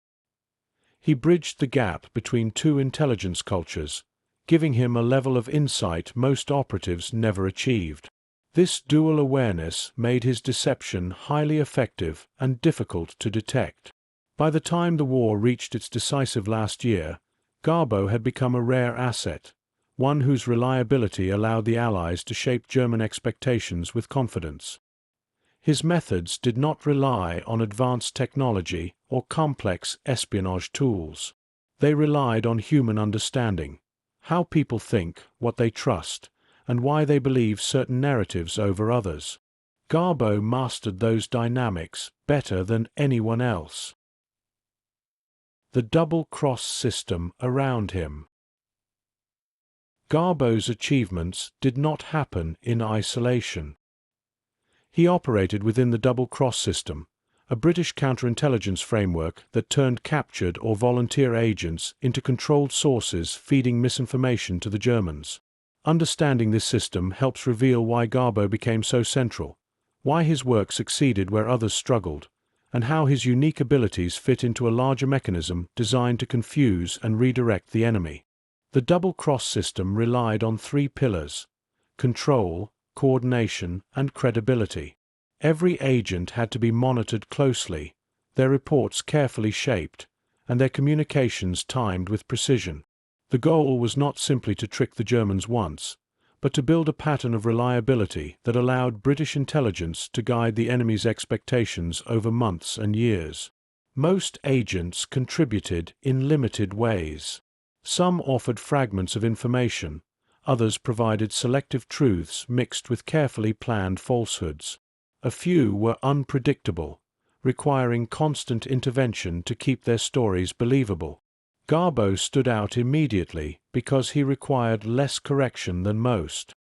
Speaker 1: He bridged the gap between two intelligence cultures, giving him a level of insight most operatives never achieved. This dual awareness made his deception highly effective and difficult to detect. By the time the war reached its decisive last year, Garbo had become a rare asset, one whose reliability allowed the Allies to shape German expectations with confidence. His methods did not rely on advanced technology or complex espionage tools. They relied on human understanding, how people think, what they trust, and why they believe certain narratives over others. Garbo mastered those dynamics better than anyone else. The double-cross system around him. Garbo's achievements did not happen in isolation. He operated within the double-cross system, a British counterintelligence framework that turned captured or volunteer agents into controlled sources feeding misinformation to the Germans. Understanding this system helps reveal why Garbo became so central, why his work succeeded where others struggled, and how his unique abilities fit into a larger mechanism designed to confuse and redirect the enemy. The double-cross system relied on three pillars: control, coordination, and credibility. Every agent had to be monitored closely, their reports carefully shaped, and their communications timed with precision. The goal was not simply to trick the Germans once, but to build a pattern of reliability that allowed British intelligence to guide the enemy's expectations over months and years. Most agents contributed in limited ways. Some offered fragments of information, others provided selective truths mixed with carefully planned falsehoods. A few were unpredictable, requiring constant intervention to keep their stories believable. Garbo stood out immediately because he required less correction than most.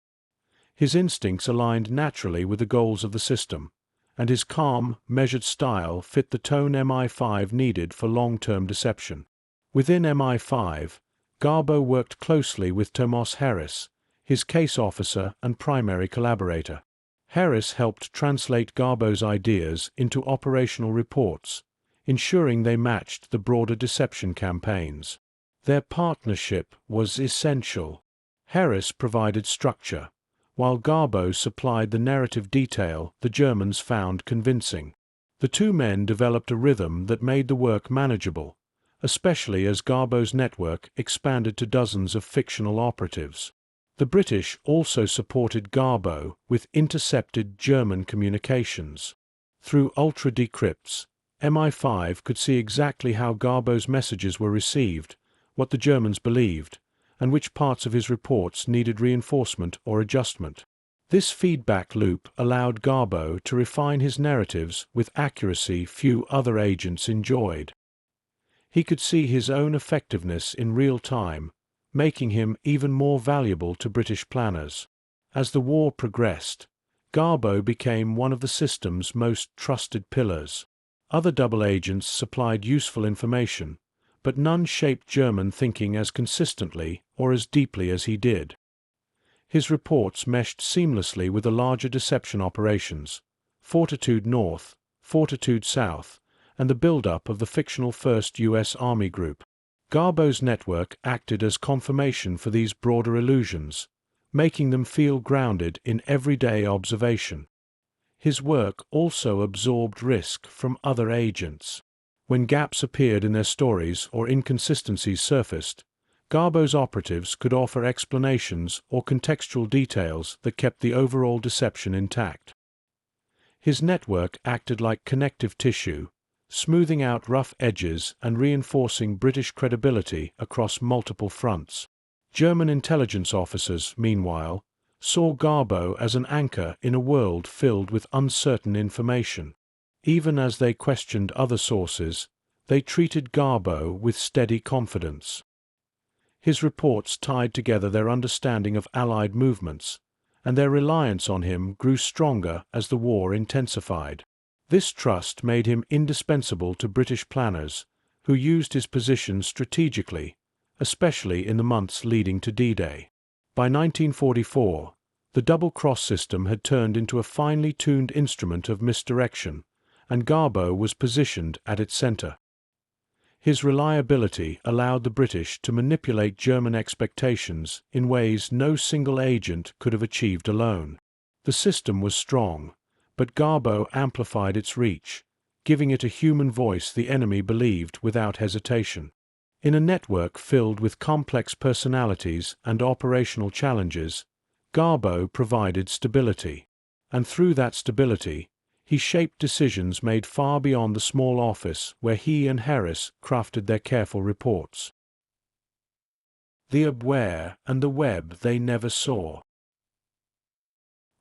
Speaker 1: His instincts aligned naturally with the goals of the system, and his calm, measured style fit the tone MI5 needed for long-term deception. Within MI5, Garbo worked closely with Tomas Harris, his case officer and primary collaborator. Harris helped translate Garbo's ideas into operational reports, ensuring they matched the broader deception campaigns. Their partnership was essential. Harris provided structure, while Garbo supplied the narrative detail the Germans found convincing. The two men developed a rhythm that made the work manageable, especially as Garbo's network expanded to dozens of fictional operatives. The British also supported Garbo with intercepted German communications. Through ultra-decrypts, MI5 could see exactly how Garbo's messages were received, what the Germans believed, and which parts of his reports needed reinforcement or adjustment. This feedback loop allowed Garbo to refine his narratives with accuracy few other agents enjoyed. He could see his own effectiveness in real time, making him even more valuable to British planners. As the war progressed, Garbo became one of the system's most trusted pillars. Other double agents supplied useful information, but none shaped German thinking as consistently or as deeply as he did. His reports meshed seamlessly with the larger deception operations, Fortitude North, Fortitude South, and the build-up of the fictional First U.S. Army Group. Garbo's network acted as confirmation for these broader illusions, making them feel grounded in everyday observation. His work also absorbed risk from other agents. When gaps appeared in their stories or inconsistencies surfaced, Garbo's operatives could offer explanations or contextual details that kept the overall deception intact. His network acted like connective tissue, smoothing out rough edges and reinforcing British credibility across multiple fronts. German intelligence officers, meanwhile, saw Garbo as an anchor in a world filled with uncertain information. Even as they questioned other sources, they treated Garbo with steady confidence. His reports tied together their understanding of Allied movements, and their reliance on him grew stronger as the war intensified. This trust made him indispensable to British planners, who used his position strategically, especially in the months leading to D-Day. By 1944, the double-cross system had turned into a finely tuned instrument of misdirection, and Garbo was positioned at its center. His reliability allowed the British to manipulate German expectations in ways no single agent could have achieved alone. The system was strong, but Garbo amplified its reach, giving it a human voice the enemy believed without hesitation. In a network filled with complex personalities and operational challenges, Garbo provided stability. And through that stability, he shaped decisions made far beyond the small office where he and Harris crafted their careful reports. The abware and the web they never saw.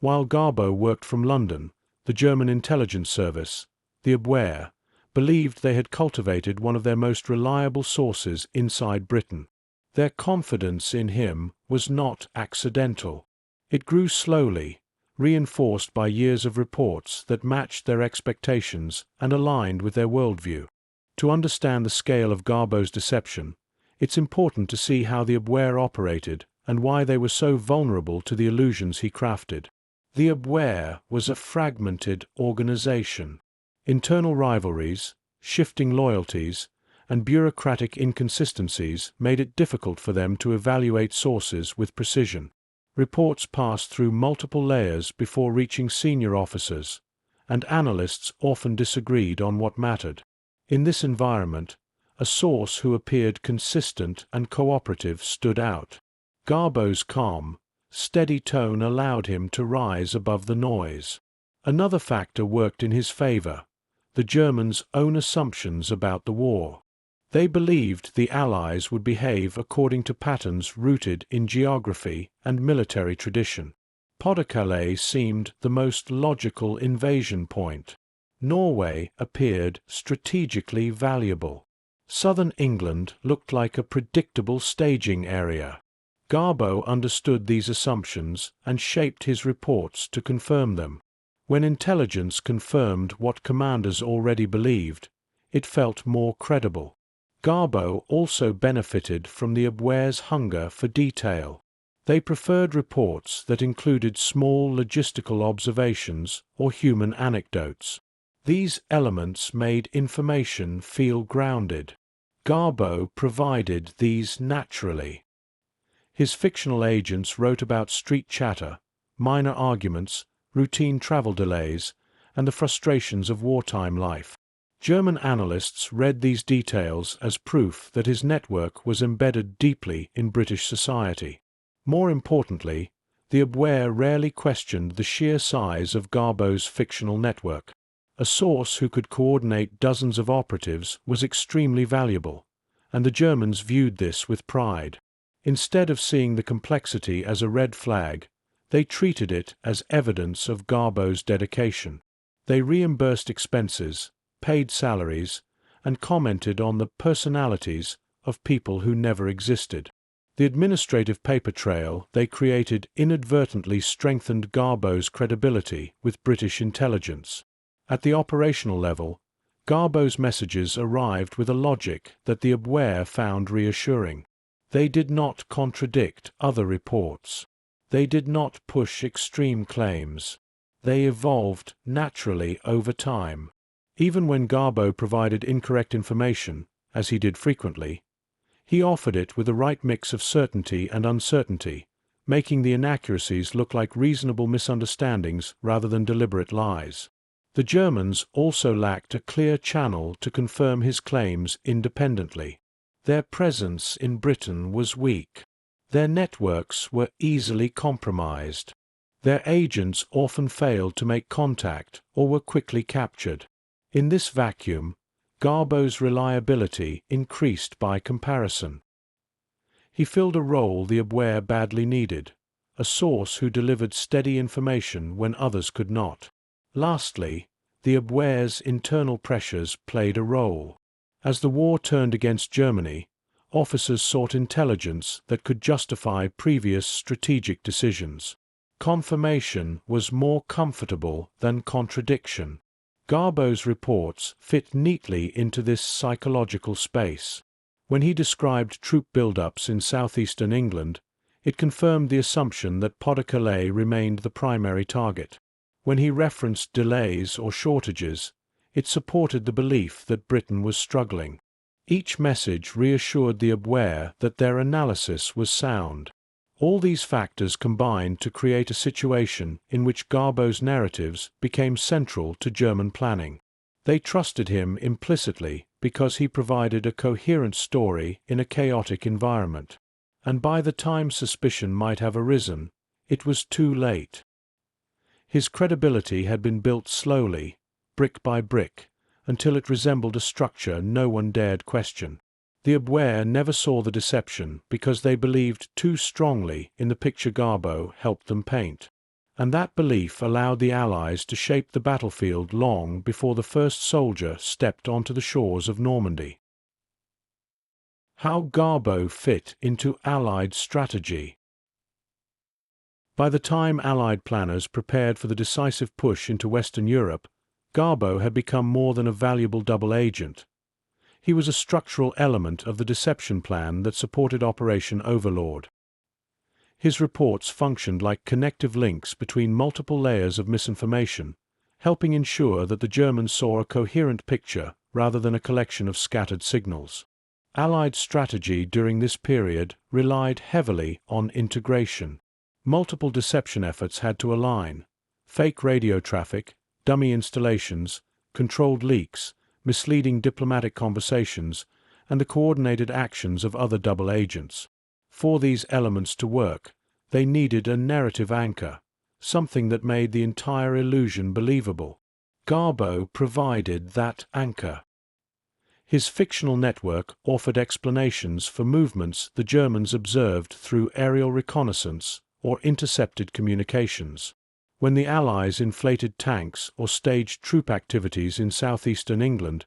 Speaker 1: While Garbo worked from London, the German intelligence service, the abware, believed they had cultivated one of their most reliable sources inside Britain. Their confidence in him was not accidental. It grew slowly, reinforced by years of reports that matched their expectations and aligned with their worldview. To understand the scale of Garbo's deception, it's important to see how the abware operated and why they were so vulnerable to the illusions he crafted. The abware was a fragmented organization. Internal rivalries, shifting loyalties, and bureaucratic inconsistencies made it difficult for them to evaluate sources with precision. Reports passed through multiple layers before reaching senior officers, and analysts often disagreed on what mattered. In this environment, a source who appeared consistent and cooperative stood out. Garbo's calm, steady tone allowed him to rise above the noise. Another factor worked in his favor: the Germans' own assumptions about the war. They believed the Allies would behave according to patterns rooted in geography and military tradition. Pas-de-Calais seemed the most logical invasion point. Norway appeared strategically valuable. Southern England looked like a predictable staging area. Garbo understood these assumptions and shaped his reports to confirm them. When intelligence confirmed what commanders already believed, it felt more credible. Garbo also benefited from the Abwehr's hunger for detail. They preferred reports that included small logistical observations or human anecdotes. These elements made information feel grounded. Garbo provided these naturally. His fictional agents wrote about street chatter, minor arguments, routine travel delays, and the frustrations of wartime life. German analysts read these details as proof that his network was embedded deeply in British society. More importantly, the Abwehr rarely questioned the sheer size of Garbo's fictional network. A source who could coordinate dozens of operatives was extremely valuable, and the Germans viewed this with pride. Instead of seeing the complexity as a red flag, they treated it as evidence of Garbo's dedication. They reimbursed expenses, paid salaries, and commented on the personalities of people who never existed. The administrative paper trail they created inadvertently strengthened Garbo's credibility with British intelligence. At the operational level, Garbo's messages arrived with a logic that the Abwehr found reassuring. They did not contradict other reports. They did not push extreme claims. They evolved naturally over time. Even when Garbo provided incorrect information, as he did frequently, he offered it with the right mix of certainty and uncertainty, making the inaccuracies look like reasonable misunderstandings rather than deliberate lies. The Germans also lacked a clear channel to confirm his claims independently. Their presence in Britain was weak. Their networks were easily compromised. Their agents often failed to make contact or were quickly captured. In this vacuum, Garbo's reliability increased by comparison. He filled a role the Abwehr badly needed, a source who delivered steady information when others could not. Lastly, the Abwehr's internal pressures played a role. As the war turned against Germany, officers sought intelligence that could justify previous strategic decisions. Confirmation was more comfortable than contradiction. Garbo's reports fit neatly into this psychological space. When he described troop buildups in southeastern England, it confirmed the assumption that Pas-de-Calais remained the primary target. When he referenced delays or shortages, it supported the belief that Britain was struggling. Each message reassured the Abwehr that their analysis was sound. All these factors combined to create a situation in which Garbo's narratives became central to German planning. They trusted him implicitly because he provided a coherent story in a chaotic environment. And by the time suspicion might have arisen, it was too late. His credibility had been built slowly, brick by brick, until it resembled a structure no one dared question. The Abwehr never saw the deception because they believed too strongly in the picture Garbo helped them paint. And that belief allowed the Allies to shape the battlefield long before the first soldier stepped onto the shores of Normandy. How Garbo fit into Allied strategy. By the time Allied planners prepared for the decisive push into Western Europe, Garbo had become more than a valuable double agent. He was a structural element of the deception plan that supported Operation Overlord. His reports functioned like connective links between multiple layers of misinformation, helping ensure that the Germans saw a coherent picture rather than a collection of scattered signals. Allied strategy during this period relied heavily on integration. Multiple deception efforts had to align: fake radio traffic, dummy installations, controlled leaks, misleading diplomatic conversations, and the coordinated actions of other double agents. For these elements to work, they needed a narrative anchor, something that made the entire illusion believable. Garbo provided that anchor. His fictional network offered explanations for movements the Germans observed through aerial reconnaissance or intercepted communications. When the Allies inflated tanks or staged troop activities in southeastern England,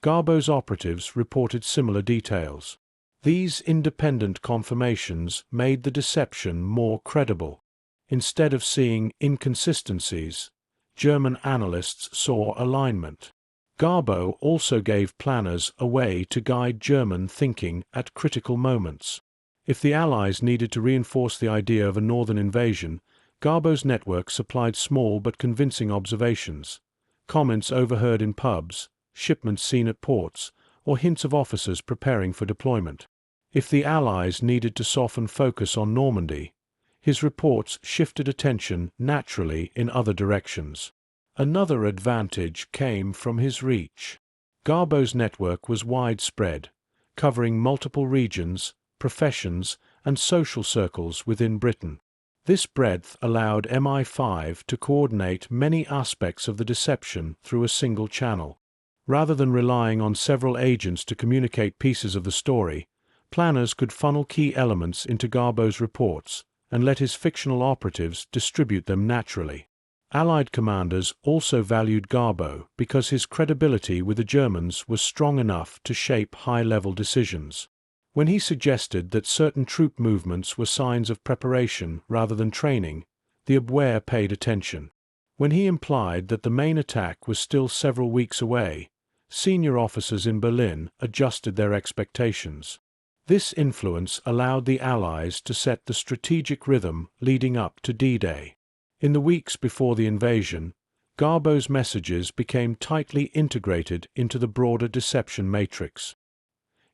Speaker 1: Garbo's operatives reported similar details. These independent confirmations made the deception more credible. Instead of seeing inconsistencies, German analysts saw alignment. Garbo also gave planners a way to guide German thinking at critical moments. If the Allies needed to reinforce the idea of a northern invasion, Garbo's network supplied small but convincing observations, comments overheard in pubs, shipments seen at ports, or hints of officers preparing for deployment. If the Allies needed to soften focus on Normandy, his reports shifted attention naturally in other directions. Another advantage came from his reach. Garbo's network was widespread, covering multiple regions, professions, and social circles within Britain. This breadth allowed MI5 to coordinate many aspects of the deception through a single channel. Rather than relying on several agents to communicate pieces of the story, planners could funnel key elements into Garbo's reports and let his fictional operatives distribute them naturally. Allied commanders also valued Garbo because his credibility with the Germans was strong enough to shape high-level decisions. When he suggested that certain troop movements were signs of preparation rather than training, the Abwehr paid attention. When he implied that the main attack was still several weeks away, senior officers in Berlin adjusted their expectations. This influence allowed the Allies to set the strategic rhythm leading up to D-Day. In the weeks before the invasion, Garbo's messages became tightly integrated into the broader deception matrix.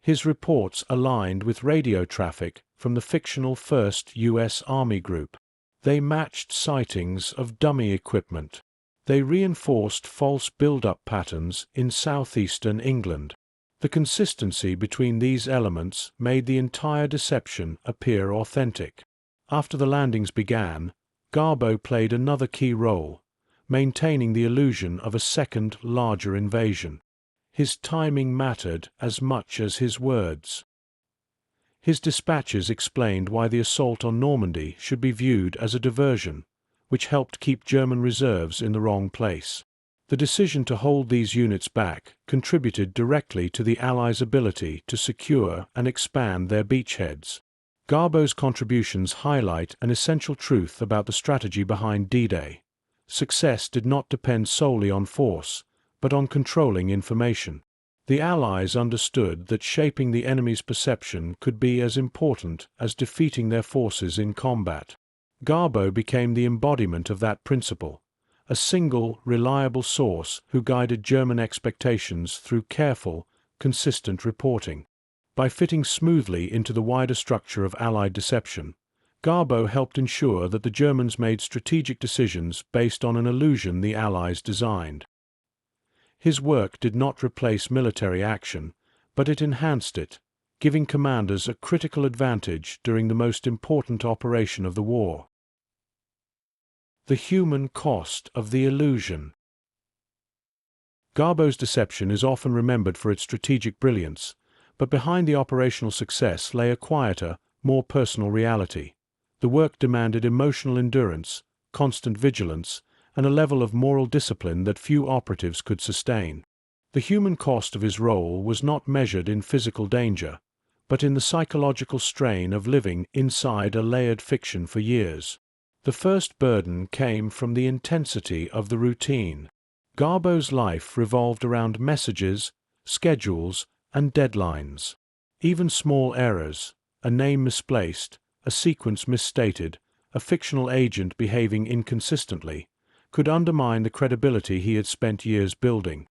Speaker 1: His reports aligned with radio traffic from the fictional 1st U.S. Army Group. They matched sightings of dummy equipment. They reinforced false build-up patterns in southeastern England. The consistency between these elements made the entire deception appear authentic. After the landings began, Garbo played another key role, maintaining the illusion of a second, larger invasion. His timing mattered as much as his words. His dispatches explained why the assault on Normandy should be viewed as a diversion, which helped keep German reserves in the wrong place. The decision to hold these units back contributed directly to the Allies' ability to secure and expand their beachheads. Garbo's contributions highlight an essential truth about the strategy behind D-Day. Success did not depend solely on force, but on controlling information. The Allies understood that shaping the enemy's perception could be as important as defeating their forces in combat. Garbo became the embodiment of that principle, a single, reliable source who guided German expectations through careful, consistent reporting. By fitting smoothly into the wider structure of Allied deception, Garbo helped ensure that the Germans made strategic decisions based on an illusion the Allies designed. His work did not replace military action, but it enhanced it, giving commanders a critical advantage during the most important operation of the war. The human cost of the illusion. Garbo's deception is often remembered for its strategic brilliance, but behind the operational success lay a quieter, more personal reality. The work demanded emotional endurance, constant vigilance, and a level of moral discipline that few operatives could sustain. The human cost of his role was not measured in physical danger, but in the psychological strain of living inside a layered fiction for years. The first burden came from the intensity of the routine. Garbo's life revolved around messages, schedules, and deadlines. Even small errors, a name misplaced, a sequence misstated, a fictional agent behaving inconsistently, could undermine the credibility he had spent years building.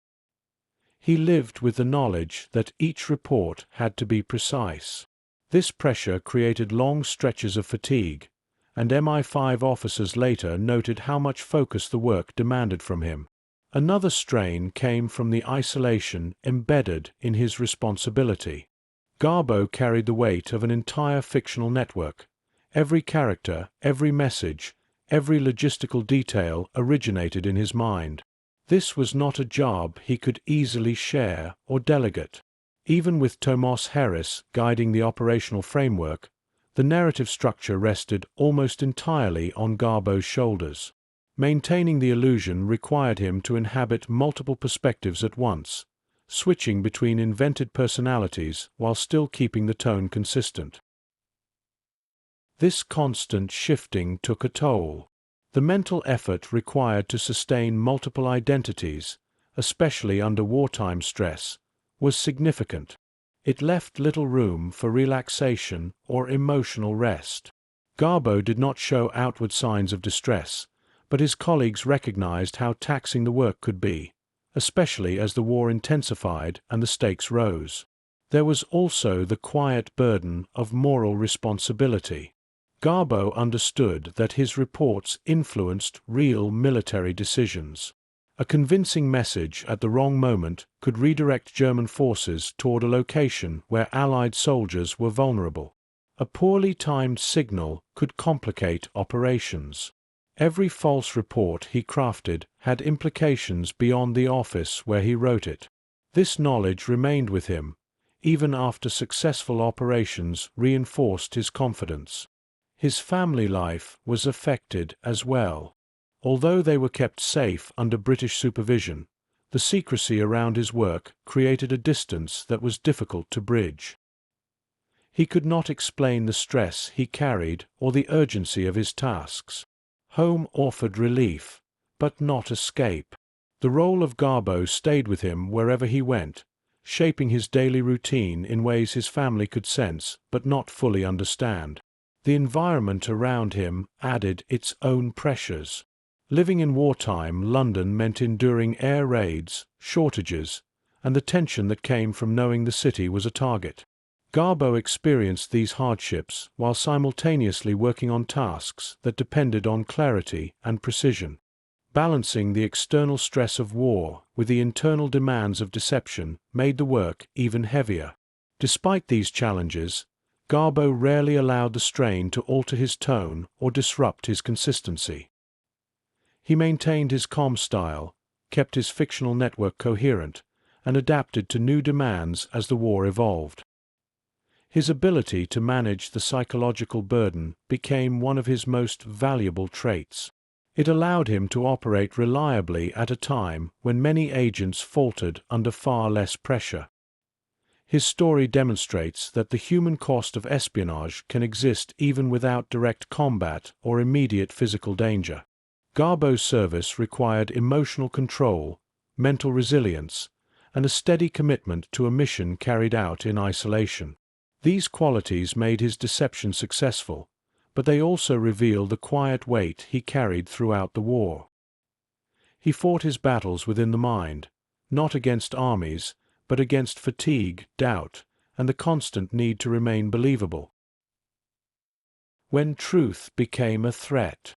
Speaker 1: He lived with the knowledge that each report had to be precise. This pressure created long stretches of fatigue, and MI5 officers later noted how much focus the work demanded from him. Another strain came from the isolation embedded in his responsibility. Garbo carried the weight of an entire fictional network. Every character, every message, every logistical detail originated in his mind. This was not a job he could easily share or delegate. Even with Thomas Harris guiding the operational framework, the narrative structure rested almost entirely on Garbo's shoulders. Maintaining the illusion required him to inhabit multiple perspectives at once, switching between invented personalities while still keeping the tone consistent. This constant shifting took a toll. The mental effort required to sustain multiple identities, especially under wartime stress, was significant. It left little room for relaxation or emotional rest. Garbo did not show outward signs of distress, but his colleagues recognized how taxing the work could be, especially as the war intensified and the stakes rose. There was also the quiet burden of moral responsibility. Garbo understood that his reports influenced real military decisions. A convincing message at the wrong moment could redirect German forces toward a location where Allied soldiers were vulnerable. A poorly timed signal could complicate operations. Every false report he crafted had implications beyond the office where he wrote it. This knowledge remained with him, even after successful operations reinforced his confidence. His family life was affected as well. Although they were kept safe under British supervision, the secrecy around his work created a distance that was difficult to bridge. He could not explain the stress he carried or the urgency of his tasks. Home offered relief, but not escape. The role of Garbo stayed with him wherever he went, shaping his daily routine in ways his family could sense but not fully understand. The environment around him added its own pressures. Living in wartime London meant enduring air raids, shortages, and the tension that came from knowing the city was a target. Garbo experienced these hardships while simultaneously working on tasks that depended on clarity and precision. Balancing the external stress of war with the internal demands of deception made the work even heavier. Despite these challenges, Garbo rarely allowed the strain to alter his tone or disrupt his consistency. He maintained his calm style, kept his fictional network coherent, and adapted to new demands as the war evolved. His ability to manage the psychological burden became one of his most valuable traits. It allowed him to operate reliably at a time when many agents faltered under far less pressure. His story demonstrates that the human cost of espionage can exist even without direct combat or immediate physical danger. Garbo's service required emotional control, mental resilience, and a steady commitment to a mission carried out in isolation. These qualities made his deception successful, but they also reveal the quiet weight he carried throughout the war. He fought his battles within the mind, not against armies, but against fatigue, doubt, and the constant need to remain believable. When truth became a threat.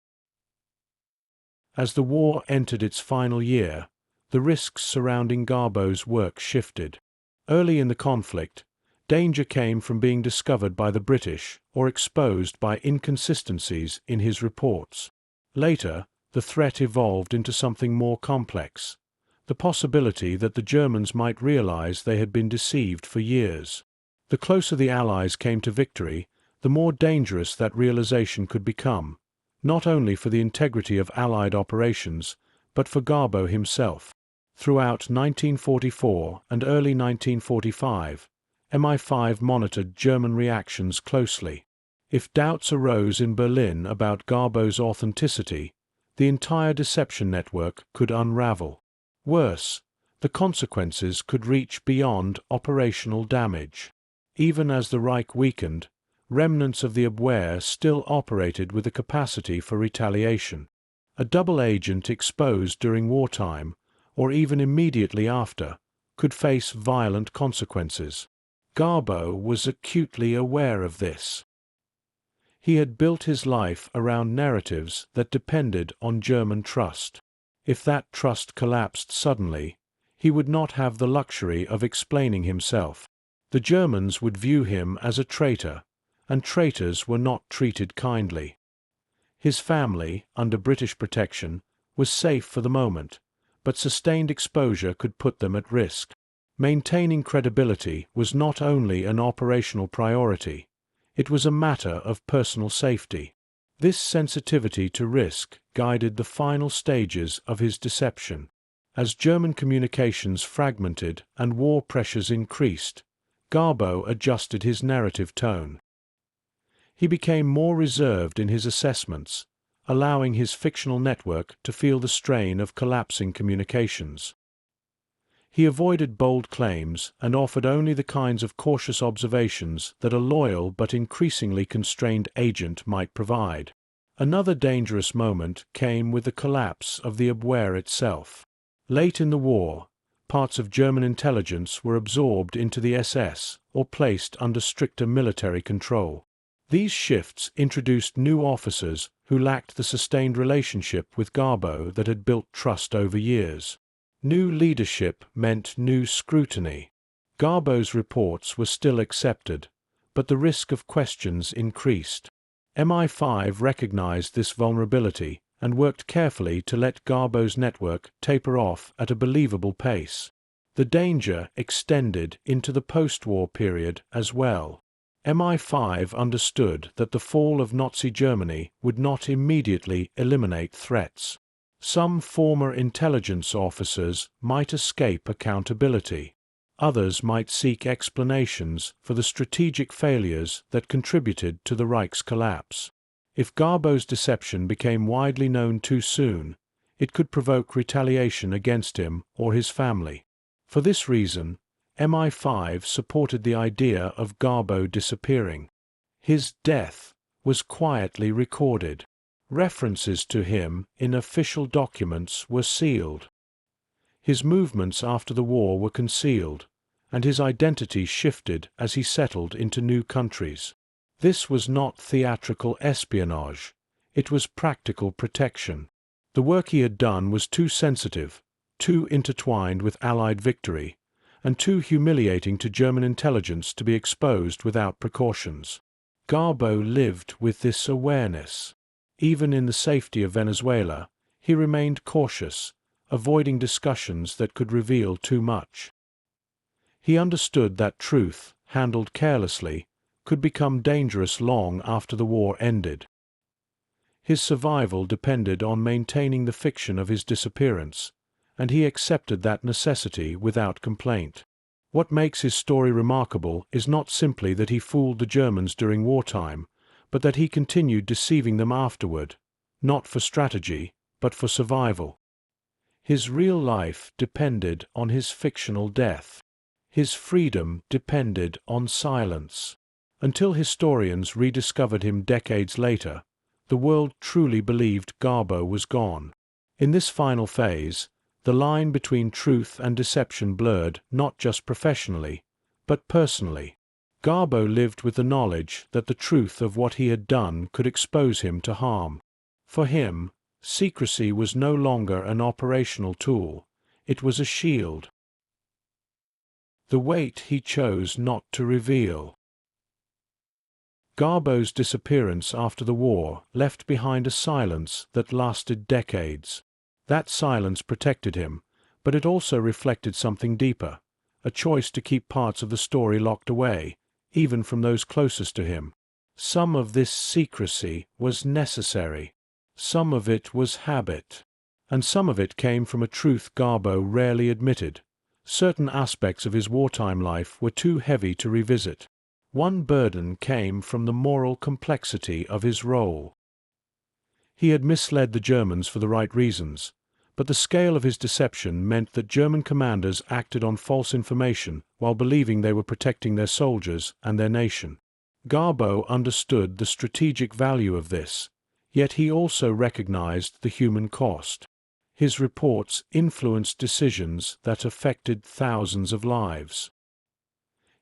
Speaker 1: As the war entered its final year, the risks surrounding Garbo's work shifted. Early in the conflict, danger came from being discovered by the British or exposed by inconsistencies in his reports. Later, the threat evolved into something more complex: the possibility that the Germans might realize they had been deceived for years. The closer the Allies came to victory, the more dangerous that realization could become, not only for the integrity of Allied operations, but for Garbo himself. Throughout 1944 and early 1945, MI5 monitored German reactions closely. If doubts arose in Berlin about Garbo's authenticity, the entire deception network could unravel. Worse, the consequences could reach beyond operational damage. Even as the Reich weakened, remnants of the Abwehr still operated with a capacity for retaliation. A double agent exposed during wartime, or even immediately after, could face violent consequences. Garbo was acutely aware of this. He had built his life around narratives that depended on German trust. If that trust collapsed suddenly, he would not have the luxury of explaining himself. The Germans would view him as a traitor, and traitors were not treated kindly. His family, under British protection, was safe for the moment, but sustained exposure could put them at risk. Maintaining credibility was not only an operational priority, it was a matter of personal safety. This sensitivity to risk guided the final stages of his deception. As German communications fragmented and war pressures increased, Garbo adjusted his narrative tone. He became more reserved in his assessments, allowing his fictional network to feel the strain of collapsing communications. He avoided bold claims and offered only the kinds of cautious observations that a loyal but increasingly constrained agent might provide. Another dangerous moment came with the collapse of the Abwehr itself. Late in the war, parts of German intelligence were absorbed into the SS or placed under stricter military control. These shifts introduced new officers who lacked the sustained relationship with Garbo that had built trust over years. New leadership meant new scrutiny. Garbo's reports were still accepted, but the risk of questions increased. MI5 recognized this vulnerability and worked carefully to let Garbo's network taper off at a believable pace. The danger extended into the post-war period as well. MI5 understood that the fall of Nazi Germany would not immediately eliminate threats. Some former intelligence officers might escape accountability. Others might seek explanations for the strategic failures that contributed to the Reich's collapse. If Garbo's deception became widely known too soon, it could provoke retaliation against him or his family. For this reason, MI5 supported the idea of Garbo disappearing. His death was quietly recorded. References to him in official documents were sealed. His movements after the war were concealed, and his identity shifted as he settled into new countries. This was not theatrical espionage, it was practical protection. The work he had done was too sensitive, too intertwined with Allied victory, and too humiliating to German intelligence to be exposed without precautions. Garbo lived with this awareness. Even in the safety of Venezuela, he remained cautious, avoiding discussions that could reveal too much. He understood that truth, handled carelessly, could become dangerous long after the war ended. His survival depended on maintaining the fiction of his disappearance, and he accepted that necessity without complaint. What makes his story remarkable is not simply that he fooled the Germans during wartime, but that he continued deceiving them afterward, not for strategy, but for survival. His real life depended on his fictional death. His freedom depended on silence. Until historians rediscovered him decades later, the world truly believed Garbo was gone. In this final phase, the line between truth and deception blurred not just professionally, but personally. Garbo lived with the knowledge that the truth of what he had done could expose him to harm. For him, secrecy was no longer an operational tool, it was a shield. The weight he chose not to reveal. Garbo's disappearance after the war left behind a silence that lasted decades. That silence protected him, but it also reflected something deeper, a choice to keep parts of the story locked away, even from those closest to him. Some of this secrecy was necessary, some of it was habit, and some of it came from a truth Garbo rarely admitted. Certain aspects of his wartime life were too heavy to revisit. One burden came from the moral complexity of his role. He had misled the Germans for the right reasons, but the scale of his deception meant that German commanders acted on false information while believing they were protecting their soldiers and their nation. Garbo understood the strategic value of this, yet he also recognized the human cost. His reports influenced decisions that affected thousands of lives.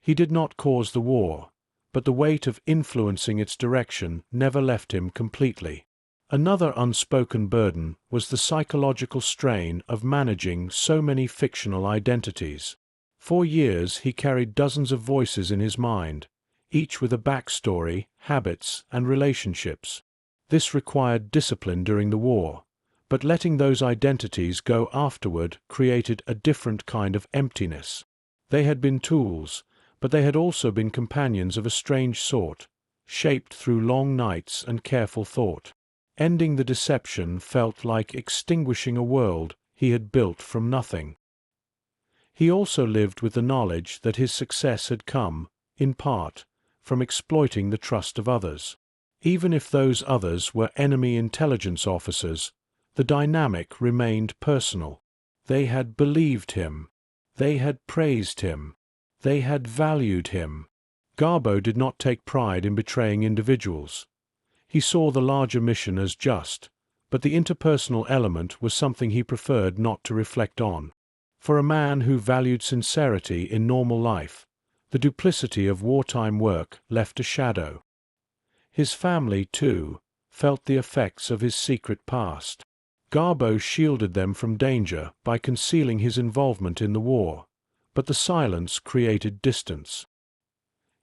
Speaker 1: He did not cause the war, but the weight of influencing its direction never left him completely. Another unspoken burden was the psychological strain of managing so many fictional identities. For years he carried dozens of voices in his mind, each with a backstory, habits, and relationships. This required discipline during the war, but letting those identities go afterward created a different kind of emptiness. They had been tools, but they had also been companions of a strange sort, shaped through long nights and careful thought. Ending the deception felt like extinguishing a world he had built from nothing. He also lived with the knowledge that his success had come, in part, from exploiting the trust of others. Even if those others were enemy intelligence officers, the dynamic remained personal. They had believed him. They had praised him. They had valued him. Garbo did not take pride in betraying individuals. He saw the larger mission as just, but the interpersonal element was something he preferred not to reflect on. For a man who valued sincerity in normal life, the duplicity of wartime work left a shadow. His family, too, felt the effects of his secret past. Garbo shielded them from danger by concealing his involvement in the war, but the silence created distance.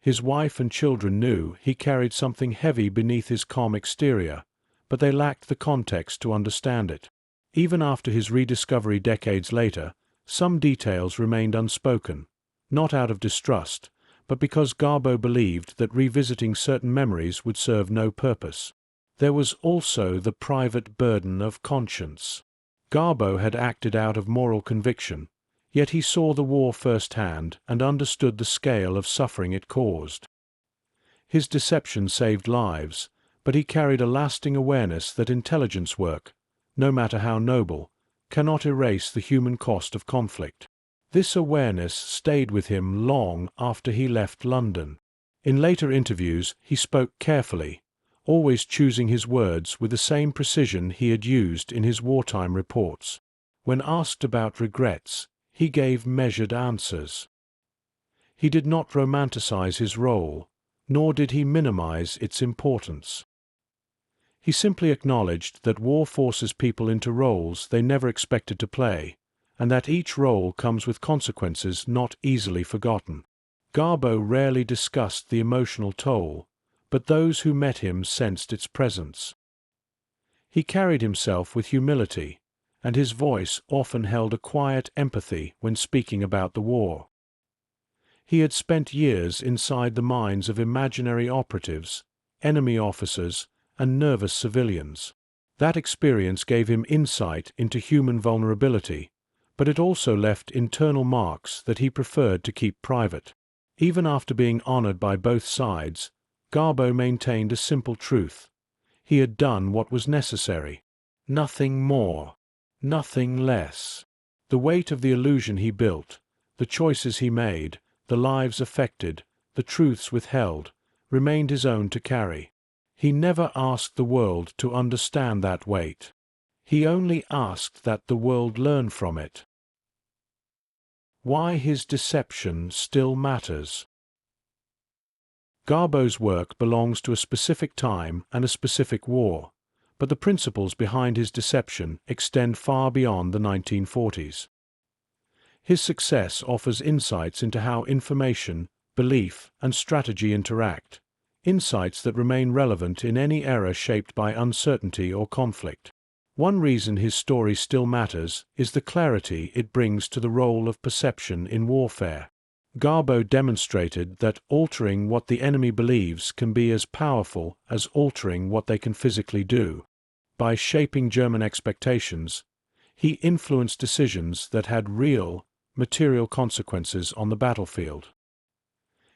Speaker 1: His wife and children knew he carried something heavy beneath his calm exterior, but they lacked the context to understand it. Even after his rediscovery decades later, some details remained unspoken, not out of distrust, but because Garbo believed that revisiting certain memories would serve no purpose. There was also the private burden of conscience. Garbo had acted out of moral conviction, yet he saw the war firsthand and understood the scale of suffering it caused. His deception saved lives, but he carried a lasting awareness that intelligence work, no matter how noble, cannot erase the human cost of conflict. This awareness stayed with him long after he left London. In later interviews, he spoke carefully, always choosing his words with the same precision he had used in his wartime reports. When asked about regrets, he gave measured answers. He did not romanticize his role, nor did he minimize its importance. He simply acknowledged that war forces people into roles they never expected to play, and that each role comes with consequences not easily forgotten. Garbo rarely discussed the emotional toll, but those who met him sensed its presence. He carried himself with humility, and his voice often held a quiet empathy when speaking about the war. He had spent years inside the minds of imaginary operatives, enemy officers, and nervous civilians. That experience gave him insight into human vulnerability, but it also left internal marks that he preferred to keep private. Even after being honored by both sides, Garbo maintained a simple truth. He had done what was necessary. Nothing more. Nothing less. The weight of the illusion he built, the choices he made, the lives affected, the truths withheld, remained his own to carry. He never asked the world to understand that weight. He only asked that the world learn from it. Why his deception still matters. Garbo's work belongs to a specific time and a specific war, but the principles behind his deception extend far beyond the 1940s. His success offers insights into how information, belief, and strategy interact, insights that remain relevant in any era shaped by uncertainty or conflict. One reason his story still matters is the clarity it brings to the role of perception in warfare. Garbo demonstrated that altering what the enemy believes can be as powerful as altering what they can physically do. By shaping German expectations, he influenced decisions that had real, material consequences on the battlefield.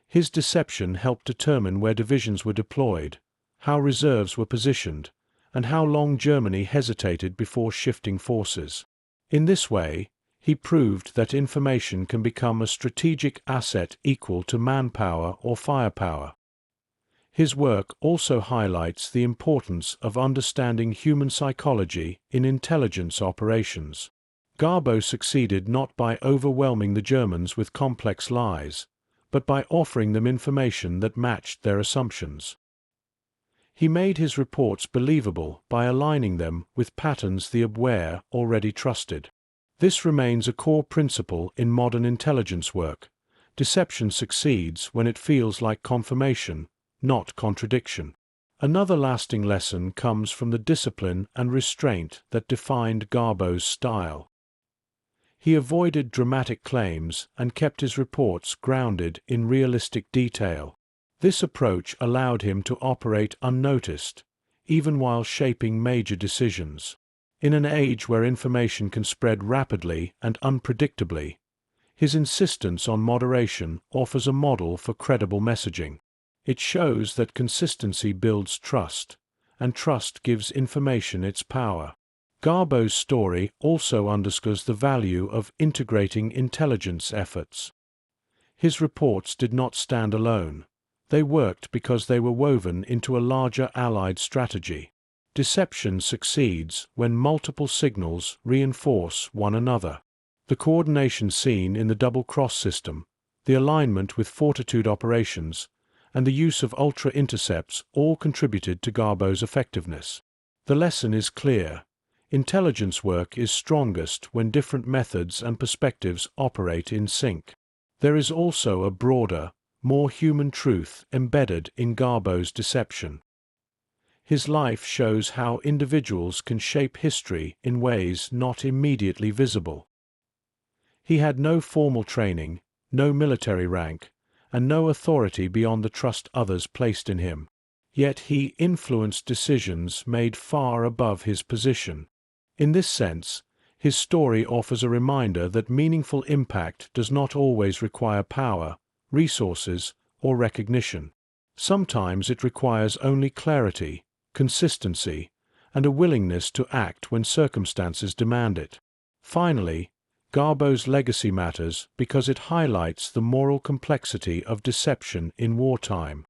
Speaker 1: His deception helped determine where divisions were deployed, how reserves were positioned, and how long Germany hesitated before shifting forces. In this way, he proved that information can become a strategic asset equal to manpower or firepower. His work also highlights the importance of understanding human psychology in intelligence operations. Garbo succeeded not by overwhelming the Germans with complex lies, but by offering them information that matched their assumptions. He made his reports believable by aligning them with patterns the Abwehr already trusted. This remains a core principle in modern intelligence work. Deception succeeds when it feels like confirmation, not contradiction. Another lasting lesson comes from the discipline and restraint that defined Garbo's style. He avoided dramatic claims and kept his reports grounded in realistic detail. This approach allowed him to operate unnoticed, even while shaping major decisions. In an age where information can spread rapidly and unpredictably, his insistence on moderation offers a model for credible messaging. It shows that consistency builds trust, and trust gives information its power. Garbo's story also underscores the value of integrating intelligence efforts. His reports did not stand alone. They worked because they were woven into a larger allied strategy. Deception succeeds when multiple signals reinforce one another. The coordination seen in the double-cross system, the alignment with fortitude operations, and the use of ultra-intercepts all contributed to Garbo's effectiveness. The lesson is clear. Intelligence work is strongest when different methods and perspectives operate in sync. There is also a broader, more human truth embedded in Garbo's deception. His life shows how individuals can shape history in ways not immediately visible. He had no formal training, no military rank, and no authority beyond the trust others placed in him. Yet he influenced decisions made far above his position. In this sense, his story offers a reminder that meaningful impact does not always require power, resources, or recognition. Sometimes it requires only clarity, consistency, and a willingness to act when circumstances demand it. Finally, Garbo's legacy matters because it highlights the moral complexity of deception in wartime.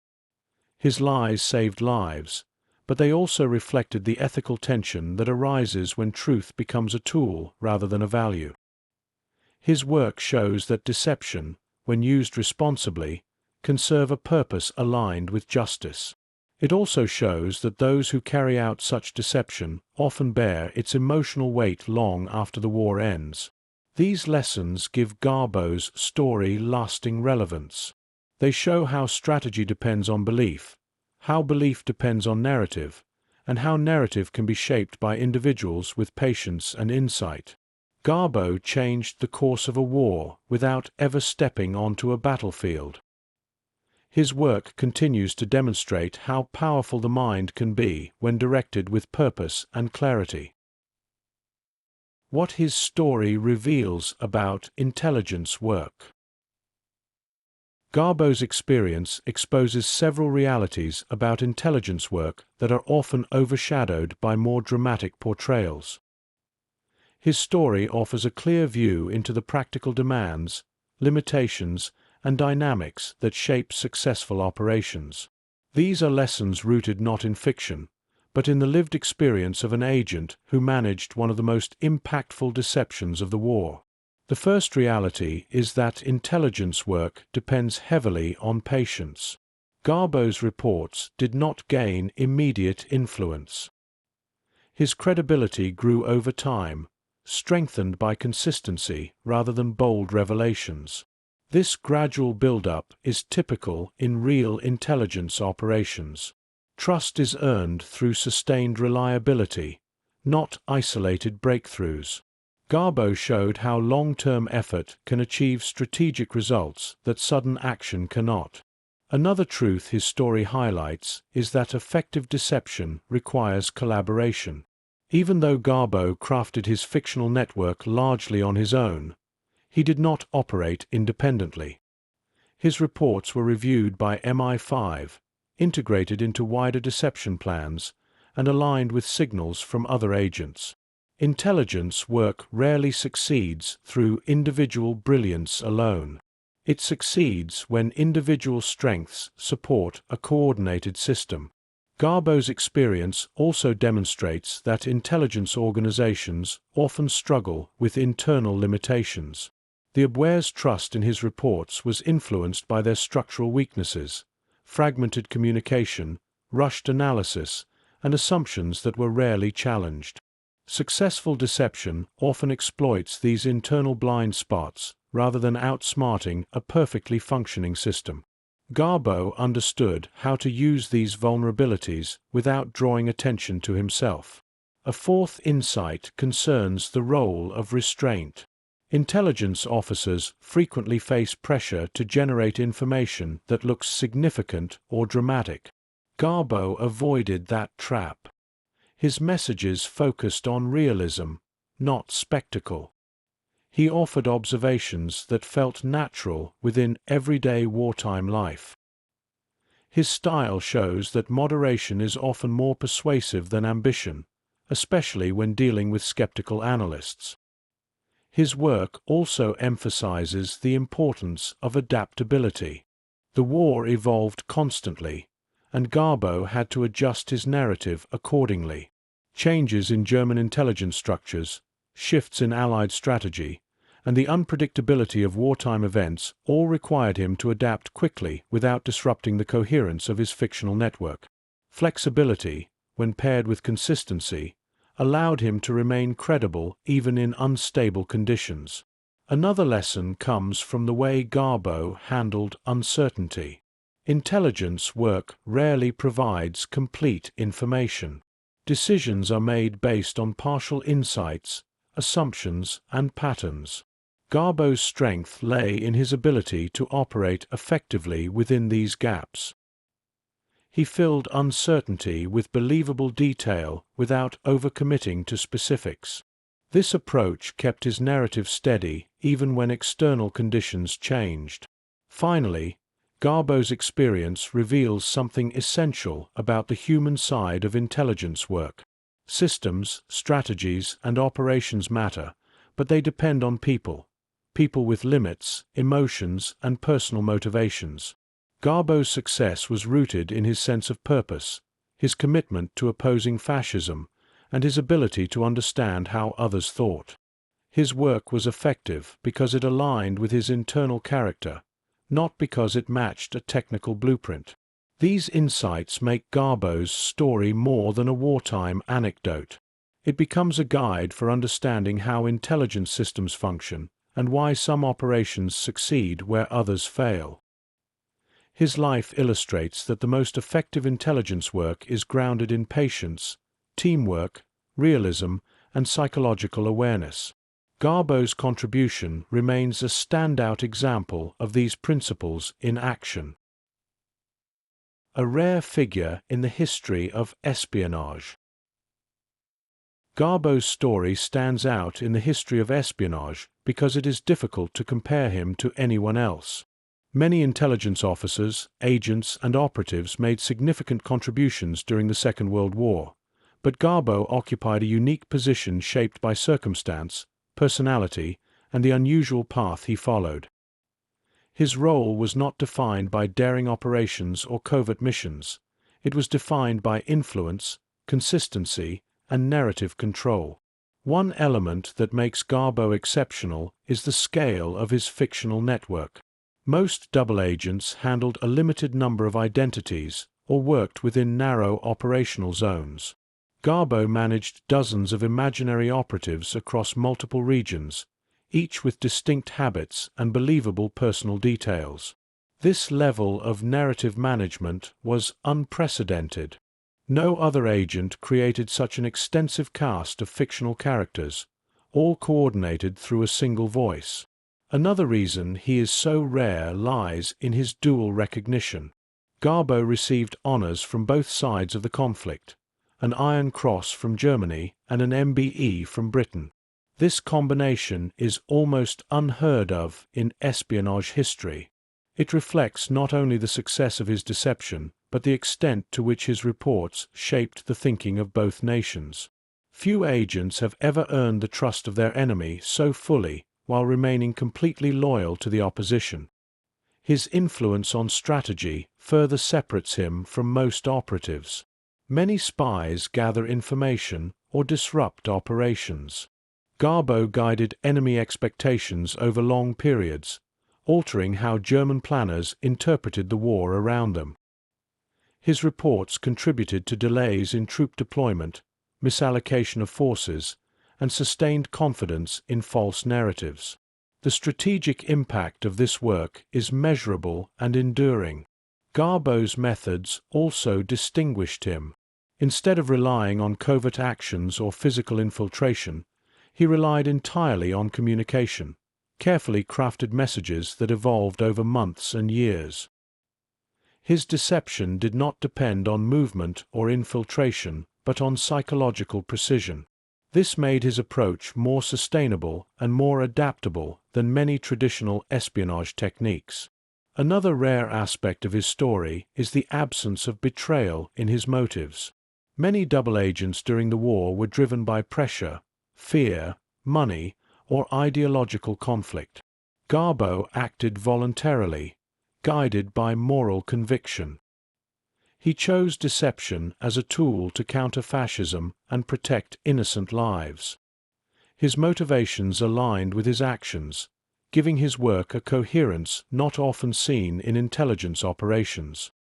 Speaker 1: His lies saved lives, but they also reflected the ethical tension that arises when truth becomes a tool rather than a value. His work shows that deception, when used responsibly, can serve a purpose aligned with justice. It also shows that those who carry out such deception often bear its emotional weight long after the war ends. These lessons give Garbo's story lasting relevance. They show how strategy depends on belief, how belief depends on narrative, and how narrative can be shaped by individuals with patience and insight. Garbo changed the course of a war without ever stepping onto a battlefield. His work continues to demonstrate how powerful the mind can be when directed with purpose and clarity. What his story reveals about intelligence work. Garbo's experience exposes several realities about intelligence work that are often overshadowed by more dramatic portrayals. His story offers a clear view into the practical demands, limitations, and dynamics that shape successful operations. These are lessons rooted not in fiction, but in the lived experience of an agent who managed one of the most impactful deceptions of the war. The first reality is that intelligence work depends heavily on patience. Garbo's reports did not gain immediate influence. His credibility grew over time, strengthened by consistency rather than bold revelations. This gradual build-up is typical in real intelligence operations. Trust is earned through sustained reliability, not isolated breakthroughs. Garbo showed how long-term effort can achieve strategic results that sudden action cannot. Another truth his story highlights is that effective deception requires collaboration. Even though Garbo crafted his fictional network largely on his own, he did not operate independently. His reports were reviewed by MI5, integrated into wider deception plans, and aligned with signals from other agents. Intelligence work rarely succeeds through individual brilliance alone. It succeeds when individual strengths support a coordinated system. Garbo's experience also demonstrates that intelligence organizations often struggle with internal limitations. The Abwehr's trust in his reports was influenced by their structural weaknesses, fragmented communication, rushed analysis, and assumptions that were rarely challenged. Successful deception often exploits these internal blind spots rather than outsmarting a perfectly functioning system. Garbo understood how to use these vulnerabilities without drawing attention to himself. A fourth insight concerns the role of restraint. Intelligence officers frequently face pressure to generate information that looks significant or dramatic. Garbo avoided that trap. His messages focused on realism, not spectacle. He offered observations that felt natural within everyday wartime life. His style shows that moderation is often more persuasive than ambition, especially when dealing with skeptical analysts. His work also emphasizes the importance of adaptability. The war evolved constantly, and Garbo had to adjust his narrative accordingly. Changes in German intelligence structures, shifts in Allied strategy, and the unpredictability of wartime events all required him to adapt quickly without disrupting the coherence of his fictional network. Flexibility, when paired with consistency, allowed him to remain credible even in unstable conditions. Another lesson comes from the way Garbo handled uncertainty. Intelligence work rarely provides complete information. Decisions are made based on partial insights, assumptions, and patterns. Garbo's strength lay in his ability to operate effectively within these gaps. He filled uncertainty with believable detail without overcommitting to specifics. This approach kept his narrative steady even when external conditions changed. Finally, Garbo's experience reveals something essential about the human side of intelligence work. Systems, strategies, and operations matter, but they depend on people with limits, emotions, and personal motivations. Garbo's success was rooted in his sense of purpose, his commitment to opposing fascism, and his ability to understand how others thought. His work was effective because it aligned with his internal character, not because it matched a technical blueprint. These insights make Garbo's story more than a wartime anecdote. It becomes a guide for understanding how intelligence systems function and why some operations succeed where others fail. His life illustrates that the most effective intelligence work is grounded in patience, teamwork, realism, and psychological awareness. Garbo's contribution remains a standout example of these principles in action. A rare figure in the history of espionage. Garbo's story stands out in the history of espionage because it is difficult to compare him to anyone else. Many intelligence officers, agents, and operatives made significant contributions during the Second World War, but Garbo occupied a unique position shaped by circumstance, personality, and the unusual path he followed. His role was not defined by daring operations or covert missions. It was defined by influence, consistency, and narrative control. One element that makes Garbo exceptional is the scale of his fictional network. Most double agents handled a limited number of identities or worked within narrow operational zones. Garbo managed dozens of imaginary operatives across multiple regions, each with distinct habits and believable personal details. This level of narrative management was unprecedented. No other agent created such an extensive cast of fictional characters, all coordinated through a single voice. Another reason he is so rare lies in his dual recognition. Garbo received honors from both sides of the conflict, an Iron Cross from Germany and an MBE from Britain. This combination is almost unheard of in espionage history. It reflects not only the success of his deception, but the extent to which his reports shaped the thinking of both nations. Few agents have ever earned the trust of their enemy so fully while remaining completely loyal to the opposition. His influence on strategy further separates him from most operatives. Many spies gather information or disrupt operations. Garbo guided enemy expectations over long periods, altering how German planners interpreted the war around them. His reports contributed to delays in troop deployment, misallocation of forces, and sustained confidence in false narratives. The strategic impact of this work is measurable and enduring. Garbo's methods also distinguished him. Instead of relying on covert actions or physical infiltration, he relied entirely on communication, carefully crafted messages that evolved over months and years. His deception did not depend on movement or infiltration, but on psychological precision. This made his approach more sustainable and more adaptable than many traditional espionage techniques. Another rare aspect of his story is the absence of betrayal in his motives. Many double agents during the war were driven by pressure, fear, money, or ideological conflict. Garbo acted voluntarily, guided by moral conviction. He chose deception as a tool to counter fascism and protect innocent lives. His motivations aligned with his actions, giving his work a coherence not often seen in intelligence operations.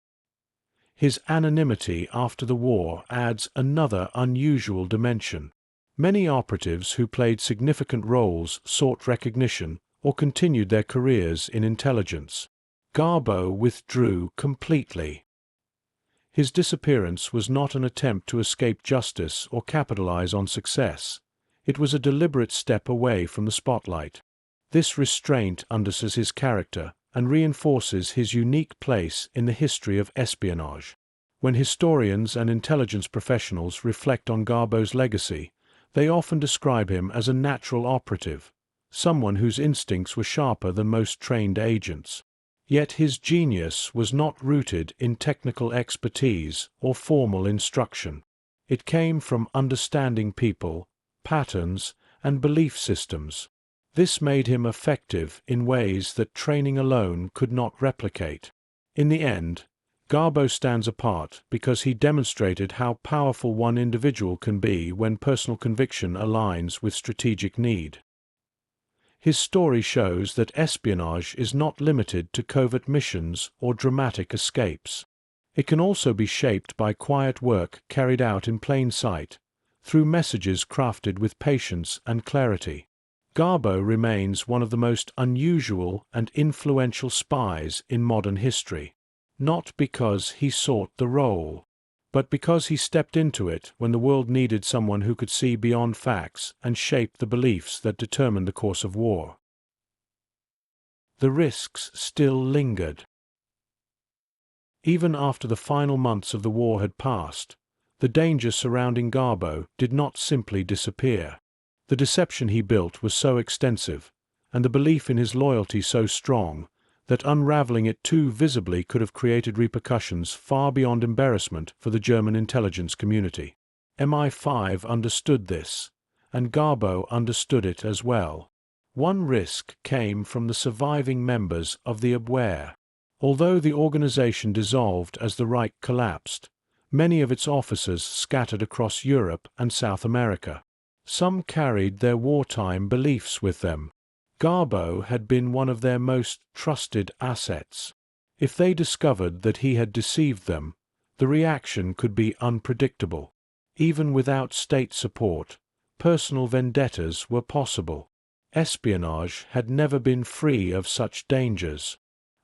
Speaker 1: His anonymity after the war adds another unusual dimension. Many operatives who played significant roles sought recognition or continued their careers in intelligence. Garbo withdrew completely. His disappearance was not an attempt to escape justice or capitalize on success. It was a deliberate step away from the spotlight. This restraint underscores his character and reinforces his unique place in the history of espionage. When historians and intelligence professionals reflect on Garbo's legacy, they often describe him as a natural operative, someone whose instincts were sharper than most trained agents. Yet his genius was not rooted in technical expertise or formal instruction. It came from understanding people, patterns, and belief systems. This made him effective in ways that training alone could not replicate. In the end, Garbo stands apart because he demonstrated how powerful one individual can be when personal conviction aligns with strategic need. His story shows that espionage is not limited to covert missions or dramatic escapes. It can also be shaped by quiet work carried out in plain sight, through messages crafted with patience and clarity. Garbo remains one of the most unusual and influential spies in modern history, not because he sought the role, but because he stepped into it when the world needed someone who could see beyond facts and shape the beliefs that determined the course of war. The risks still lingered. Even after the final months of the war had passed, the danger surrounding Garbo did not simply disappear. The deception he built was so extensive, and the belief in his loyalty so strong, that unraveling it too visibly could have created repercussions far beyond embarrassment for the German intelligence community. MI5 understood this, and Garbo understood it as well. One risk came from the surviving members of the Abwehr. Although the organization dissolved as the Reich collapsed, many of its officers scattered across Europe and South America. Some carried their wartime beliefs with them. Garbo had been one of their most trusted assets. If they discovered that he had deceived them, the reaction could be unpredictable. Even without state support, personal vendettas were possible. Espionage had never been free of such dangers.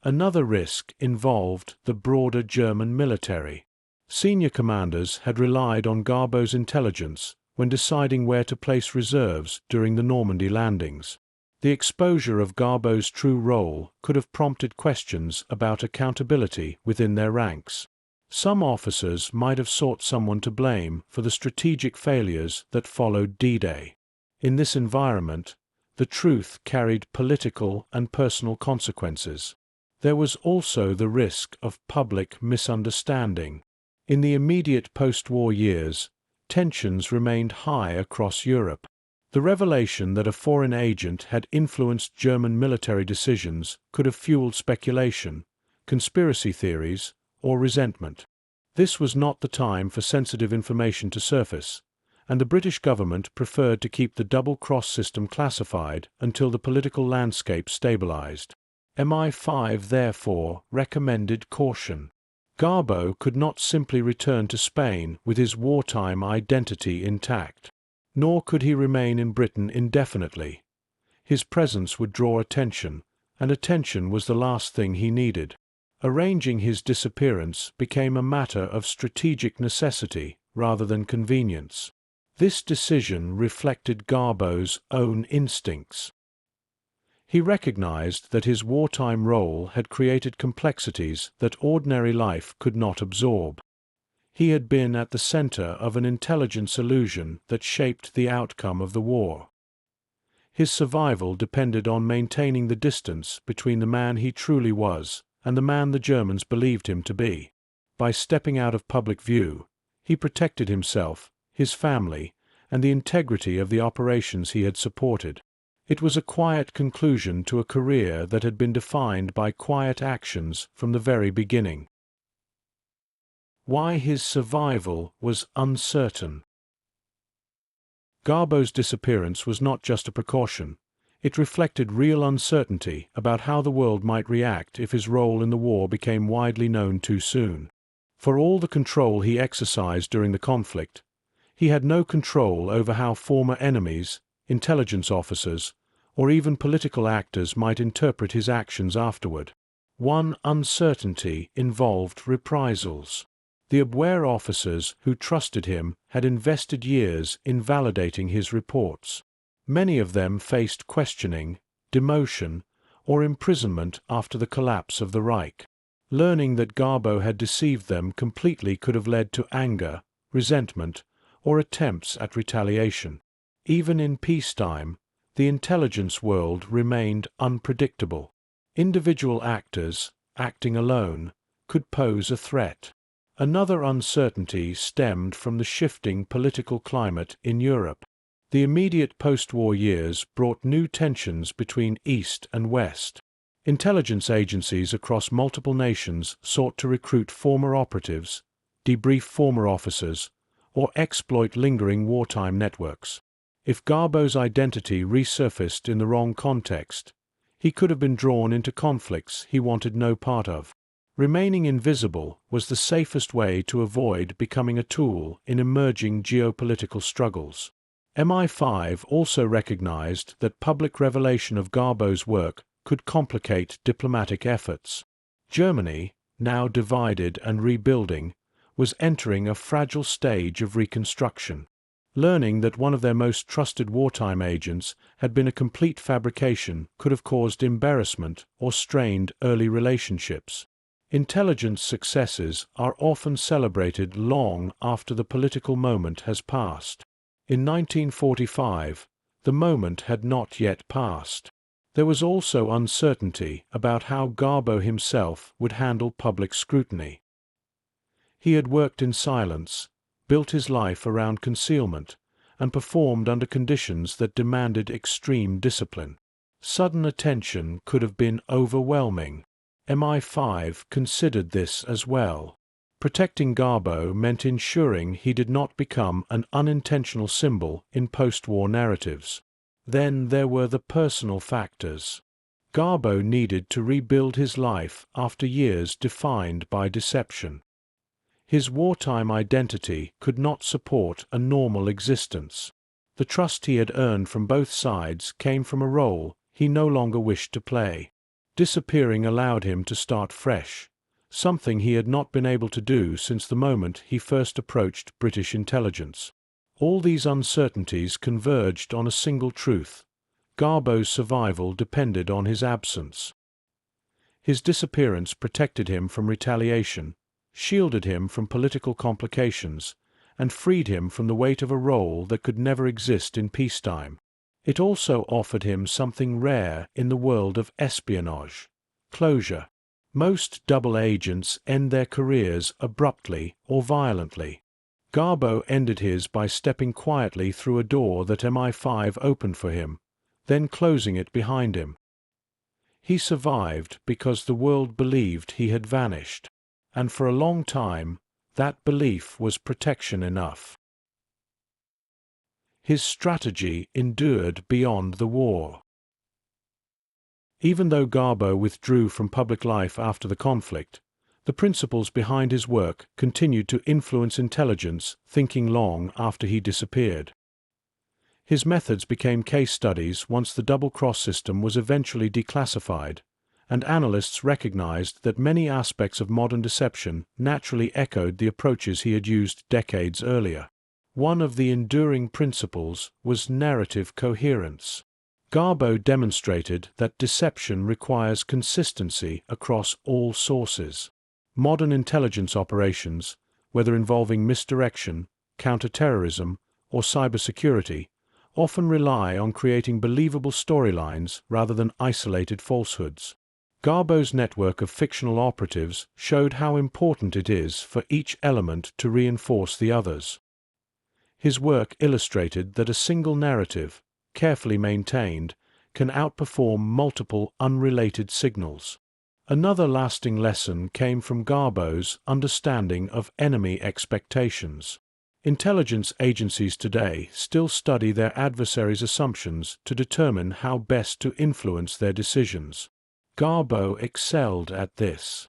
Speaker 1: Another risk involved the broader German military. Senior commanders had relied on Garbo's intelligence when deciding where to place reserves during the Normandy landings. The exposure of Garbo's true role could have prompted questions about accountability within their ranks. Some officers might have sought someone to blame for the strategic failures that followed D-Day. In this environment, the truth carried political and personal consequences. There was also the risk of public misunderstanding. In the immediate post-war years, tensions remained high across Europe. The revelation that a foreign agent had influenced German military decisions could have fueled speculation, conspiracy theories, or resentment. This was not the time for sensitive information to surface, and the British government preferred to keep the double-cross system classified until the political landscape stabilized. MI5 therefore recommended caution. Garbo could not simply return to Spain with his wartime identity intact. Nor could he remain in Britain indefinitely. His presence would draw attention, and attention was the last thing he needed. Arranging his disappearance became a matter of strategic necessity rather than convenience. This decision reflected Garbo's own instincts. He recognized that his wartime role had created complexities that ordinary life could not absorb. He had been at the center of an intelligence illusion that shaped the outcome of the war. His survival depended on maintaining the distance between the man he truly was and the man the Germans believed him to be. By stepping out of public view, he protected himself, his family, and the integrity of the operations he had supported. It was a quiet conclusion to a career that had been defined by quiet actions from the very beginning. Why his survival was uncertain. Garbo's disappearance was not just a precaution. It reflected real uncertainty about how the world might react if his role in the war became widely known too soon. For all the control he exercised during the conflict, he had no control over how former enemies, intelligence officers, or even political actors might interpret his actions afterward. One uncertainty involved reprisals. The Abwehr officers who trusted him had invested years in validating his reports. Many of them faced questioning, demotion, or imprisonment after the collapse of the Reich. Learning that Garbo had deceived them completely could have led to anger, resentment, or attempts at retaliation. Even in peacetime, the intelligence world remained unpredictable. Individual actors, acting alone, could pose a threat. Another uncertainty stemmed from the shifting political climate in Europe. The immediate post-war years brought new tensions between East and West. Intelligence agencies across multiple nations sought to recruit former operatives, debrief former officers, or exploit lingering wartime networks. If Garbo's identity resurfaced in the wrong context, he could have been drawn into conflicts he wanted no part of. Remaining invisible was the safest way to avoid becoming a tool in emerging geopolitical struggles. MI5 also recognized that public revelation of Garbo's work could complicate diplomatic efforts. Germany, now divided and rebuilding, was entering a fragile stage of reconstruction. Learning that one of their most trusted wartime agents had been a complete fabrication could have caused embarrassment or strained early relationships. Intelligence successes are often celebrated long after the political moment has passed. In 1945, the moment had not yet passed. There was also uncertainty about how Garbo himself would handle public scrutiny. He had worked in silence, built his life around concealment, and performed under conditions that demanded extreme discipline. Sudden attention could have been overwhelming. MI5 considered this as well. Protecting Garbo meant ensuring he did not become an unintentional symbol in post-war narratives. Then there were the personal factors. Garbo needed to rebuild his life after years defined by deception. His wartime identity could not support a normal existence. The trust he had earned from both sides came from a role he no longer wished to play. Disappearing allowed him to start fresh, something he had not been able to do since the moment he first approached British intelligence. All these uncertainties converged on a single truth: Garbo's survival depended on his absence. His disappearance protected him from retaliation, shielded him from political complications, and freed him from the weight of a role that could never exist in peacetime. It also offered him something rare in the world of espionage: closure. Most double agents end their careers abruptly or violently. Garbo ended his by stepping quietly through a door that MI5 opened for him, then closing it behind him. He survived because the world believed he had vanished, and for a long time that belief was protection enough. His strategy endured beyond the war. Even though Garbo withdrew from public life after the conflict, the principles behind his work continued to influence intelligence thinking long after he disappeared. His methods became case studies once the double-cross system was eventually declassified, and analysts recognized that many aspects of modern deception naturally echoed the approaches he had used decades earlier. One of the enduring principles was narrative coherence. Garbo demonstrated that deception requires consistency across all sources. Modern intelligence operations, whether involving misdirection, counterterrorism, or cybersecurity, often rely on creating believable storylines rather than isolated falsehoods. Garbo's network of fictional operatives showed how important it is for each element to reinforce the others. His work illustrated that a single narrative, carefully maintained, can outperform multiple unrelated signals. Another lasting lesson came from Garbo's understanding of enemy expectations. Intelligence agencies today still study their adversaries' assumptions to determine how best to influence their decisions. Garbo excelled at this.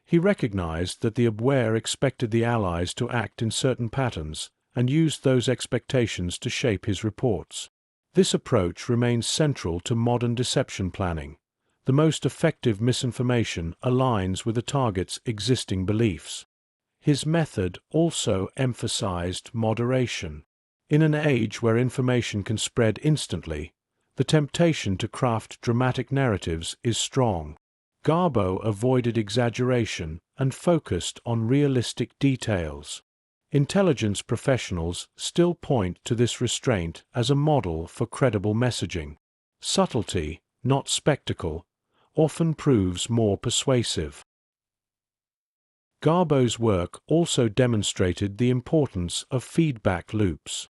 Speaker 1: He recognized that the adversary expected the allies to act in certain patterns and used those expectations to shape his reports. This approach remains central to modern deception planning. The most effective misinformation aligns with a target's existing beliefs. His method also emphasized moderation. In an age where information can spread instantly, the temptation to craft dramatic narratives is strong. Garbo avoided exaggeration and focused on realistic details. Intelligence professionals still point to this restraint as a model for credible messaging. Subtlety, not spectacle, often proves more persuasive. Garbo's work also demonstrated the importance of feedback loops.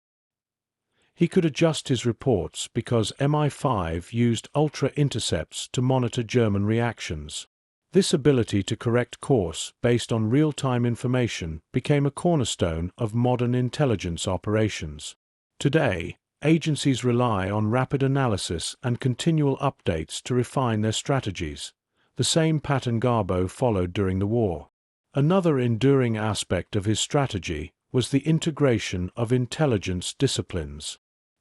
Speaker 1: He could adjust his reports because MI5 used ultra-intercepts to monitor German reactions. This ability to correct course based on real-time information became a cornerstone of modern intelligence operations. Today, agencies rely on rapid analysis and continual updates to refine their strategies, the same pattern Garbo followed during the war. Another enduring aspect of his strategy was the integration of intelligence disciplines.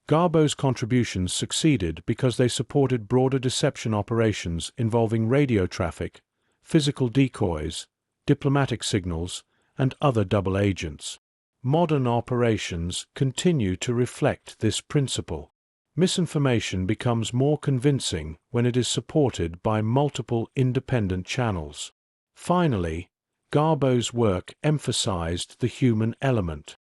Speaker 1: Garbo's contributions succeeded because they supported broader deception operations involving radio traffic, physical decoys, diplomatic signals, and other double agents. Modern operations continue to reflect this principle. Misinformation becomes more convincing when it is supported by multiple independent channels. Finally, Garbo's work emphasized the human element.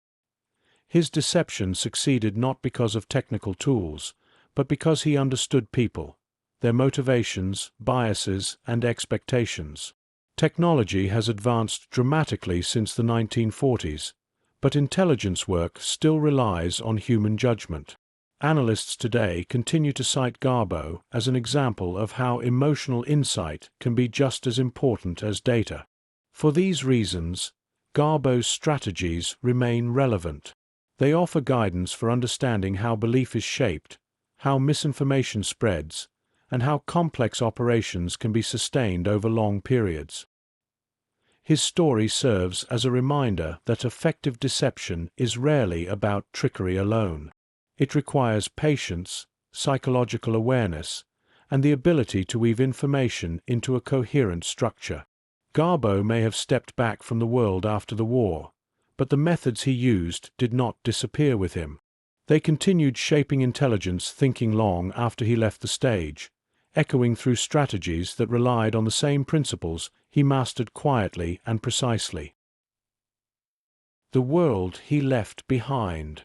Speaker 1: His deception succeeded not because of technical tools, but because he understood people, their motivations, biases, and expectations. Technology has advanced dramatically since the 1940s, but intelligence work still relies on human judgment. Analysts today continue to cite Garbo as an example of how emotional insight can be just as important as data. For these reasons, Garbo's strategies remain relevant. They offer guidance for understanding how belief is shaped, how misinformation spreads, and how complex operations can be sustained over long periods. His story serves as a reminder that effective deception is rarely about trickery alone. It requires patience, psychological awareness, and the ability to weave information into a coherent structure. Garbo may have stepped back from the world after the war, but the methods he used did not disappear with him. They continued shaping intelligence thinking long after he left the stage, echoing through strategies that relied on the same principles he mastered quietly and precisely. The world he left behind.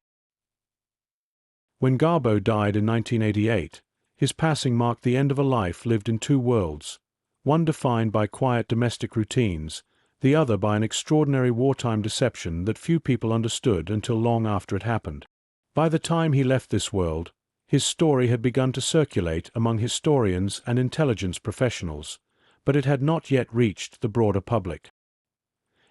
Speaker 1: When Garbo died in 1988, his passing marked the end of a life lived in two worlds, one defined by quiet domestic routines, the other by an extraordinary wartime deception that few people understood until long after it happened. By the time he left this world, his story had begun to circulate among historians and intelligence professionals, but it had not yet reached the broader public.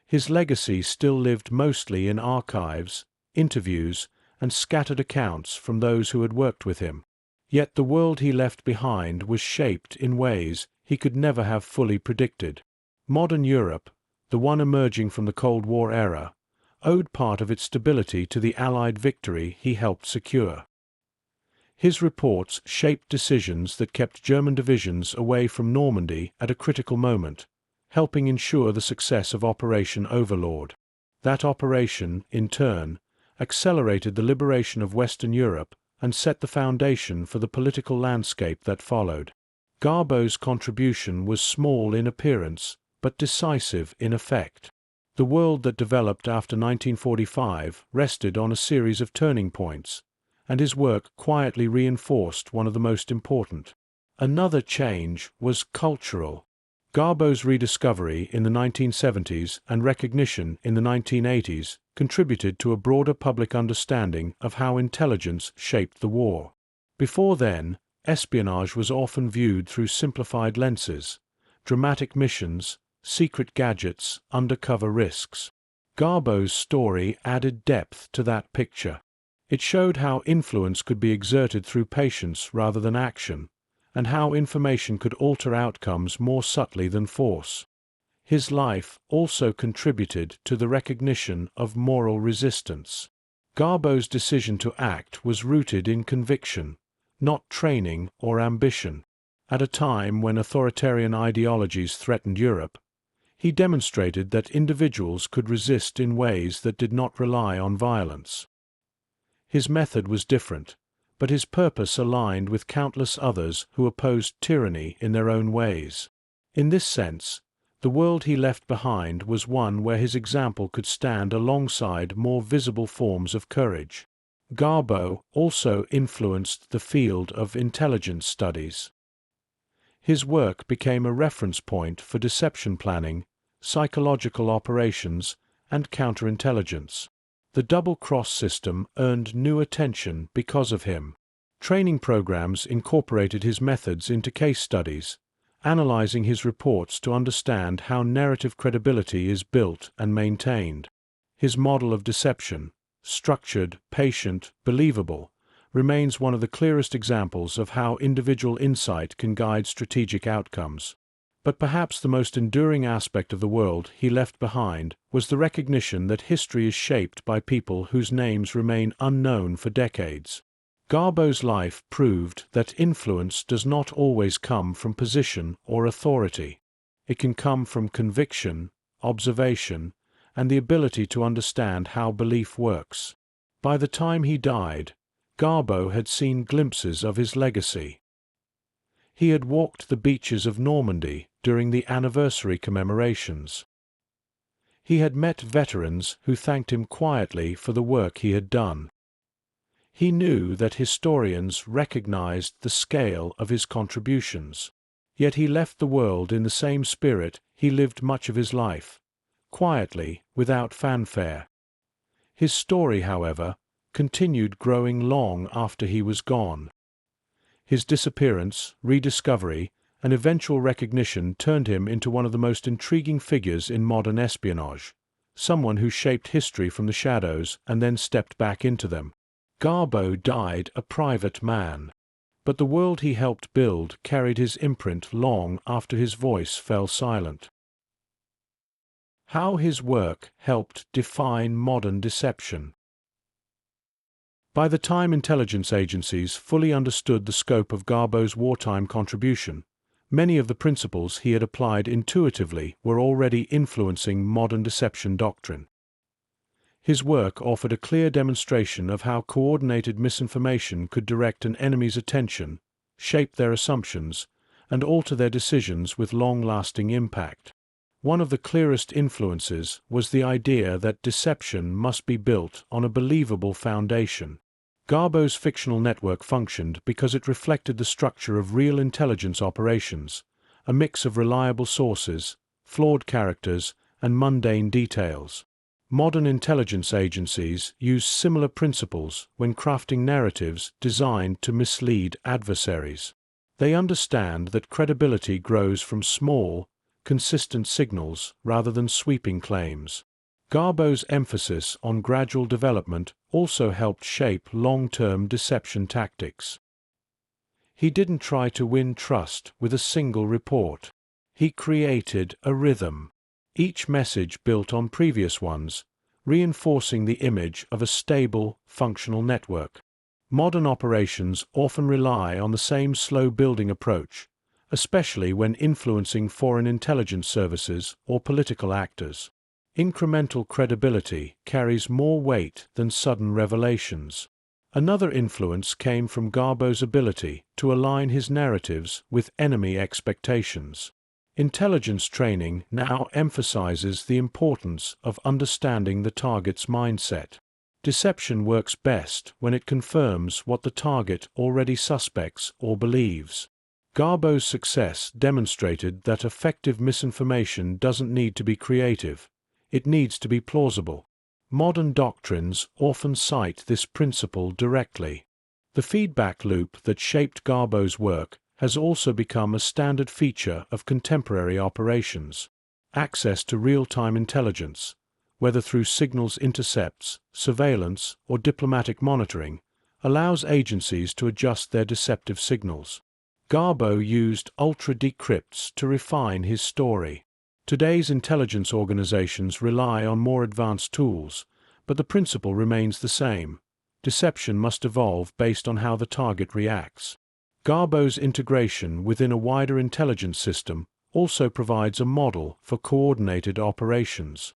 Speaker 1: His legacy still lived mostly in archives, interviews, and scattered accounts from those who had worked with him. Yet the world he left behind was shaped in ways he could never have fully predicted. Modern Europe, the one emerging from the Cold War era, owed part of its stability to the Allied victory he helped secure. His reports shaped decisions that kept German divisions away from Normandy at a critical moment, helping ensure the success of Operation Overlord. That operation, in turn, accelerated the liberation of Western Europe and set the foundation for the political landscape that followed. Garbo's contribution was small in appearance, but decisive in effect. The world that developed after 1945 rested on a series of turning points, and his work quietly reinforced one of the most important. Another change was cultural. Garbo's rediscovery in the 1970s and recognition in the 1980s contributed to a broader public understanding of how intelligence shaped the war. Before then, espionage was often viewed through simplified lenses: dramatic missions, secret gadgets, undercover risks. Garbo's story added depth to that picture. It showed how influence could be exerted through patience rather than action, and how information could alter outcomes more subtly than force. His life also contributed to the recognition of moral resistance. Garbo's decision to act was rooted in conviction, not training or ambition. At a time when authoritarian ideologies threatened Europe, he demonstrated that individuals could resist in ways that did not rely on violence. His method was different, but his purpose aligned with countless others who opposed tyranny in their own ways. In this sense, the world he left behind was one where his example could stand alongside more visible forms of courage. Garbo also influenced the field of intelligence studies. His work became a reference point for deception planning, psychological operations, and counterintelligence. The double-cross system earned new attention because of him. Training programs incorporated his methods into case studies, analyzing his reports to understand how narrative credibility is built and maintained. His model of deception, structured, patient, believable, remains one of the clearest examples of how individual insight can guide strategic outcomes. But perhaps the most enduring aspect of the world he left behind was the recognition that history is shaped by people whose names remain unknown for decades. Garbo's life proved that influence does not always come from position or authority. It can come from conviction, observation, and the ability to understand how belief works. By the time he died, Garbo had seen glimpses of his legacy. He had walked the beaches of Normandy during the anniversary commemorations. He had met veterans who thanked him quietly for the work he had done. He knew that historians recognized the scale of his contributions. Yet he left the world in the same spirit he lived much of his life, quietly, without fanfare. His story, however, continued growing long after he was gone. His disappearance, rediscovery, and eventual recognition turned him into one of the most intriguing figures in modern espionage, someone who shaped history from the shadows and then stepped back into them. Garbo died a private man, but the world he helped build carried his imprint long after his voice fell silent. How his work helped define modern deception. By the time intelligence agencies fully understood the scope of Garbo's wartime contribution, many of the principles he had applied intuitively were already influencing modern deception doctrine. His work offered a clear demonstration of how coordinated misinformation could direct an enemy's attention, shape their assumptions, and alter their decisions with long-lasting impact. One of the clearest influences was the idea that deception must be built on a believable foundation. Garbo's fictional network functioned because it reflected the structure of real intelligence operations, a mix of reliable sources, flawed characters, and mundane details. Modern intelligence agencies use similar principles when crafting narratives designed to mislead adversaries. They understand that credibility grows from small, consistent signals rather than sweeping claims. Garbo's emphasis on gradual development also helped shape long-term deception tactics. He didn't try to win trust with a single report. He created a rhythm. Each message built on previous ones, reinforcing the image of a stable, functional network. Modern operations often rely on the same slow-building approach, especially when influencing foreign intelligence services or political actors. Incremental credibility carries more weight than sudden revelations. Another influence came from Garbo's ability to align his narratives with enemy expectations. Intelligence training now emphasizes the importance of understanding the target's mindset. Deception works best when it confirms what the target already suspects or believes. Garbo's success demonstrated that effective misinformation doesn't need to be creative, it needs to be plausible. Modern doctrines often cite this principle directly. The feedback loop that shaped Garbo's work has also become a standard feature of contemporary operations. Access to real-time intelligence, whether through signals intercepts, surveillance, or diplomatic monitoring, allows agencies to adjust their deceptive signals. Garbo used ultra-decrypts to refine his story. Today's intelligence organizations rely on more advanced tools, but the principle remains the same. Deception must evolve based on how the target reacts. Garbo's integration within a wider intelligence system also provides a model for coordinated operations.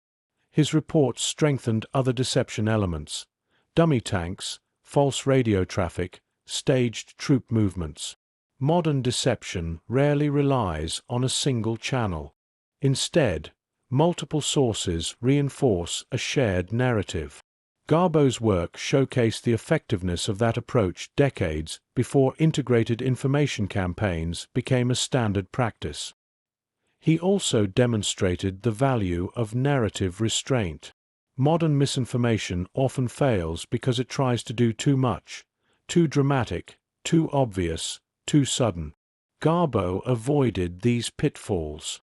Speaker 1: His reports strengthened other deception elements: dummy tanks, false radio traffic, staged troop movements. Modern deception rarely relies on a single channel. Instead, multiple sources reinforce a shared narrative. Garbo's work showcased the effectiveness of that approach decades before integrated information campaigns became a standard practice. He also demonstrated the value of narrative restraint. Modern misinformation often fails because it tries to do too much, too dramatic, too obvious, too sudden. Garbo avoided these pitfalls.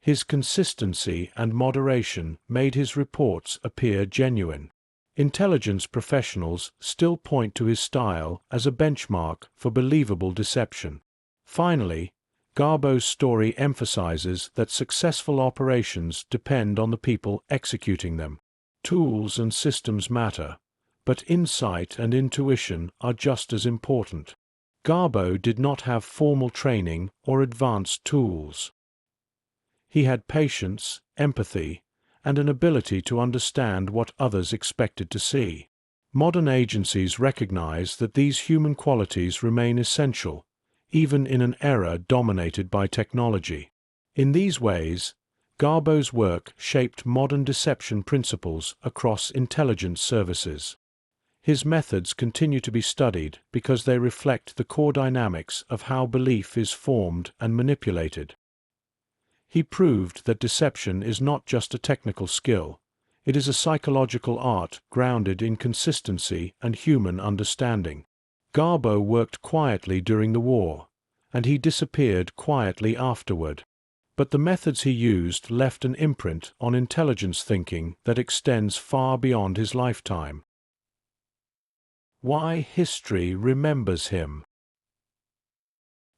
Speaker 1: His consistency and moderation made his reports appear genuine. Intelligence professionals still point to his style as a benchmark for believable deception. Finally, Garbo's story emphasizes that successful operations depend on the people executing them. Tools and systems matter, but insight and intuition are just as important. Garbo did not have formal training or advanced tools. He had patience, empathy, and an ability to understand what others expected to see. Modern agencies recognize that these human qualities remain essential, even in an era dominated by technology. In these ways, Garbo's work shaped modern deception principles across intelligence services. His methods continue to be studied because they reflect the core dynamics of how belief is formed and manipulated. He proved that deception is not just a technical skill, it is a psychological art grounded in consistency and human understanding. Garbo worked quietly during the war, and he disappeared quietly afterward. But the methods he used left an imprint on intelligence thinking that extends far beyond his lifetime. Why history remembers him.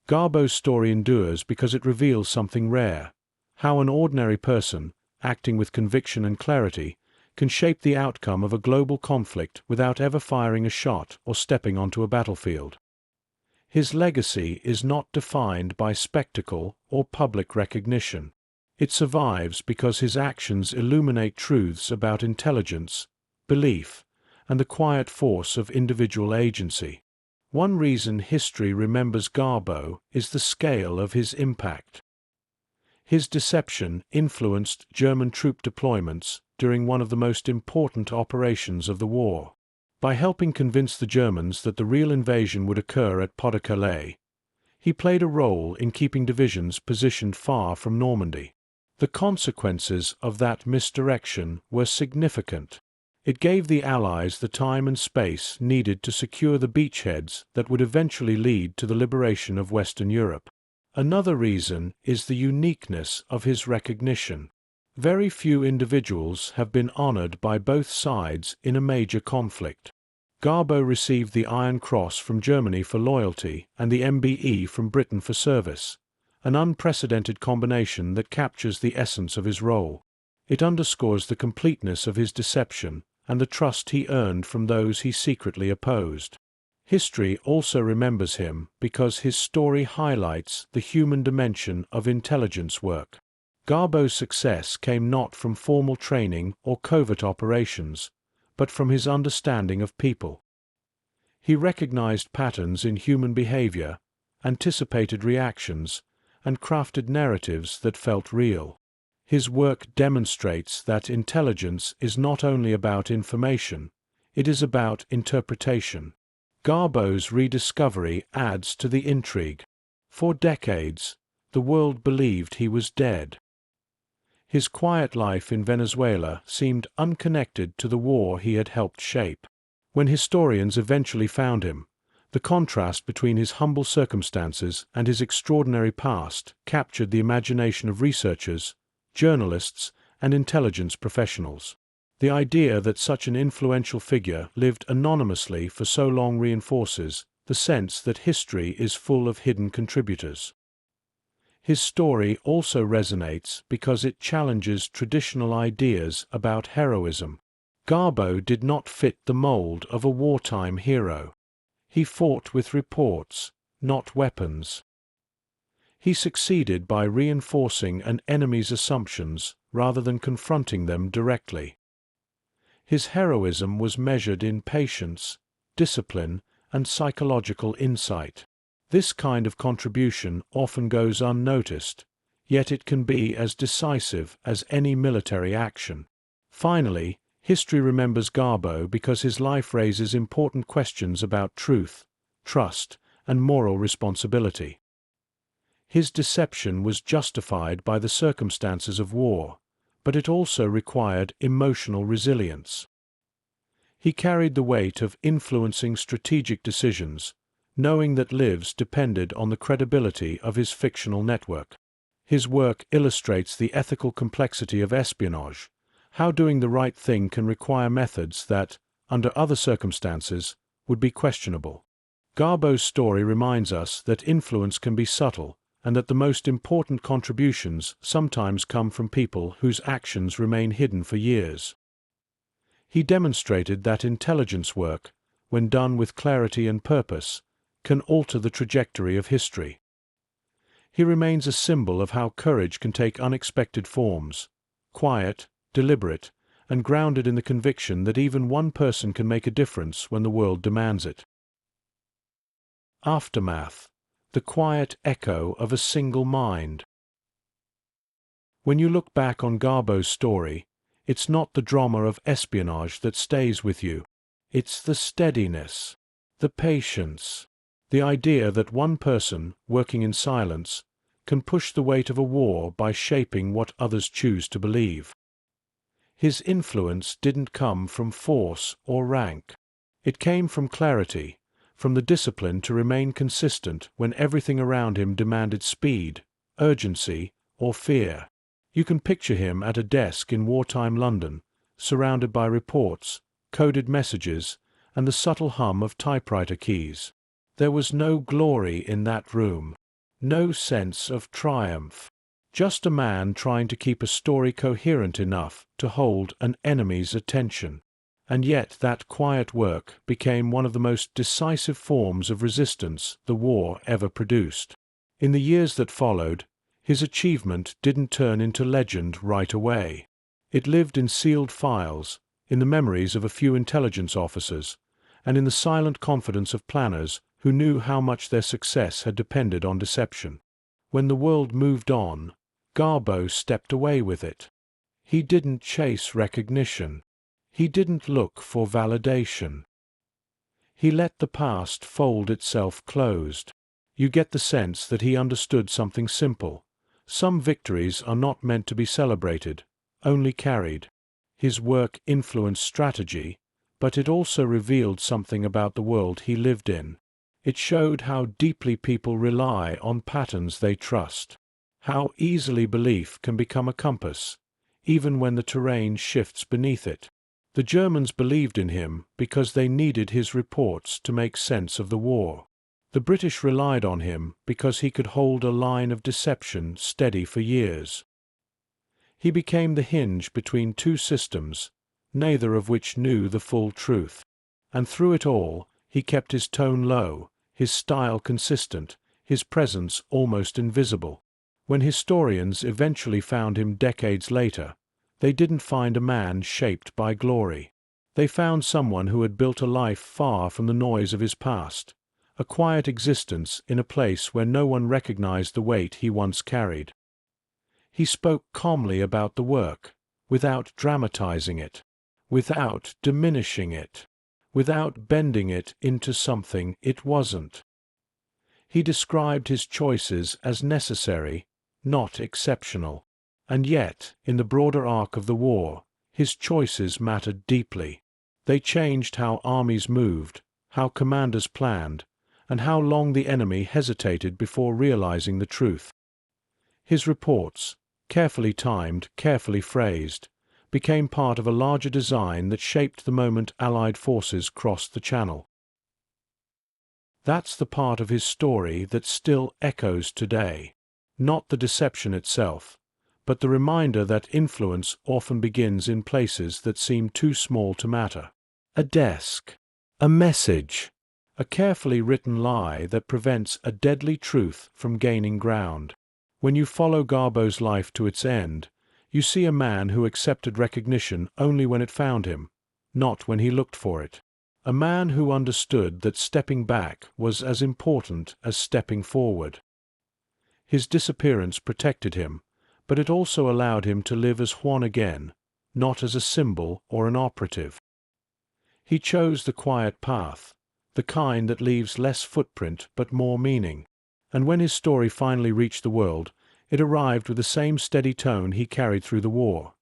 Speaker 1: Garbo's story endures because it reveals something rare: how an ordinary person, acting with conviction and clarity, can shape the outcome of a global conflict without ever firing a shot or stepping onto a battlefield. His legacy is not defined by spectacle or public recognition. It survives because his actions illuminate truths about intelligence, belief, and the quiet force of individual agency. One reason history remembers Garbo is the scale of his impact. His deception influenced German troop deployments during one of the most important operations of the war. By helping convince the Germans that the real invasion would occur at Pas-de-Calais, he played a role in keeping divisions positioned far from Normandy. The consequences of that misdirection were significant. It gave the Allies the time and space needed to secure the beachheads that would eventually lead to the liberation of Western Europe. Another reason is the uniqueness of his recognition. Very few individuals have been honored by both sides in a major conflict. Garbo received the Iron Cross from Germany for loyalty and the MBE from Britain for service, an unprecedented combination that captures the essence of his role. It underscores the completeness of his deception and the trust he earned from those he secretly opposed. History also remembers him because his story highlights the human dimension of intelligence work. Garbo's success came not from formal training or covert operations, but from his understanding of people. He recognized patterns in human behavior, anticipated reactions, and crafted narratives that felt real. His work demonstrates that intelligence is not only about information, it is about interpretation. Garbo's rediscovery adds to the intrigue. For decades, the world believed he was dead. His quiet life in Venezuela seemed unconnected to the war he had helped shape. When historians eventually found him, the contrast between his humble circumstances and his extraordinary past captured the imagination of researchers, journalists, and intelligence professionals. The idea that such an influential figure lived anonymously for so long reinforces the sense that history is full of hidden contributors. His story also resonates because it challenges traditional ideas about heroism. Garbo did not fit the mold of a wartime hero. He fought with reports, not weapons. He succeeded by reinforcing an enemy's assumptions rather than confronting them directly. His heroism was measured in patience, discipline, and psychological insight. This kind of contribution often goes unnoticed, yet it can be as decisive as any military action. Finally, history remembers Garbo because his life raises important questions about truth, trust, and moral responsibility. His deception was justified by the circumstances of war, but it also required emotional resilience. He carried the weight of influencing strategic decisions, knowing that lives depended on the credibility of his fictional network. His work illustrates the ethical complexity of espionage, how doing the right thing can require methods that, under other circumstances, would be questionable. Garbo's story reminds us that influence can be subtle, and that the most important contributions sometimes come from people whose actions remain hidden for years. He demonstrated that intelligence work, when done with clarity and purpose, can alter the trajectory of history. He remains a symbol of how courage can take unexpected forms, quiet, deliberate, and grounded in the conviction that even one person can make a difference when the world demands it. Aftermath, the quiet echo of a single mind. When you look back on Garbo's story, it's not the drama of espionage that stays with you. It's the steadiness, the patience, the idea that one person, working in silence, can push the weight of a war by shaping what others choose to believe. His influence didn't come from force or rank. It came from clarity, from the discipline to remain consistent when everything around him demanded speed, urgency, or fear. You can picture him at a desk in wartime London, surrounded by reports, coded messages, and the subtle hum of typewriter keys. There was no glory in that room, no sense of triumph. Just a man trying to keep a story coherent enough to hold an enemy's attention. And yet that quiet work became one of the most decisive forms of resistance the war ever produced. In the years that followed, his achievement didn't turn into legend right away. It lived in sealed files, in the memories of a few intelligence officers, and in the silent confidence of planners who knew how much their success had depended on deception. When the world moved on, Garbo stepped away with it. He didn't chase recognition. He didn't look for validation. He let the past fold itself closed. You get the sense that he understood something simple. Some victories are not meant to be celebrated, only carried. His work influenced strategy, but it also revealed something about the world he lived in. It showed how deeply people rely on patterns they trust, how easily belief can become a compass, even when the terrain shifts beneath it. The Germans believed in him because they needed his reports to make sense of the war. The British relied on him because he could hold a line of deception steady for years. He became the hinge between two systems, neither of which knew the full truth. And through it all, he kept his tone low, his style consistent, his presence almost invisible. When historians eventually found him decades later, they didn't find a man shaped by glory. They found someone who had built a life far from the noise of his past, a quiet existence in a place where no one recognized the weight he once carried. He spoke calmly about the work, without dramatizing it, without diminishing it, without bending it into something it wasn't. He described his choices as necessary, not exceptional. And yet, in the broader arc of the war, his choices mattered deeply. They changed how armies moved, how commanders planned, and how long the enemy hesitated before realizing the truth. His reports, carefully timed, carefully phrased, became part of a larger design that shaped the moment Allied forces crossed the Channel. That's the part of his story that still echoes today. Not the deception itself, but the reminder that influence often begins in places that seem too small to matter. A desk, a message, a carefully written lie that prevents a deadly truth from gaining ground. When you follow Garbo's life to its end, you see a man who accepted recognition only when it found him, not when he looked for it. A man who understood that stepping back was as important as stepping forward. His disappearance protected him, but it also allowed him to live as Juan again, not as a symbol or an operative. He chose the quiet path, the kind that leaves less footprint but more meaning. And when his story finally reached the world, it arrived with the same steady tone he carried through the war,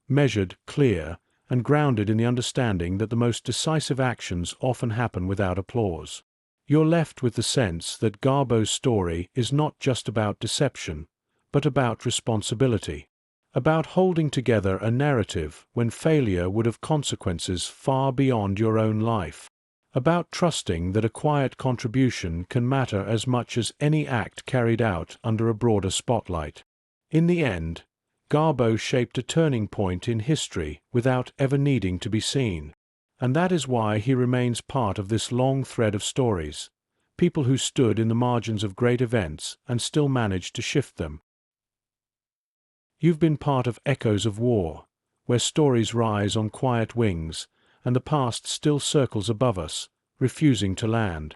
Speaker 1: measured, clear, and grounded in the understanding that the most decisive actions often happen without applause. You're left with the sense that Garbo's story is not just about deception, but about responsibility, about holding together a narrative when failure would have consequences far beyond your own life, about trusting that a quiet contribution can matter as much as any act carried out under a broader spotlight. In the end, Garbo shaped a turning point in history without ever needing to be seen. And that is why he remains part of this long thread of stories, people who stood in the margins of great events and still managed to shift them. You've been part of echoes of war, where stories rise on quiet wings, and the past still circles above us, refusing to land.